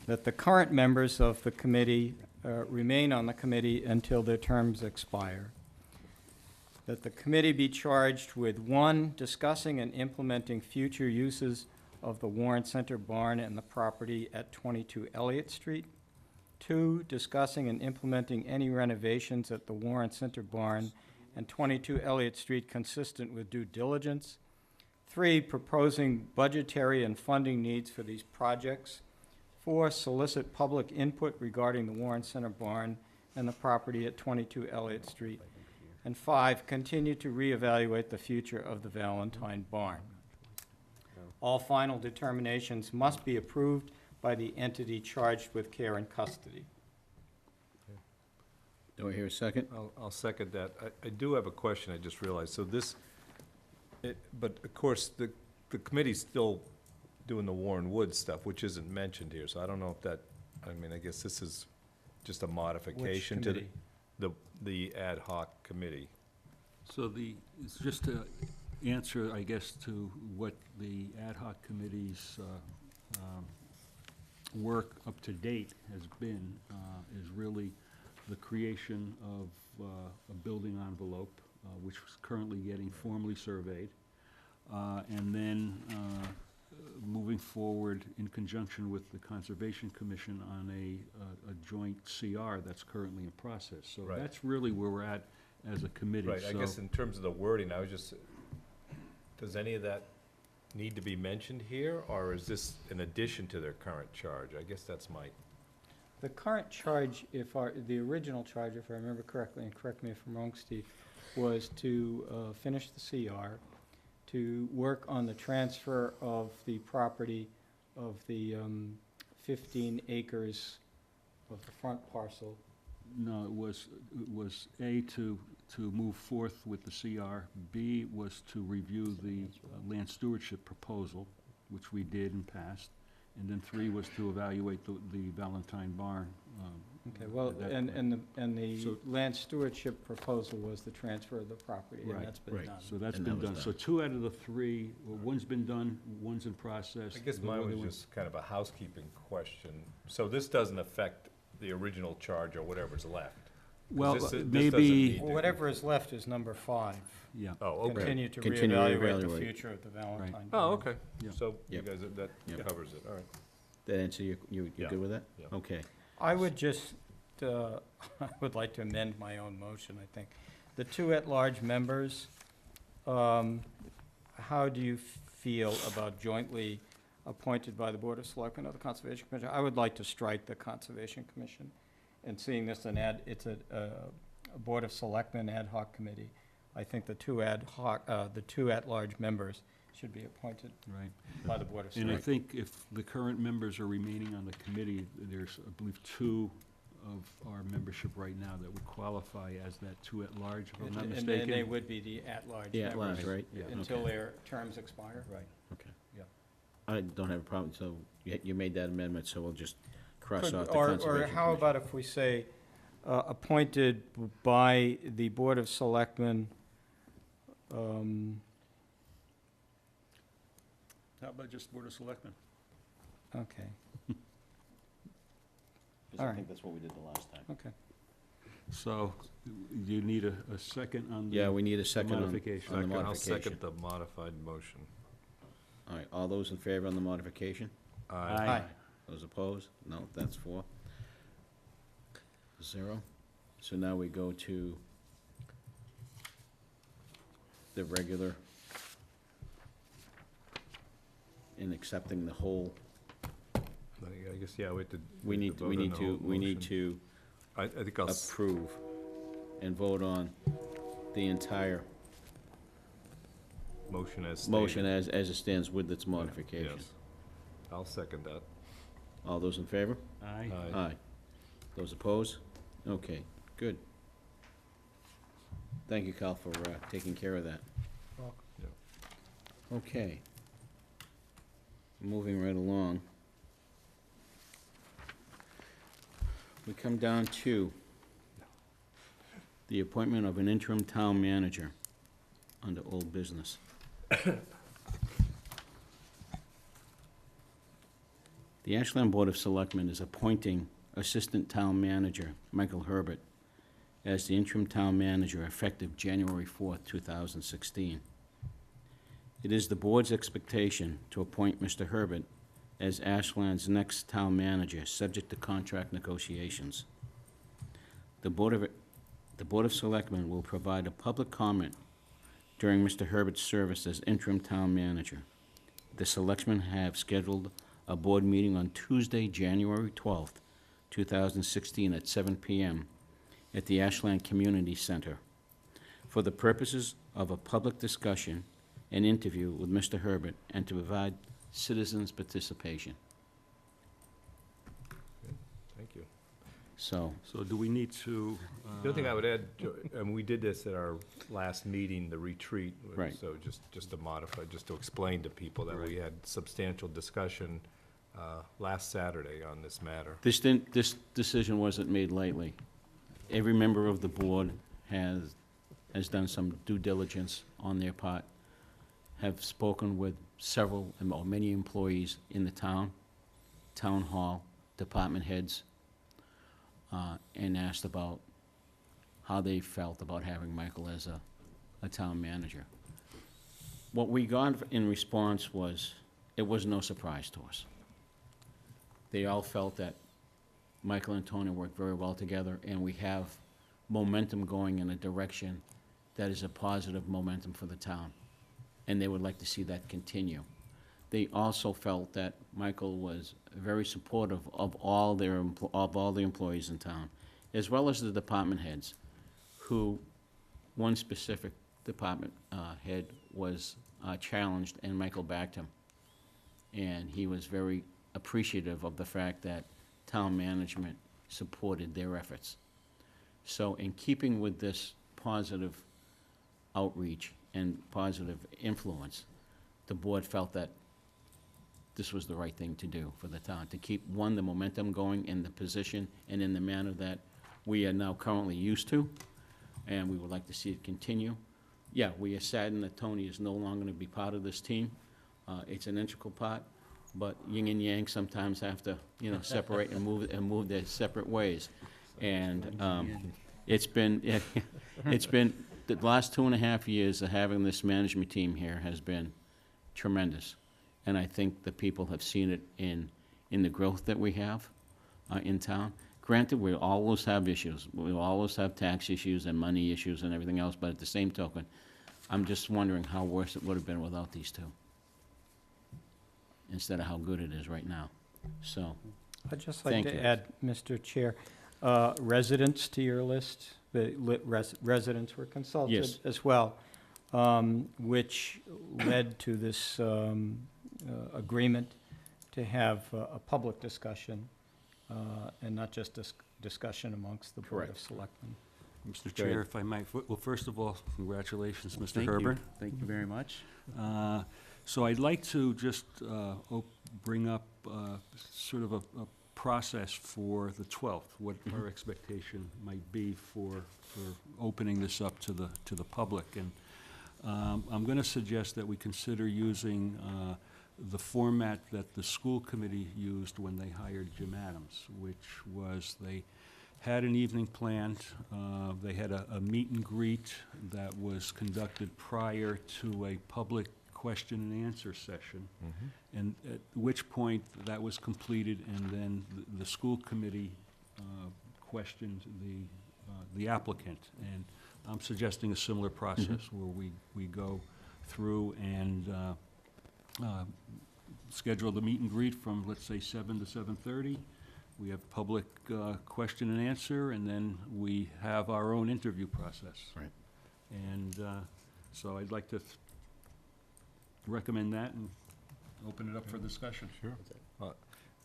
That the current members of the committee remain on the committee until their terms expire. That the committee be charged with 1, discussing and implementing future uses of the Warren Center barn and the property at 22 Elliott Street. 2, discussing and implementing any renovations at the Warren Center barn and 22 Elliott Street consistent with due diligence. 3, proposing budgetary and funding needs for these projects. 4, solicit public input regarding the Warren Center barn and the property at 22 Elliott Street. And 5, continue to reevaluate the future of the Valentine barn. All final determinations must be approved by the entity charged with care and custody. do I hear a second? I'll second that. I do have a question, I just realized. So this, but of course, the committee's still doing the Warren Woods stuff, which isn't mentioned here, so I don't know if that, I mean, I guess this is just a modification to the ad hoc committee. So it's just to answer, I guess, to what the ad hoc committee's work up to date has been, is really the creation of a building envelope, which is currently getting formally surveyed, and then moving forward in conjunction with the Conservation Commission on a joint CR that's currently in process. So Right. that's really where we're at as a committee. Right, I So- guess in terms of the wording, I was just, does any of that need to be mentioned here, or is this in addition to their current charge? I guess that's my, The current charge, the original charge, if I remember correctly, and correct me if I'm wrong, Steve, was to finish the CR, to work on the transfer of the property of the 15 acres of the front parcel. No, it was A, to move forth with the CR. B was to review the land stewardship proposal, which we did and passed. And then 3 was to evaluate the Valentine barn. Okay, well, at that and point. the So- land stewardship proposal was the transfer of the property, and Right, that's been right. done. So that's And that been was done. So done. 2 out of the 3, well, one's been done, one's in process. I guess The mine other was one- just kind of a housekeeping question. So this doesn't affect the original charge or whatever's left? Well, this doesn't maybe, need to- Whatever is left is number 5. Yeah. Oh, okay. Continue to Continue to reevaluate the reevaluate. future of the Valentine. Oh, Day. okay. Yeah. So you Yep. guys, that Yep. covers it, all right. That answer, you Yeah. good with that? Yeah. Okay. I would just, I would like to amend my own motion, I think. The 2 at-large members, how do you feel about jointly appointed by the Board of Selectmen or the Conservation Commission? I would like to strike the Conservation Commission, and seeing this it's a Board of Selectmen ad hoc committee. I think the 2 at-large members should be appointed Right. by the Board of And I Selectmen. think if the current members are remaining on the committee, there's, I believe, 2 of our membership right now that would qualify as that 2 at large, if I'm not And mistaken. they would be the at-large The members. at-large, right? Yeah. Until Okay. their terms expire. Right. Okay. Yeah. I don't have a problem, so you made that amendment, so we'll just cross Could- off the or Conservation how Commission. about if we say, appointed by the Board of Selectmen, How about just Board of Selectmen? okay, 'Cause all I right. think that's what we did the last time. okay. So you need a second on the Yeah, we need a second on modification. on the I'll modification. second the modified motion. All right, all those in favor on the modification? Aye. Those opposed? No, that's 4. 0. So now we go to the regular in accepting the whole, I guess, yeah, we have to. we need vote on the whole we need motion. to I think I'll, approve and vote on the entire motion as stated. motion as it stands with its modification. Yes. I'll second that. All those in favor? Aye. Aye. Those opposed? Okay, good. Thank you, Cal, for taking care of that. Okay. Moving right along. We come down to the appointment of an interim town manager under old business. The Ashland Board of Selectmen is appointing Assistant Town Manager Michael Herbert as the interim town manager effective January 4th, 2016. It is the board's expectation to appoint Mr. Herbert as Ashland's next town manager, subject to contract negotiations. The Board of Selectmen will provide a public comment during Mr. Herbert's service as interim town manager. The Selectmen have scheduled a board meeting on Tuesday, January 12th, 2016, at 7 p.m. at the Ashland Community Center for the purposes of a public discussion and interview with Mr. Herbert and to provide citizens' participation. Thank you. So, So do we need to? The only thing I would add, and we did this at our last meeting, the retreat. Right. So just to modify, just to explain to people that we had substantial discussion last Saturday on this matter. this decision wasn't made lightly. Every member of the board has done some due diligence on their part, have spoken with several, or many employees in the town hall, department heads, and asked about how they felt about having Michael as a town manager. What we got in response was, it was no surprise to us. They all felt that Michael and Tony work very well together, and we have momentum going in a direction that is a positive momentum for the town, and they would like to see that continue. They also felt that Michael was very supportive of all the employees in town, as well as the department heads, who, one specific department head was challenged, and Michael backed him. And he was very appreciative of the fact that town management supported their efforts. So in keeping with this positive outreach and positive influence, the board felt that this was the right thing to do for the town, to keep, one, the momentum going in the position and in the manner that we are now currently used to, and we would like to see it continue. Yeah, we are saddened that Tony is no longer going to be part of this team. It's an integral part, but yin and yang sometimes have to, separate and move their separate ways. And It's been, it's been, the last 2.5 years of having this management team here has been tremendous. And I think the people have seen it in the growth that we have in town. Granted, we always have issues. We always have tax issues and money issues and everything else, but at the same token, I'm just wondering how worse it would have been without these two, instead of how good it is right now. So, I'd just like Thank to you. add, Mr. Chair, residents to your list. The residents were consulted Yes. as well, which led to this agreement to have a public discussion and not just discussion amongst the Board of Correct. Selectmen. Mr. Go Chair, ahead. if I might, well, first of all, congratulations, Mr. Thank you. Herbert. Thank you very much. So I'd like to just bring up sort of a process for the 12th, what our expectation might be for opening this up to the public. And I'm going to suggest that we consider using the format that the school committee used when they hired Jim Adams, which was they had an evening planned. They had a meet and greet that was conducted prior to a public question and answer session, and at which point that was completed, and then the school committee questioned the applicant. And I'm suggesting a similar process where we go through and schedule the meet and greet from, let's say, 7 to 7:30. We have public question and answer, and then we have our own interview process. Right. And so I'd like to recommend that and open it up for discussion. Sure.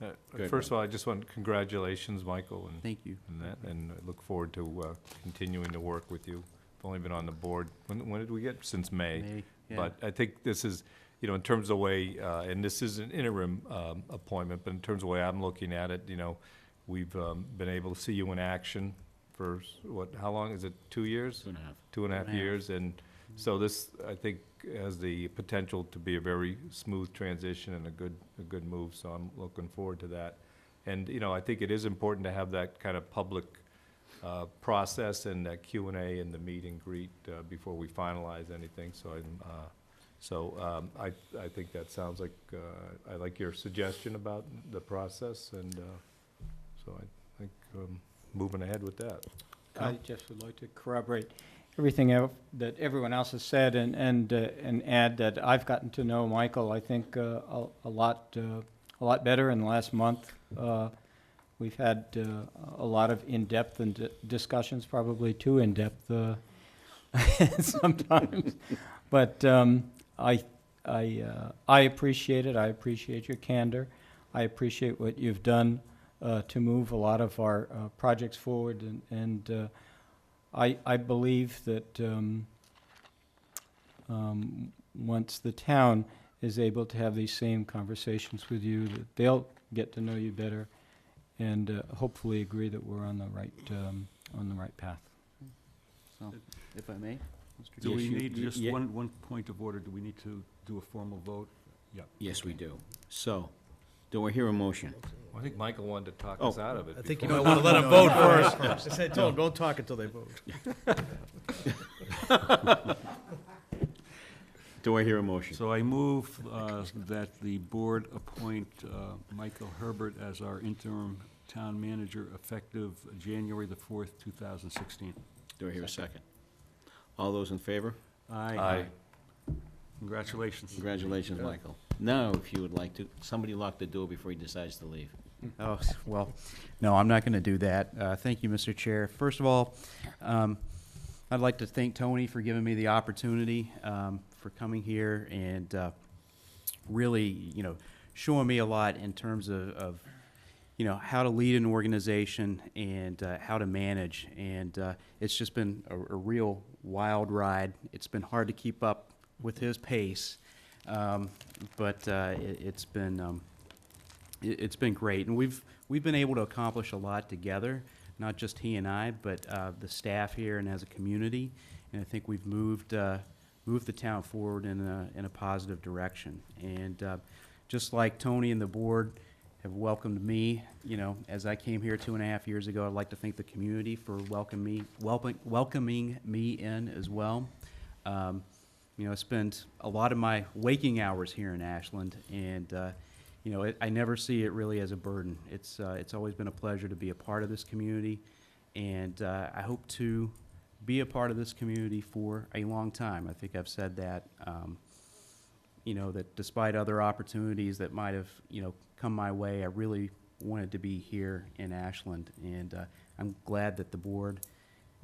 ahead, First of all, I just want, congratulations, Michael, and Thank you. and I look forward to continuing to work with you. I've only been on the board, when did we get? Since May. Yeah. But I think this is, you know, in terms of the way, and this is an interim appointment, but in terms of the way I'm looking at it, you know, we've been able to see you in action for, what, how long, is it 2 years? 2.5. 2.5 years, and so this, I think, has the potential to be a very smooth transition and a good move, so I'm looking forward to that. And, you know, I think it is important to have that kind of public process and that Q&A and the meet and greet before we finalize anything, so I think that sounds like, I like your suggestion about the process, and so I think moving ahead with that. I just would like to corroborate everything that everyone else has said, and add that I've gotten to know Michael, I think, a lot better in the last month. We've had a lot of in-depth discussions, probably too in-depth sometimes. But I appreciate it. I appreciate your candor. I appreciate what you've done to move a lot of our projects forward, and I believe that once the town is able to have these same conversations with you, that they'll get to know you better, and hopefully agree that we're on the right path. So, if I may? Mr. Do Chair. we need, you- just yeah. one point of order, do we need to do a formal vote? Yeah. Yes, we do. So, do I hear a motion? I think Michael wanted to talk Oh. us out of it. I think you before. might want to let them vote first. I said, told them, don't talk until they vote. Do I hear a motion? So I move that the board appoint Michael Herbert as our interim town manager effective January the 4th, 2016. Do I hear a second? All those in favor? Aye. Congratulations. Congratulations, Michael. Now, if you would like to, somebody lock the door before he decides to leave. Oh, well, no, I'm not going to do that. Thank you, Mr. Chair. First of all, I'd like to thank Tony for giving me the opportunity for coming here and really, you know, showing me a lot in terms of you know, how to lead an organization and how to manage. And it's just been a real wild ride. It's been hard to keep up with his pace, but it's been great. And we've been able to accomplish a lot together, not just he and I, but the staff here and as a community. And I think we've moved the town forward in a positive direction. And just like Tony and the board have welcomed me, you know, as I came here 2.5 years ago. I'd like to thank the community for welcoming me in as well. You know, I spend a lot of my waking hours here in Ashland, and you know, I never see it really as a burden. It's always been a pleasure to be a part of this community, and I hope to be a part of this community for a long time. I think I've said that. You know, that despite other opportunities that might have, you know, come my way, I really wanted to be here in Ashland, and I'm glad that the board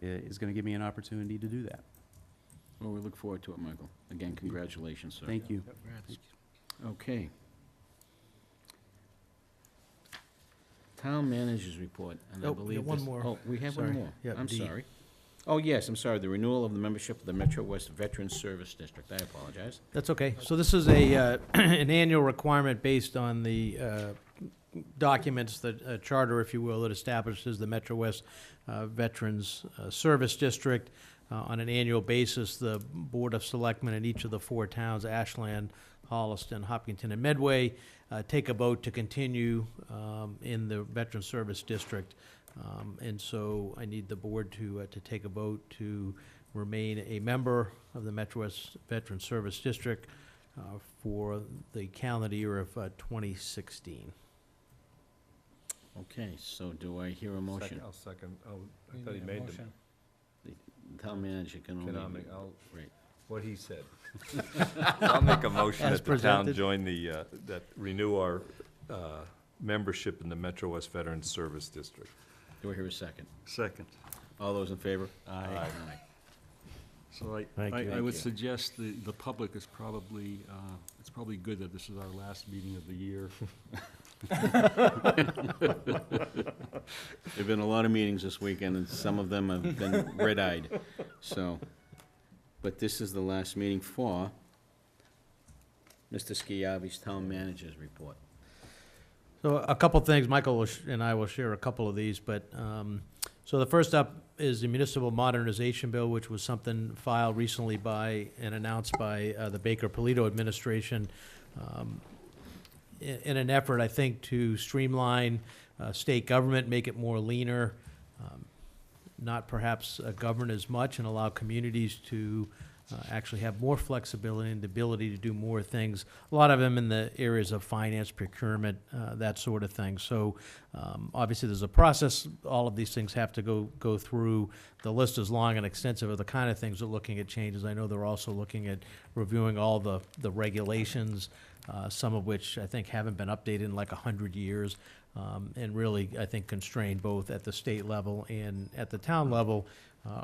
is going to give me an opportunity to do that. Well, we look forward to it, Michael. Again, congratulations, sir. Thank you. Okay. Town managers report, and I Oh, believe one this- more. Oh, we have one Sorry. more. Yeah, I'm D. sorry. Oh, yes, I'm sorry, the renewal of the membership of the Metro West Veterans Service District. I apologize. That's okay. So this is a, an annual requirement based on the documents, the charter, if you will, that establishes the Metro West Veterans Service District. On an annual basis, the Board of Selectmen in each of the 4 towns, Ashland, Holliston, Hopkinton, and Medway, take a vote to continue in the Veteran Service District. And so I need the board to take a vote to remain a member of the Metro West Veteran Service District for the calendar year of 2016. Okay, so do I hear a motion? I'll second. Oh, I thought he made them. The town manager can only. Right. What he said. I'll make a motion As that the town presented. join the, that renew our membership in the Metro West Veterans Service District. Do I hear a second? Second. All those in favor? Aye. So Thank you. I Thank would you. suggest the public is probably, it's probably good that this is our last meeting of the year. There've been a lot of meetings this weekend, and some of them have been red-eyed, so. But this is the last meeting for Mr. Schiavi's town manager's report. So a couple things, Michael and I will share a couple of these, but, so the first up is the Municipal Modernization Bill, which was something filed recently by and announced by the Baker-Polito administration in an effort, I think, to streamline state government, make it more leaner, not perhaps govern as much, and allow communities to actually have more flexibility and the ability to do more things. A lot of them in the areas of finance, procurement, that sort of thing. So obviously there's a process. All of these things have to go through. The list is long and extensive of the kind of things they're looking at changes. I know they're also looking at reviewing all the regulations, some of which I think haven't been updated in like 100 years. And really, I think, constrain both at the state level and at the town level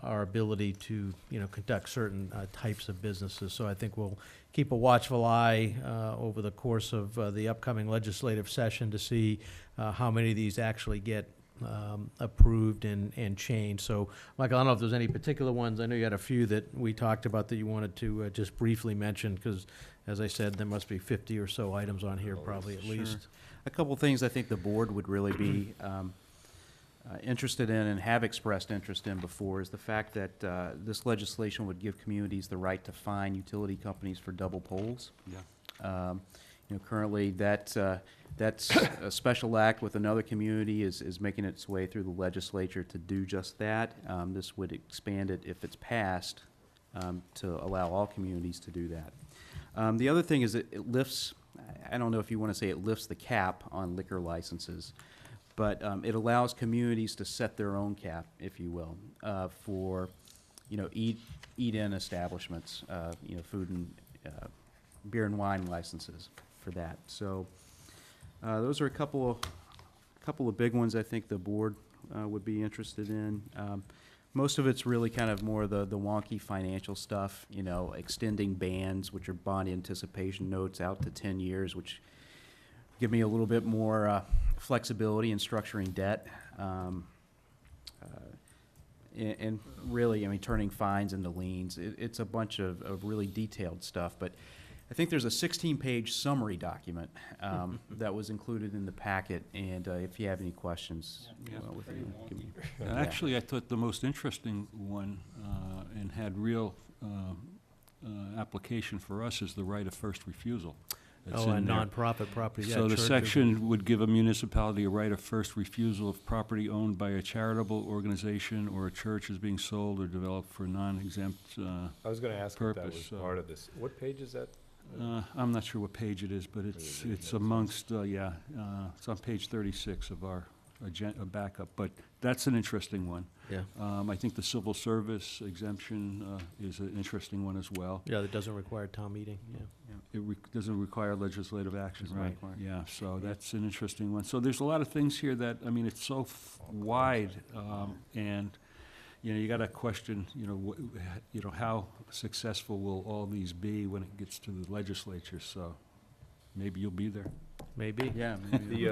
our ability to, you know, conduct certain types of businesses. So I think we'll keep a watchful eye over the course of the upcoming legislative session to see how many of these actually get approved and changed. So, Michael, I don't know if there's any particular ones. I know you had a few that we talked about that you wanted to just briefly mention, because, as I said, there must be 50 or so items on here, probably at least. A couple of things I think the board would really be interested in and have expressed interest in before is the fact that this legislation would give communities the right to fine utility companies for double poles. Yeah. You know, currently that's a special act with another community is making its way through the legislature to do just that. This would expand it, if it's passed, to allow all communities to do that. The other thing is it lifts, I don't know if you want to say it lifts the cap on liquor licenses, but it allows communities to set their own cap, if you will, for, you know, eat-in establishments, you know, food and beer and wine licenses for that. So those are a couple of big ones I think the board would be interested in. Most of it's really kind of more the wonky financial stuff, you know, extending bans, which are bond anticipation notes, out to 10 years, which give me a little bit more flexibility in structuring debt. And really, I mean, turning fines into liens. It's a bunch of really detailed stuff, but I think there's a 16-page summary document that was included in the packet, and if you have any questions, give me. Actually, I thought the most interesting one and had real application for us is the right of first refusal. that's Oh, in and there. nonprofit properties, yeah. So the churches. section would give a municipality a right of first refusal of property owned by a charitable organization or a church is being sold or developed for non-exempt, I was gonna ask if that was purpose, part of this. What page is that? I'm not sure what page it is, but it's amongst, it's on page 36 of our backup, but that's an interesting one. Yeah. I think the civil service exemption is an interesting one as well. Yeah, that doesn't require town meeting, yeah. It doesn't require legislative action, Doesn't right? require. Yeah, so that's an interesting one. So there's a lot of things here that, I mean, it's so wide, and, you gotta question, how successful will all these be when it gets to the legislature, so maybe you'll be there. Maybe. Yeah. The,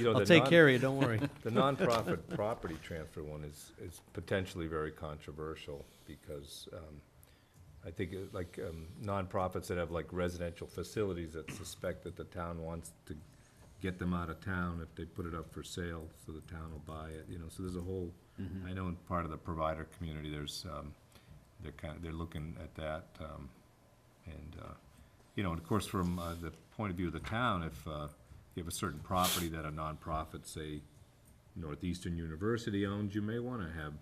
I'll the take non- care of you, don't worry. The nonprofit property transfer one is potentially very controversial because, I think nonprofits that have like residential facilities that suspect that the town wants to get them out of town if they put it up for sale, so the town will buy it, so there's a whole, I know in part of the provider community, there's, they're looking at that, and of course, from the point of view of the town, if you have a certain property that a nonprofit, say Northeastern University owns, you may want to have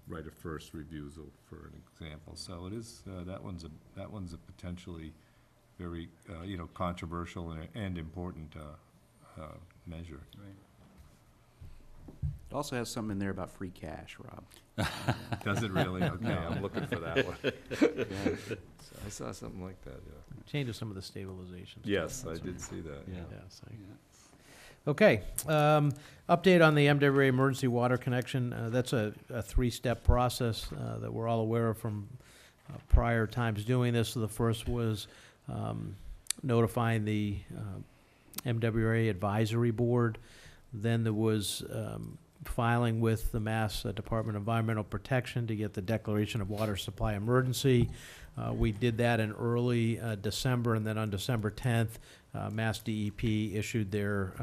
right of first refusal, for an example. So it is, that one's a potentially very, controversial and important measure. Right. It also has something in there about free cash, Rob. Does it really? Okay, I'm looking for that one. Yeah. I saw something like that, yeah. Changes some of the stabilization. Yes, stuff. I did see that, yeah. Yeah, so- Okay, update on the MWA emergency water connection. That's a three-step process that we're all aware of from prior times doing this. So the first was notifying the MWA Advisory Board. Then there was filing with the Mass Department of Environmental Protection to get the declaration of water supply emergency. We did that in early December, and then on December 10th, Mass DEP issued their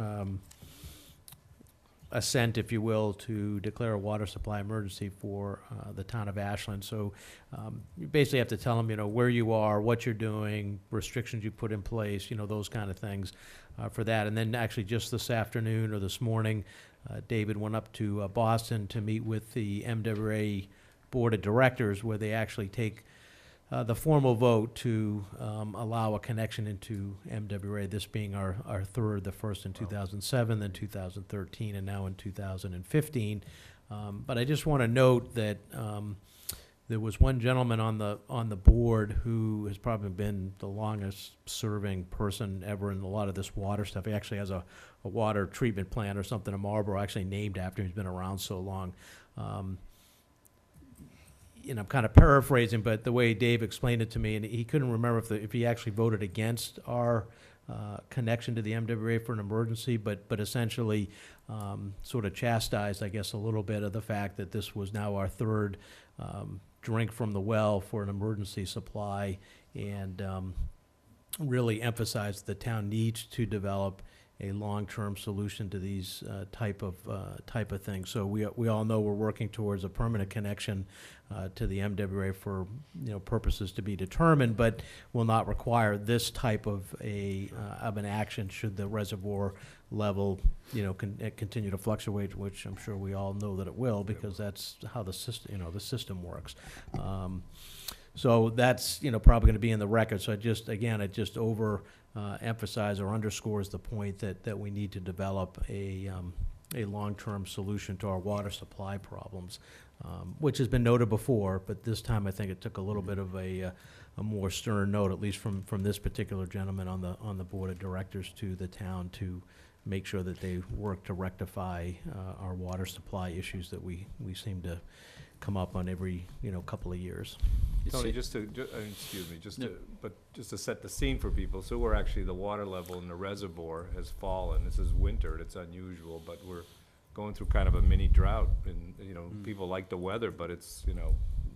assent, if you will, to declare a water supply emergency for the town of Ashland. So you basically have to tell them, where you are, what you're doing, restrictions you put in place, those kind of things for that. And then actually just this afternoon or this morning, David went up to Boston to meet with the MWA Board of Directors, where they actually take the formal vote to allow a connection into MWA, this being our third, the first in 2007, then 2013, and now in 2015. But I just want to note that there was one gentleman on the board who has probably been the longest serving person ever in a lot of this water stuff. He actually has a water treatment plant or something in Marlboro, actually named after him. He's been around so long. I'm kind of paraphrasing, but the way Dave explained it to me, and he couldn't remember if he actually voted against our connection to the MWA for an emergency, but essentially sort of chastised, I guess, a little bit of the fact that this was now our third drink from the well for an emergency supply, and really emphasized the town needs to develop a long-term solution to these type of things. So we all know we're working towards a permanent connection to the MWA for purposes to be determined, but will not require this type of an action should the reservoir level continue to fluctuate, which I'm sure we all know that it will, because that's how the system works. So that's probably going to be in the record. So it just emphasize or underscores the point that we need to develop a long-term solution to our water supply problems, which has been noted before, but this time I think it took a little bit of a more stern note, at least from this particular gentleman on the board of directors, to the town to make sure that they work to rectify our water supply issues that we seem to come up on every couple of years. Tony, just to set the scene for people, so we're actually, the water level in the reservoir has fallen. This is winter, it's unusual, but we're going through kind of a mini drought, and people like the weather, but it's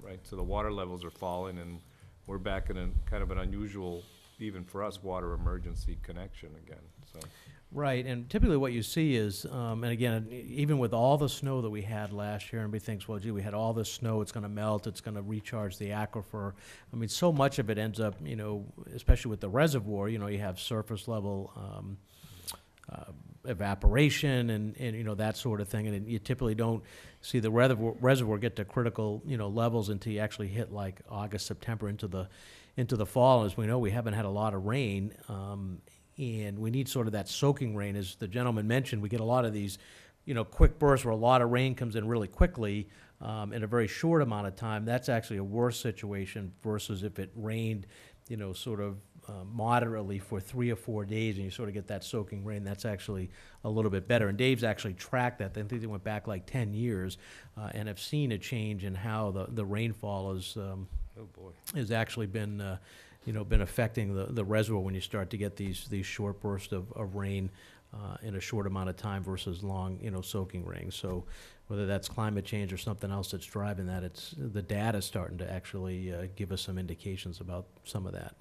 right, so the water levels are falling, and we're back in a kind of an unusual even for us, water emergency connection again, so. Right, and typically what you see is, and again, even with all the snow that we had last year, and everybody thinks, well, gee, we had all this snow, it's gonna melt, it's gonna recharge the aquifer. I mean, so much of it ends up, you know, especially with the reservoir, you know, you have surface level, evaporation and, you know, that sort of thing, and you typically don't see the reservoir get to critical, you know, levels until you actually hit like August, September into the fall. As we know, we haven't had a lot of rain, and we need sort of that soaking rain. As the gentleman mentioned, we get a lot of these, you know, quick bursts where a lot of rain comes in really quickly in a very short amount of time. That's actually a worse situation versus if it rained, you know, sort of moderately for 3 or 4 days and you sort of get that soaking rain. That's actually a little bit better. And Dave's actually tracked that. I think they went back like 10 years and have seen a change in how the rainfall has actually been you know, been affecting the reservoir when you start to get these short bursts of rain in a short amount of time versus long, you know, soaking rain. So whether that's climate change or something else that's driving that, it's the data's starting to actually give us some indications about some of that.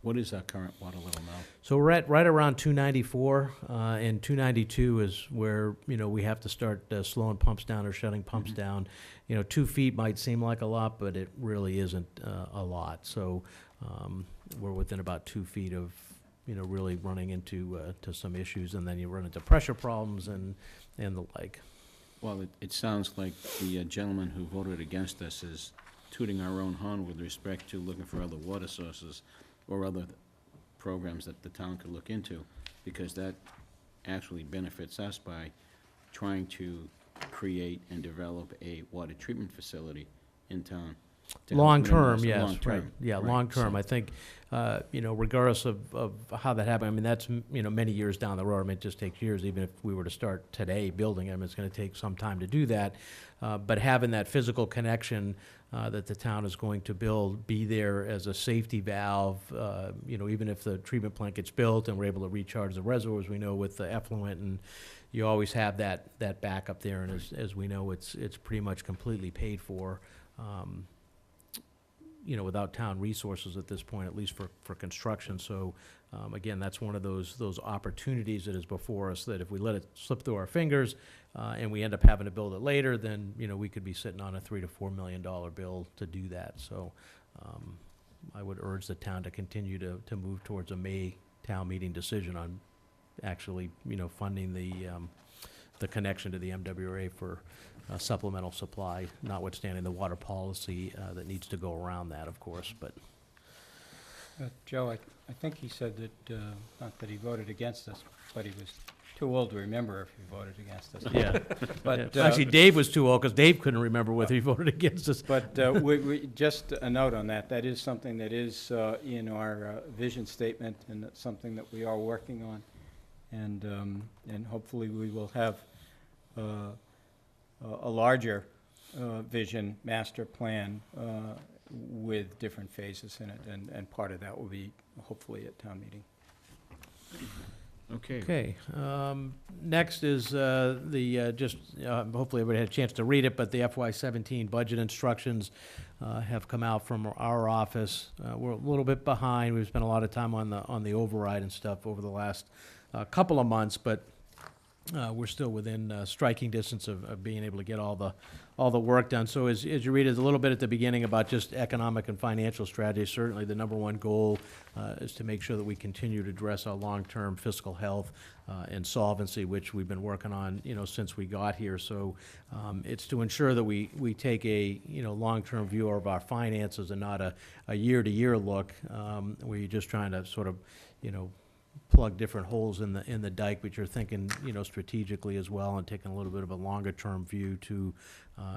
What is our current water level now? So we're at right around 294, and 292 is where, you know, we have to start slowing pumps down or shutting pumps down. You know, 2 feet might seem like a lot, but it really isn't a lot. So we're within about 2 feet of, you know, really running into to some issues, and then you run into pressure problems and the like. Well, it sounds like the gentleman who voted against us is tooting our own horn with respect to looking for other water sources or other programs that the town could look into, because that actually benefits us by trying to create and develop a water treatment facility in town. Long term, yes, Long term, right. Yeah, right. long term. So- I think, you know, regardless of how that happened, I mean, that's, you know, many years down the road. I mean, it just takes years. Even if we were to start today building them, it's going to take some time to do that. But having that physical connection that the town is going to build be there as a safety valve, you know, even if the treatment plant gets built and we're able to recharge the reservoirs, we know with the effluent, and you always have that backup there. And as we know, it's pretty much completely paid for. You know, without town resources at this point, at least for construction. So, again, that's one of those opportunities that is before us, that if we let it slip through our fingers and we end up having to build it later, then, you know, we could be sitting on a $3 to $4 million bill to do that. So I would urge the town to continue to move towards a May town meeting decision on actually, you know, funding the connection to the MWRA for supplemental supply, notwithstanding the water policy that needs to go around that, of course, but. Joe, I think he said that, not that he voted against us, but he was too old to remember if he voted against us. Yeah. But, Actually, Dave was too old, because Dave couldn't remember whether he voted against us. But just a note on that, that is something that is in our vision statement, and it's something that we are working on. And hopefully we will have a larger vision master plan with different phases in it, and part of that will be hopefully at town meeting. Okay. Okay, next is just, hopefully everybody had a chance to read it, but the FY17 budget instructions have come out from our office. We're a little bit behind. We've spent a lot of time on the override and stuff over the last couple of months, but we're still within striking distance of being able to get all the work done. So as you read it a little bit at the beginning about just economic and financial strategy, certainly the number one goal is to make sure that we continue to address our long-term fiscal health and solvency, which we've been working on, you know, since we got here. So it's to ensure that we take a, you know, long-term view of our finances and not a year-to-year look where you're just trying to sort of, you know, plug different holes in the dike, but you're thinking, you know, strategically as well, and taking a little bit of a longer term view to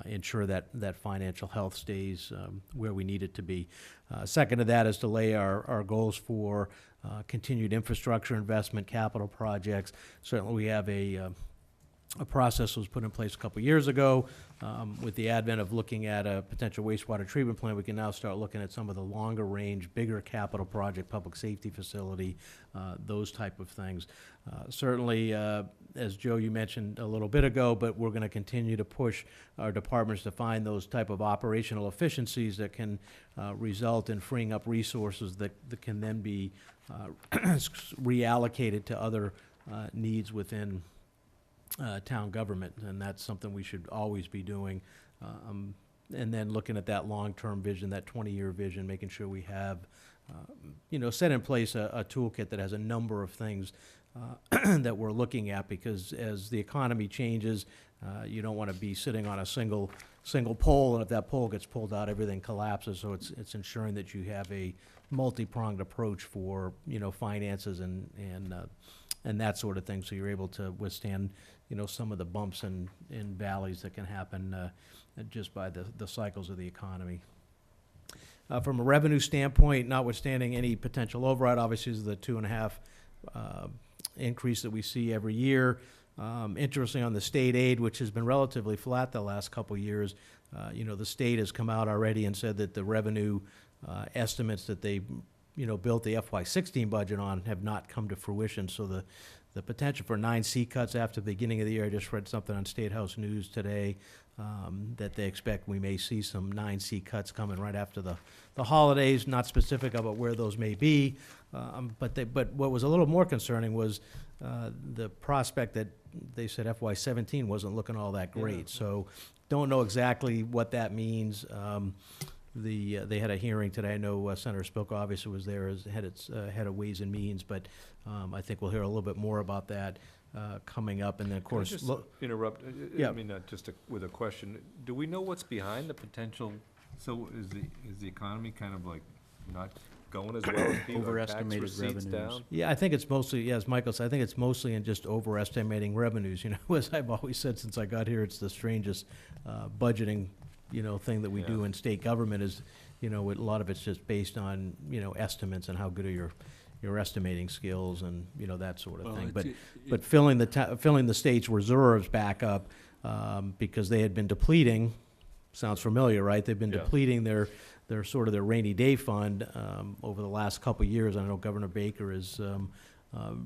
ensure that financial health stays where we need it to be. Second to that is to lay our goals for continued infrastructure investment, capital projects. Certainly we have a process that was put in place a couple years ago. With the advent of looking at a potential wastewater treatment plant, we can now start looking at some of the longer range, bigger capital project, public safety facility, those type of things. Certainly, as Joe, you mentioned a little bit ago, but we're going to continue to push our departments to find those type of operational efficiencies that can result in freeing up resources that can then be reallocated to other needs within town government, and that's something we should always be doing. And then looking at that long-term vision, that 20-year vision, making sure we have, set in place a toolkit that has a number of things that we're looking at, because as the economy changes, you don't want to be sitting on a single pole, and if that pole gets pulled out, everything collapses. So it's ensuring that you have a multi-pronged approach for, finances and that sort of thing, so you're able to withstand, some of the bumps and valleys that can happen just by the cycles of the economy. From a revenue standpoint, notwithstanding any potential override, obviously is the 2.5 increase that we see every year. Interestingly, on the state aid, which has been relatively flat the last couple of years, the state has come out already and said that the revenue estimates that they built the FY16 budget on have not come to fruition. So the potential for 9 seat cuts after the beginning of the year, I just read something on State House News today that they expect we may see some 9 seat cuts coming right after the holidays. Not specific about where those may be, but what was a little more concerning was the prospect that they said FY17 wasn't looking all that great. Yeah. So don't know exactly what that means. They had a hearing today. I know Senator Spilka obviously was there as head of Ways and Means, but I think we'll hear a little bit more about that coming up. And then, of course, Can I just interrupt? Yeah. I mean, just with a question. Do we know what's behind the potential? So is the economy kind of like not going as well as people? Overestimated tax receipts revenues. down? Yeah, I think it's mostly, as Michael said, I think it's mostly in just overestimating revenues. As I've always said since I got here, it's the strangest budgeting thing that we do in state government is, a lot of it's just based on, estimates and how good are your estimating skills and, that sort of thing. But filling the state's reserves back up, because they had been depleting, sounds familiar, right? They've been depleting their sort of their rainy day fund over the last couple of years. I know Governor Baker is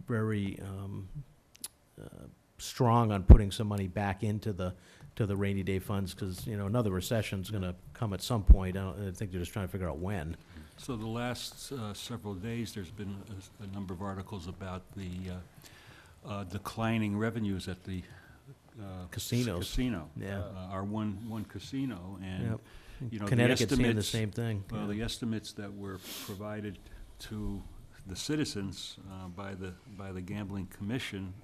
very strong on putting some money back into the rainy day funds, because another recession's going to come at some point. I think they're just trying to figure out when. So the last several days, there's been a number of articles about the declining revenues at the Casinos. Casino. Yeah. Our one casino, and Yep. Connecticut's seeing the same thing. Well, Yeah. the estimates that were provided to the citizens by the Gambling Commission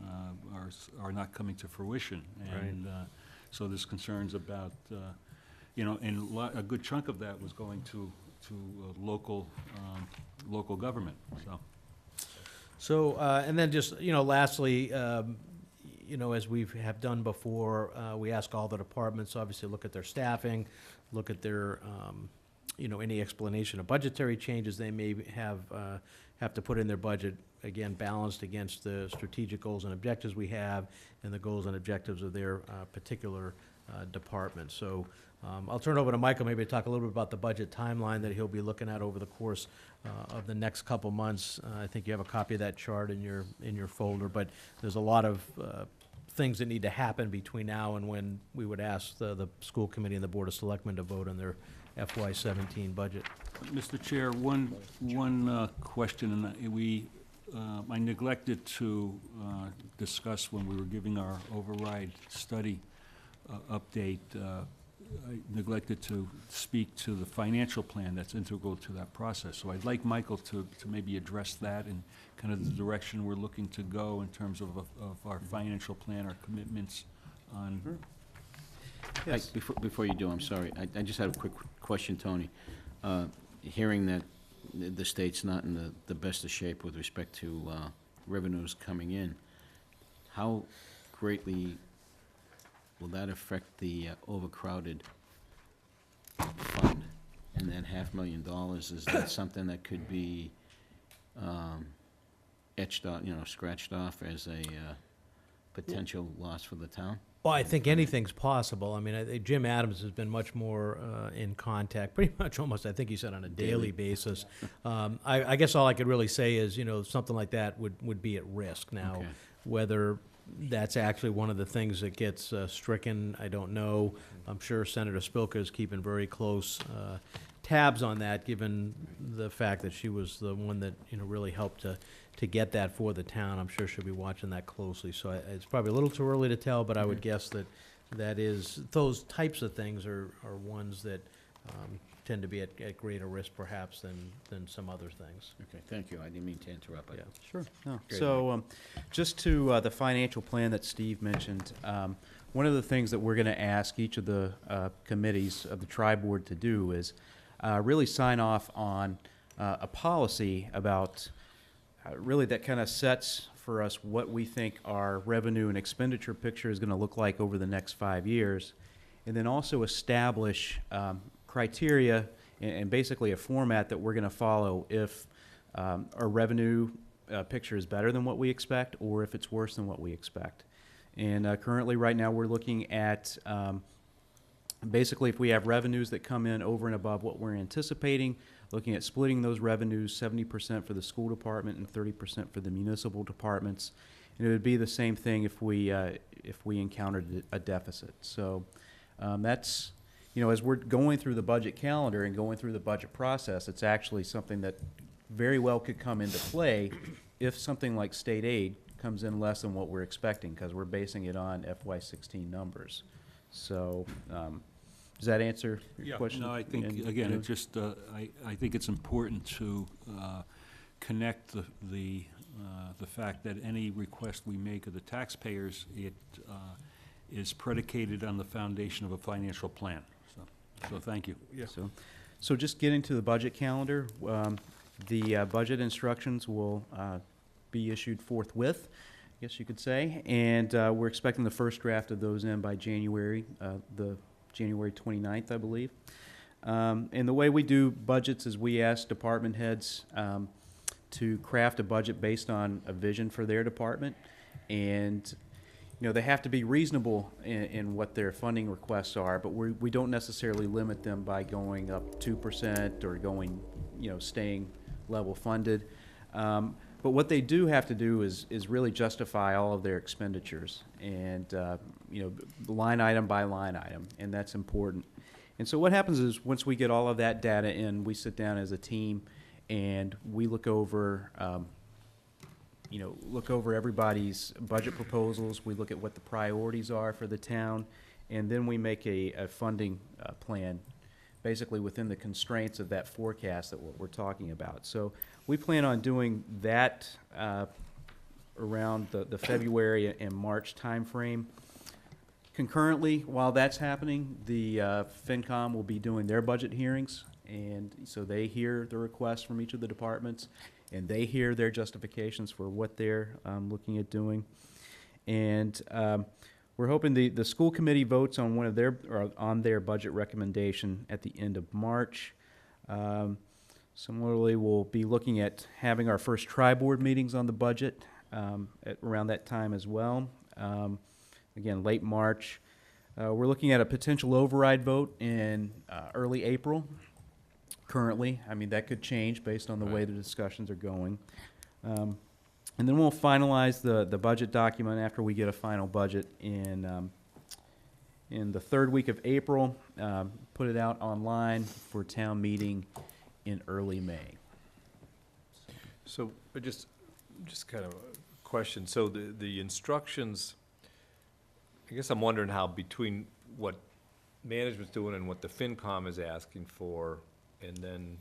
are not coming to fruition, and so there's concerns about and a good chunk of that was going to local government. So, and then just, lastly, as we have done before, we ask all the departments, obviously, look at their staffing, look at their, any explanation of budgetary changes they may have to put in their budget, again, balanced against the strategic goals and objectives we have and the goals and objectives of their particular department. So I'll turn it over to Michael, maybe to talk a little bit about the budget timeline that he'll be looking at over the course of the next couple months. I think you have a copy of that chart in your folder, but there's a lot of things that need to happen between now and when we would ask the school committee and the Board of Selectmen to vote on their FY17 budget. Mr. Chair, one question, and I neglected to discuss when we were giving our override study update. I neglected to speak to the financial plan that's integral to that process. So I'd like Michael to maybe address that and kind of the direction we're looking to go in terms of our financial plan, our commitments on. Yes. Before you do, I'm sorry, I just had a quick question, Tony. Hearing that the state's not in the best of shape with respect to revenues coming in, how greatly will that affect the overcrowded fund? And that $500,000, is that something that could be etched out, scratched off as a potential loss for the town? Well, I think anything's possible. I mean, Jim Adams has been much more in contact, pretty much almost, I think he said, on a daily basis. I guess all I could really say is, something like that would be at risk. Now, whether, that's actually one of the things that gets stricken. I don't know. I'm sure Senator Spilka is keeping very close tabs on that, given the fact that she was the one that, really helped to get that for the town. I'm sure she'll be watching that closely. So it's probably a little too early to tell, but I would guess that is, those types of things are ones that tend to be at greater risk perhaps than some other things. Okay, thank you. I didn't mean to interrupt. Yeah. Sure. No. Great. So, just to the financial plan that Steve mentioned, one of the things that we're going to ask each of the committees of the tri-board to do is really sign off on a policy about really that kind of sets for us what we think our revenue and expenditure picture is going to look like over the next 5 years, and then also establish criteria and basically a format that we're going to follow if our revenue picture is better than what we expect or if it's worse than what we expect. And currently right now we're looking at basically if we have revenues that come in over and above what we're anticipating, looking at splitting those revenues 70% for the school department and 30% for the municipal departments. And it would be the same thing if we encountered a deficit. So that's, as we're going through the budget calendar and going through the budget process, it's actually something that very well could come into play if something like state aid comes in less than what we're expecting, because we're basing it on FY16 numbers. So does that answer your question? No, I think, again, it just, I think it's important to connect the fact that any request we make of the taxpayers, it is predicated on the foundation of a financial plan. So thank you. Yeah. So just getting to the budget calendar, the budget instructions will be issued forthwith, I guess you could say, and we're expecting the first draft of those in by January, the January 29th, I believe. And the way we do budgets is we ask department heads to craft a budget based on a vision for their department, and they have to be reasonable in what their funding requests are, but we don't necessarily limit them by going up 2% or going, staying level funded. But what they do have to do is really justify all of their expenditures and, line item by line item, and that's important. And so what happens is once we get all of that data in, we sit down as a team and we look over everybody's budget proposals. We look at what the priorities are for the town, and then we make a funding plan basically within the constraints of that forecast that we're talking about. So we plan on doing that around the February and March timeframe. Concurrently, while that's happening, the FinCom will be doing their budget hearings, and so they hear the requests from each of the departments, and they hear their justifications for what they're looking at doing. And we're hoping the school committee votes on on their budget recommendation at the end of March. Similarly, we'll be looking at having our first tri-board meetings on the budget at around that time as well. Again, late March. We're looking at a potential override vote in early April. Currently, I mean, that could change based on the way the discussions are going. And then we'll finalize the budget document after we get a final budget in the third week of April, put it out online for town meeting in early May. So just kind of a question. So the instructions, I guess I'm wondering how between what management's doing and what the FinCom is asking for, and then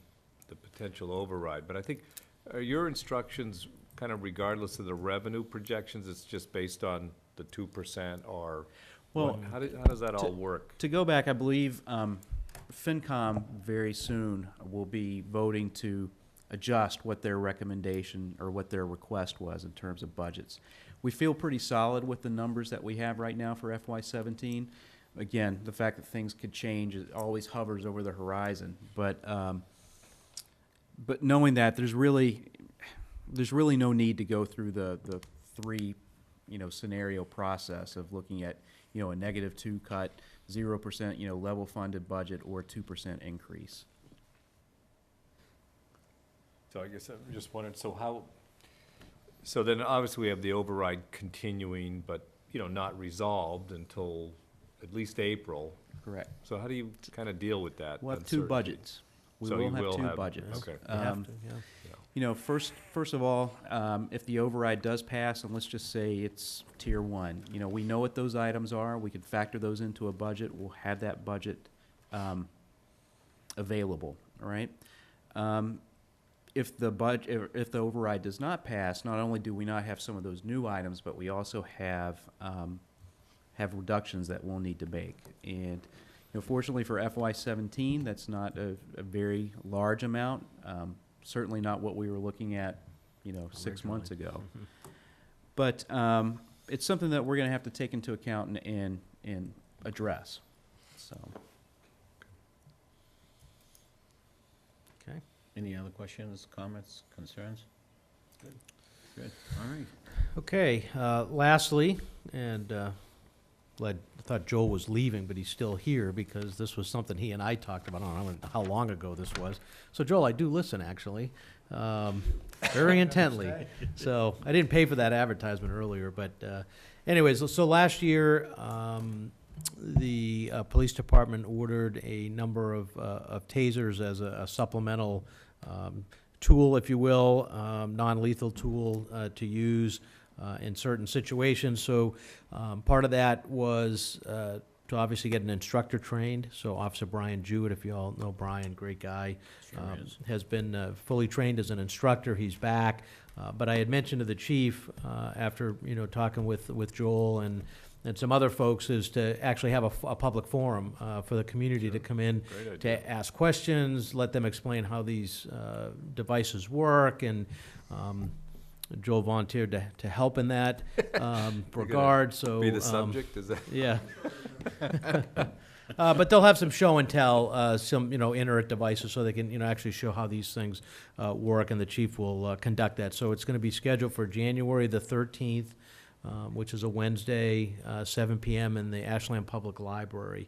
the potential override. But I think, are your instructions kind of regardless of the revenue projections, it's just based on the 2%, or well, how does that all work? To go back, I believe FinCom very soon will be voting to adjust what their recommendation or what their request was in terms of budgets. We feel pretty solid with the numbers that we have right now for FY17. Again, the fact that things could change, it always hovers over the horizon. But knowing that, there's really no need to go through the three, scenario process of looking at, a -2 cut, 0%, level funded budget, or 2% increase. So I guess I'm just wondering, So then obviously we have the override continuing, but, you know, not resolved until at least April. Correct. So how do you kind of deal with that? We'll have two uncertainty? budgets. We So will you have will two have- budgets. okay. You have to, yeah. You know, first of all, if the override does pass, and let's just say it's tier one, you know, we know what those items are, we can factor those into a budget, we'll have that budget, available, all right? If the override does not pass, not only do we not have some of those new items, but we also have reductions that we'll need to make. And, you know, fortunately for FY17, that's not a very large amount. Certainly not what we were looking at, you know, 6 months ago. But it's something that we're going to have to take into account and address. So, Okay. Any other questions, comments, concerns? Good. Good, all right. Okay, lastly, and I thought Joel was leaving, but he's still here because this was something he and I talked about. I don't know how long ago this was. So Joel, I do listen, actually, very intently. So I didn't pay for that advertisement earlier, but anyways, so last year, the police department ordered a number of tasers as a supplemental tool, if you will, non-lethal tool to use in certain situations. So part of that was to obviously get an instructor trained. So Officer Brian Jewett, if you all know Brian, great guy, has been fully trained as an instructor. He's back. But I had mentioned to the chief after, you know, talking with Joel and some other folks, is to actually have a public forum for the community to come in to ask questions, let them explain how these devices work, and Joel volunteered to help in that regard. So Be the subject, is that? Yeah. But they'll have some show and tell, some, you know, inert devices, so they can, you know, actually show how these things work, and the chief will conduct that. So it's going to be scheduled for January the 13th, which is a Wednesday, 7 p.m. in the Ashland Public Library.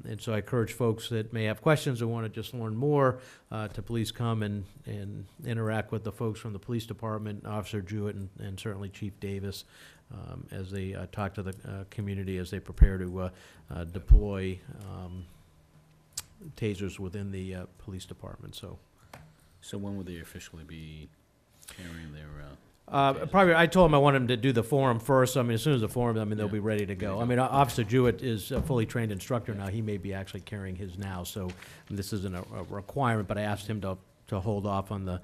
And so I encourage folks that may have questions or want to just learn more to please come and interact with the folks from the police department, Officer Jewett, and certainly Chief Davis, as they talk to the community as they prepare to deploy tasers within the police department. So when will they officially be carrying their? Probably, I told him I wanted him to do the forum first. I mean, as soon as the forum, I mean, they'll be ready to go. I mean, Officer Jewett is a fully trained instructor now. He may be actually carrying his now, so this isn't a requirement, but I asked him to hold off on and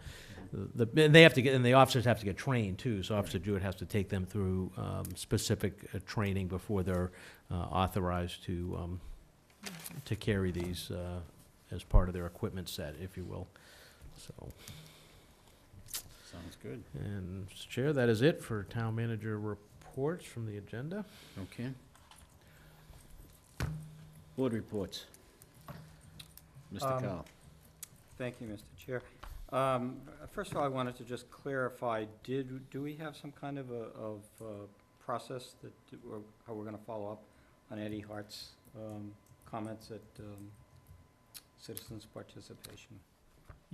they have to get, and the officers have to get trained too, so Officer Jewett has to take them through specific training before they're authorized to carry these as part of their equipment set, if you will. So. Sounds good. And, Mr. Chair, that is it for town manager reports from the agenda. Okay. Board reports. Mr. Carl. Thank you, Mr. Chair. First of all, I wanted to just clarify, do we have some kind of process that, or how we're going to follow up on Eddie Hart's comments at citizens' participation?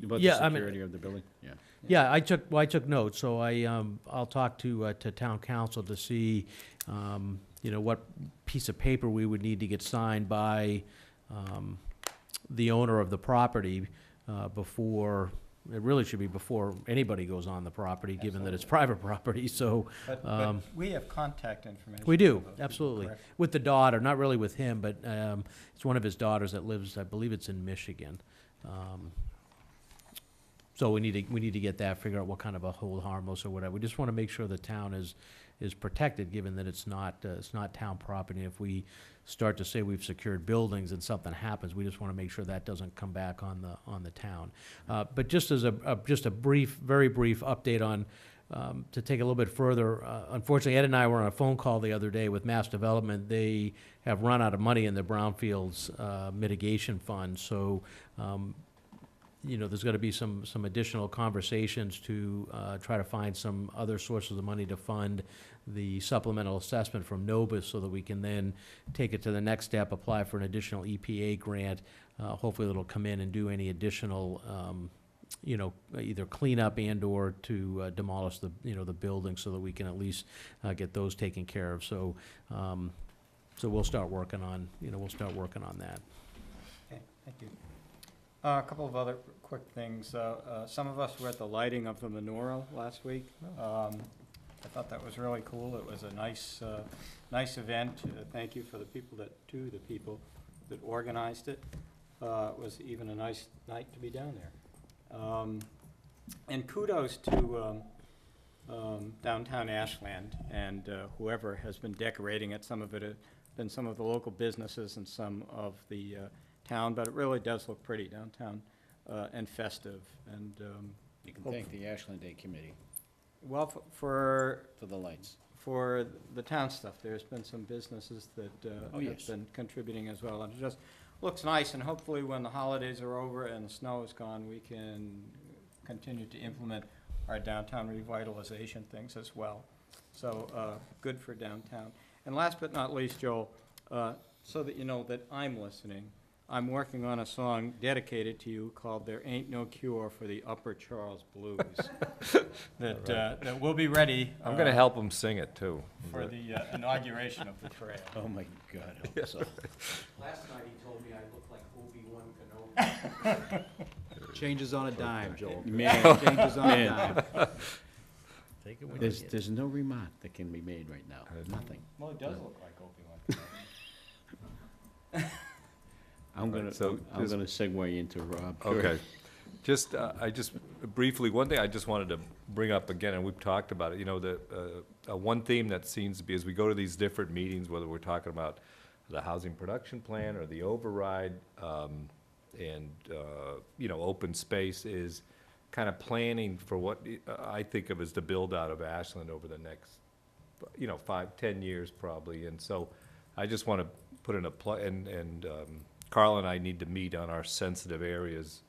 About Yeah, the I mean- security of the building? Yeah. Yeah, I took notes, so I'll talk to town council to see, you know, what piece of paper we would need to get signed by the owner of the property before, it really should be before anybody goes on the property, given that it's private property, so. But we have contact information. We do, of the absolutely. correct- With the daughter, not really with him, but it's one of his daughters that lives, I believe it's in Michigan. So we need to get that, figure out what kind of a hold harmless or whatever. We just want to make sure the town is protected, given that it's not town property. If we start to say we've secured buildings and something happens, we just want to make sure that doesn't come back on the town. But just as a brief, very brief update on, to take a little bit further, unfortunately, Ed and I were on a phone call the other day with Mass Development. They have run out of money in their brownfields mitigation fund, so you know, there's got to be some additional conversations to try to find some other sources of money to fund the supplemental assessment from Novus, so that we can then take it to the next step, apply for an additional EPA grant. Hopefully it'll come in and do any additional you know, either clean up and/or to demolish the, you know, the building so that we can at least get those taken care of. So, so we'll start working on, you know, we'll start working on that. Okay, thank you. A couple of other quick things. Some of us were at the lighting of the menorah last week. I thought that was really cool. It was a nice, nice event. Thank you for the people that organized it. It was even a nice night to be down there. And kudos to downtown Ashland and whoever has been decorating it. Some of it have been some of the local businesses and some of the town, but it really does look pretty downtown and festive. And You can thank the Ashland Day Committee well, for the lights. for the town stuff, there's been some businesses that Oh, have yes. been contributing as well. And it just looks nice, and hopefully when the holidays are over and the snow is gone, we can continue to implement our downtown revitalization things as well. So, good for downtown. And last but not least, Joel, so that you know that I'm listening, I'm working on a song dedicated to you called There Ain't No Cure for the Upper Charles Blues. That will be ready. I'm gonna help him sing it too. For the inauguration of the trail. Oh, my God, I hope so. Last night he told me I looked like Obi-Wan Kenobi. Changes on a dime, Joel. Man, Changes on a man. dime. Take it when you get it. There's no remark that can be made right now, nothing. Well, it does look like Obi-Wan Kenobi. I'm gonna, so I'm just- gonna segue into Rob. Okay. Just, I just briefly, one thing I just wanted to bring up again, and we've talked about it, you know, the, one theme that seems to be, as we go to these different meetings, whether we're talking about the housing production plan or the override, and, you know, open space, is kind of planning for what I think of as the build-out of Ashland over the next, you know, 5, 10 years probably. And so I just want to put in a and Carl and I need to meet on our sensitive areas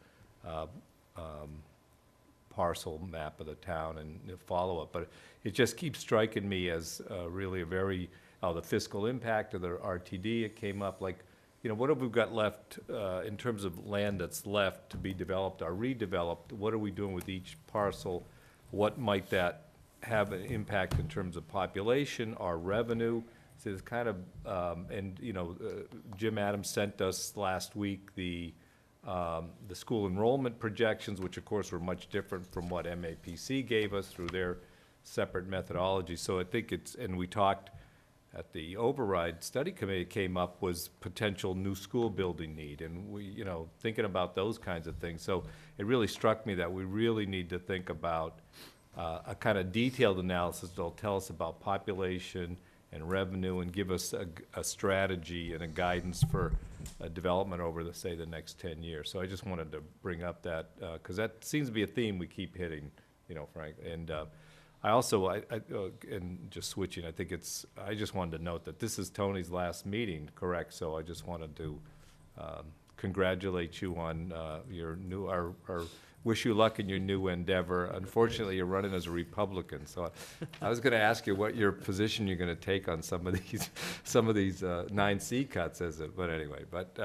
parcel map of the town and follow up. But it just keeps striking me as really a very, the fiscal impact of the RTD, it came up like, you know, what have we got left in terms of land that's left to be developed or redeveloped? What are we doing with each parcel? What might that have an impact in terms of population or revenue? So it's kind of, and, you know, Jim Adams sent us last week the school enrollment projections, which of course were much different from what MAPC gave us through their separate methodology. So I think it's, and we talked at the override study committee, came up was potential new school building need, and we, you know, thinking about those kinds of things. So it really struck me that we really need to think about a kind of detailed analysis that'll tell us about population and revenue and give us a strategy and a guidance for development over the, say, the next 10 years. So I just wanted to bring up that, because that seems to be a theme we keep hitting, you know, Frank. And I also, and just switching, I think it's, I just wanted to note that this is Tony's last meeting, correct? So I just wanted to congratulate you on your new, or wish you luck in your new endeavor. Unfortunately, you're running as a Republican, so I was going to ask you what your position you're going to take on some of these 9C cuts, is it? But anyway,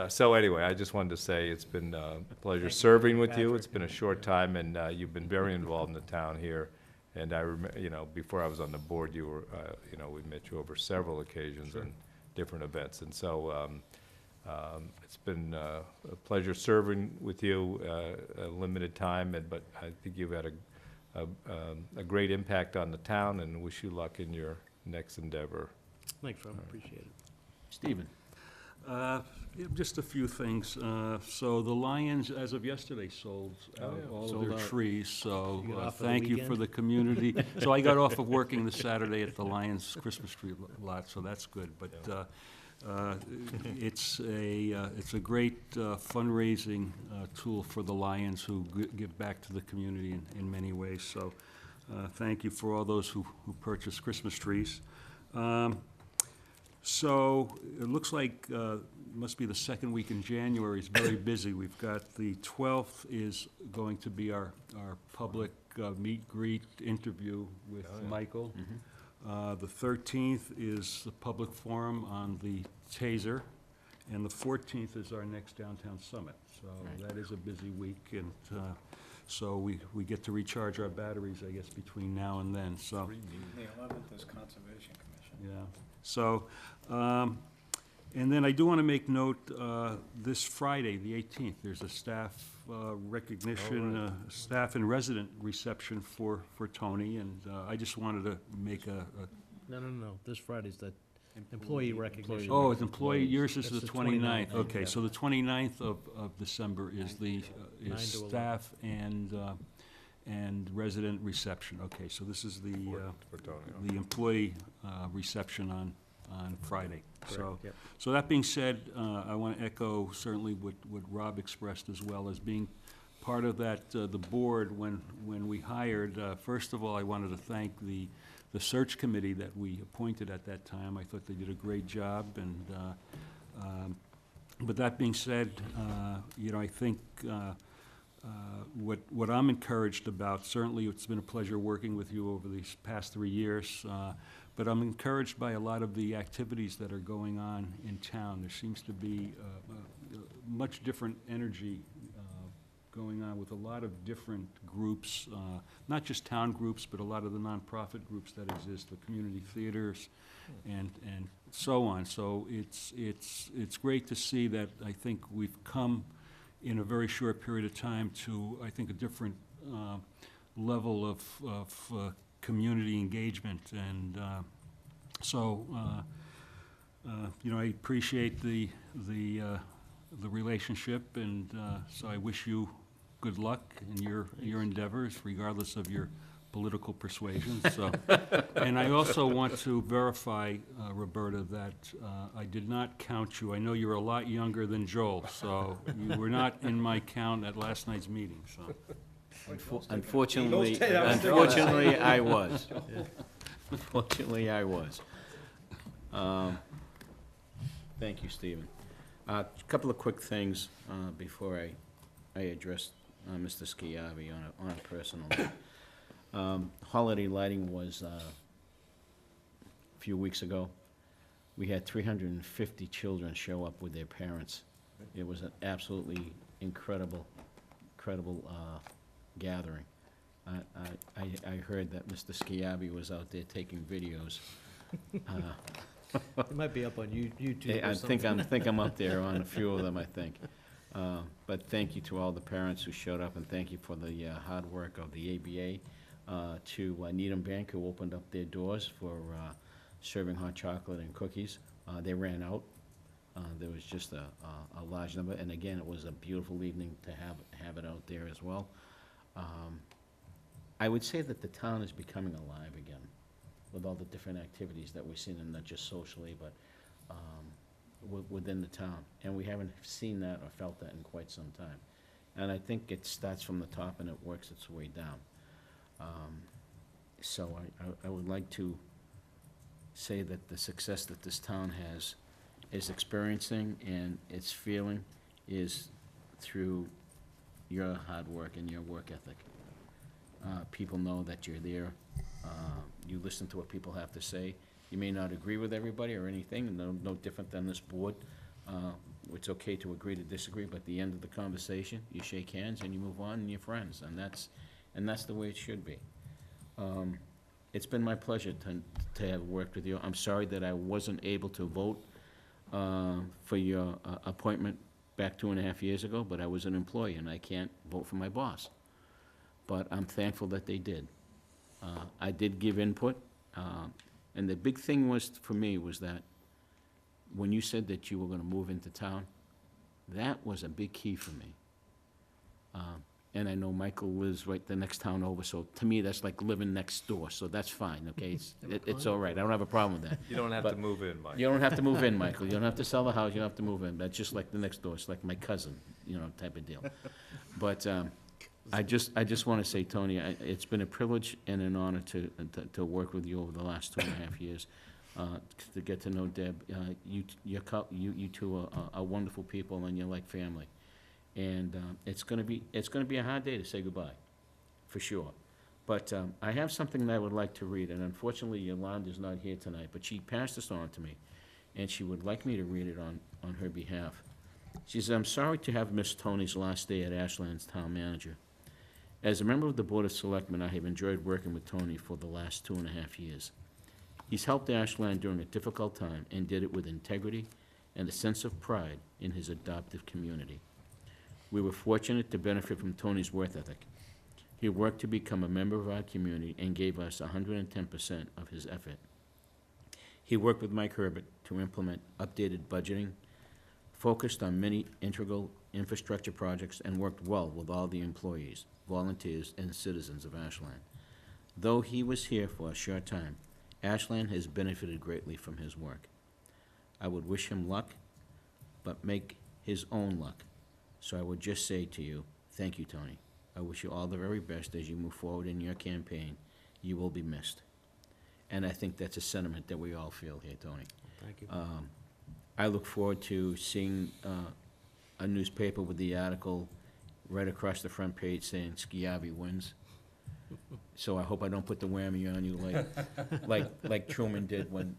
so anyway, I just wanted to say it's been a pleasure serving with you. It's been a short time, and you've been very involved in the town here. And I remember, you know, before I was on the board, you were, you know, we met you over several occasions and different events, and so. It's been a pleasure serving with you, a limited time, but I think you've had a great impact on the town, and wish you luck in your next endeavor. Thanks, Rob, appreciate it. Stephen? Yeah, just a few things. So the Lions, as of yesterday, sold all of their trees, so You got off for the thank you for weekend? the community. So I got off of working this Saturday at the Lions Christmas tree lot, so that's good. But it's a great fundraising tool for the Lions, who give back to the community in many ways. So thank you for all those who purchase Christmas trees. So it looks like must be the second week in January. It's very busy. We've got the 12th is going to be our public meet greet interview with Michael. The 13th is the public forum on the taser, and the 14th is our next downtown summit. So Right. that is a busy week, and so we get to recharge our batteries, I guess, between now and then, so. The 11th is Conservation Commission. Yeah, so, and then I do want to make note, this Friday, the 18th, there's a staff recognition, staff and resident reception for Tony, and I just wanted to make a, No, this Friday's the employee recognition. oh, it's employee, yours is That's the the 29th, 29th, okay, yeah. so the 29th of December is the, 9 is to 11. staff and resident reception, okay, so this is the employee reception on Friday. So, Correct, yep. so that being said, I want to echo certainly what Rob expressed as well as being part of that, the board, when we hired, first of all, I wanted to thank the search committee that we appointed at that time. I thought they did a great job, and, but that being said, you know, I think what I'm encouraged about, certainly it's been a pleasure working with you over these past 3 years, but I'm encouraged by a lot of the activities that are going on in town. There seems to be much different energy going on with a lot of different groups, not just town groups, but a lot of the nonprofit groups that exist, the community theaters, and so on. So it's great to see that I think we've come in a very short period of time to, I think, a different level of community engagement, and so you know, I appreciate the relationship, and so I wish you good luck in your endeavors, regardless of your political persuasions. So, and I also want to verify, Roberta, that I did not count you. I know you're a lot younger than Joel, so you were not in my count at last night's meeting. So. Unfortunately, I was. Unfortunately, I was. Thank you, Stephen. A couple of quick things before I address Mr. Schiavi on a personal note. Holiday lighting was a few weeks ago. We had 350 children show up with their parents. It was an absolutely incredible gathering. I heard that Mr. Schiavi was out there taking videos. It might be up on YouTube or I something. think I'm up there on a few of them, I think. But thank you to all the parents who showed up, and thank you for the hard work of the ABA, to Needham Bank, who opened up their doors for serving hot chocolate and cookies. They ran out. There was just a large number, and again, it was a beautiful evening to have it out there as well. I would say that the town is becoming alive again with all the different activities that we've seen, and not just socially, but within the town. And we haven't seen that or felt that in quite some time. And I think it starts from the top and it works its way down. So I would like to say that the success that this town is experiencing and it's feeling is through your hard work and your work ethic. People know that you're there. You listen to what people have to say. You may not agree with everybody or anything, no different than this board. It's okay to agree to disagree, but at the end of the conversation, you shake hands and you move on and you're friends, and that's the way it should be. It's been my pleasure to have worked with you. I'm sorry that I wasn't able to vote for your appointment back 2.5 years ago, but I was an employee and I can't vote for my boss. But I'm thankful that they did. I did give input, and the big thing was, for me, was that when you said that you were gonna move into town, that was a big key for me. And I know Michael lives right the next town over, so to me, that's like living next door, so that's fine, okay? It's all right, I don't have a problem with that. You don't have But to move in, Mike. You don't have to move in, Michael, you don't have to sell the house, you don't have to move in, that's just like the next door, it's like my cousin, you know, type of deal. But, I just want to say, Tony, it's been a privilege and an honor to work with you over the last 2.5 years, to get to know Deb. You two are wonderful people, and you're like family. And it's gonna be a hard day to say goodbye, for sure. But I have something that I would like to read, and unfortunately, Yolanda's not here tonight, but she passed this on to me. and she would like me to read it on her behalf. She says, "I'm sorry to have missed Tony's last day at Ashland's town manager. As a member of the Board of Selectmen, I have enjoyed working with Tony for the last 2.5 years. He's helped Ashland during a difficult time and did it with integrity and a sense of pride in his adoptive community. We were fortunate to benefit from Tony's work ethic. He worked to become a member of our community and gave us 110% of his effort. He worked with Mike Herbert to implement updated budgeting, focused on many integral infrastructure projects, and worked well with all the employees, volunteers, and citizens of Ashland. Though he was here for a short time, Ashland has benefited greatly from his work. I would wish him luck, but make his own luck. So I would just say to you, thank you, Tony. I wish you all the very best as you move forward in your campaign. You will be missed." And I think that's a sentiment that we all feel here, Tony. Thank you. I look forward to seeing a newspaper with the article right across the front page saying Schiavi wins. So I hope I don't put the whammy on you like Truman did when,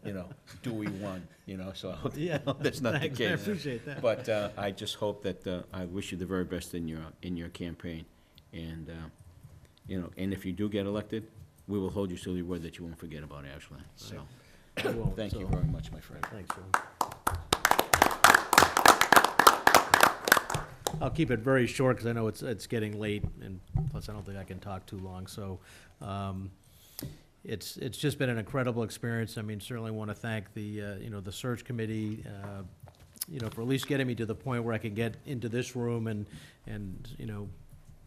Dewey won, so I hope that's not the Thanks, case. I appreciate that. But I just hope that, I wish you the very best in your campaign. And, and if you do get elected, we will hold you to the word that you won't forget about Ashland. So, I won't, thank you so- very much, my friend. Thanks, Joe. I'll keep it very short, because I know it's getting late, and plus I don't think I can talk too long, so, it's just been an incredible experience. I mean, certainly want to thank the, the search committee, for at least getting me to the point where I can get into this room and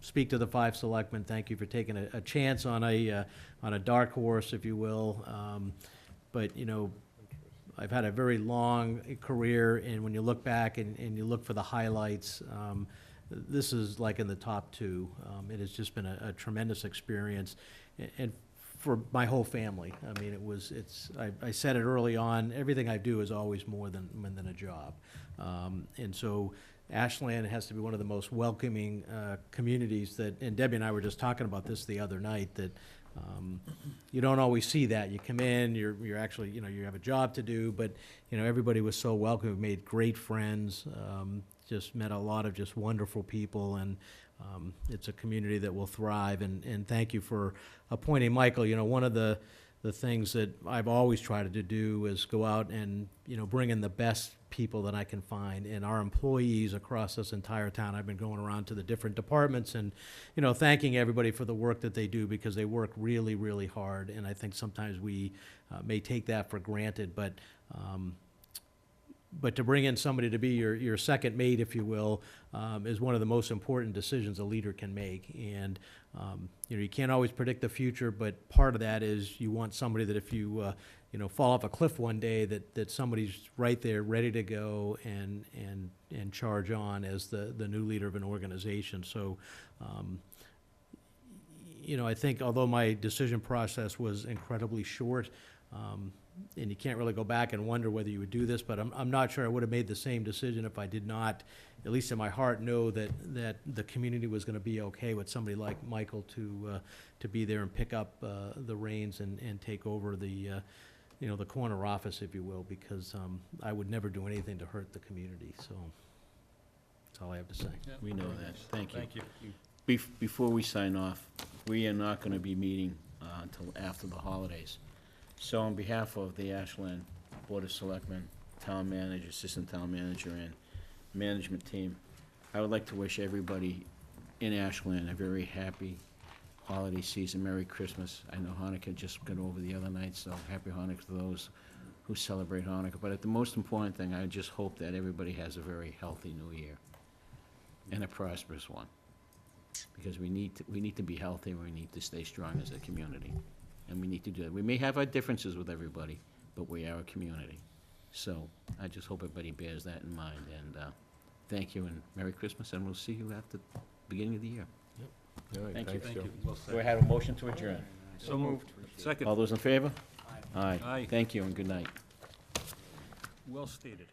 speak to the 5 selectmen. Thank you for taking a chance on a dark horse, if you will. But, I've had a very long career, and when you look back and you look for the highlights, this is like in the top 2. It has just been a tremendous experience, and for my whole family. I mean, I said it early on, everything I do is always more than a job. And so Ashland has to be one of the most welcoming communities and Debbie and I were just talking about this the other night, that you don't always see that. You come in, you're actually, you have a job to do, but, everybody was so welcoming. We made great friends, just met a lot of just wonderful people, and it's a community that will thrive. And thank you for appointing Michael. One of the things that I've always tried to do is go out and, bring in the best people that I can find, and our employees across this entire town. I've been going around to the different departments and, thanking everybody for the work that they do, because they work really, really hard, and I think sometimes we may take that for granted, but to bring in somebody to be your second mate, if you will, is one of the most important decisions a leader can make. And, you can't always predict the future, but part of that is you want somebody that if you, fall off a cliff one day, that somebody's right there, ready to go and charge on as the new leader of an organization. So, I think although my decision process was incredibly short, and you can't really go back and wonder whether you would do this, but I'm not sure I would have made the same decision if I did not, at least in my heart, know that the community was going to be okay with somebody like Michael to be there and pick up the reins and take over the corner office, if you will, because I would never do anything to hurt the community. So that's all I have to say. We know that. Thank you. Thank you. Before we sign off, we are not going to be meeting until after the holidays. So on behalf of the Ashland Board of Selectmen, Town Manager, Assistant Town Manager, and Management Team, I would like to wish everybody in Ashland a very happy holiday season. Merry Christmas. I know Hanukkah just got over the other night, so happy Hanukkah to those who celebrate Hanukkah. But the most important thing, I just hope that everybody has a very healthy new year and a prosperous one. Because we need to be healthy, and we need to stay strong as a community. And we need to do that. We may have our differences with everybody, but we are a community. So I just hope everybody bears that in mind. And thank you, and Merry Christmas, and we'll see you at the beginning of the year. All right, Thank you. thanks, Thank Joe. you. Well said. Do I have a motion to adjourn? So moved. Second. All those in favor? Aye. Aye. Thank you, and good night. Well stated.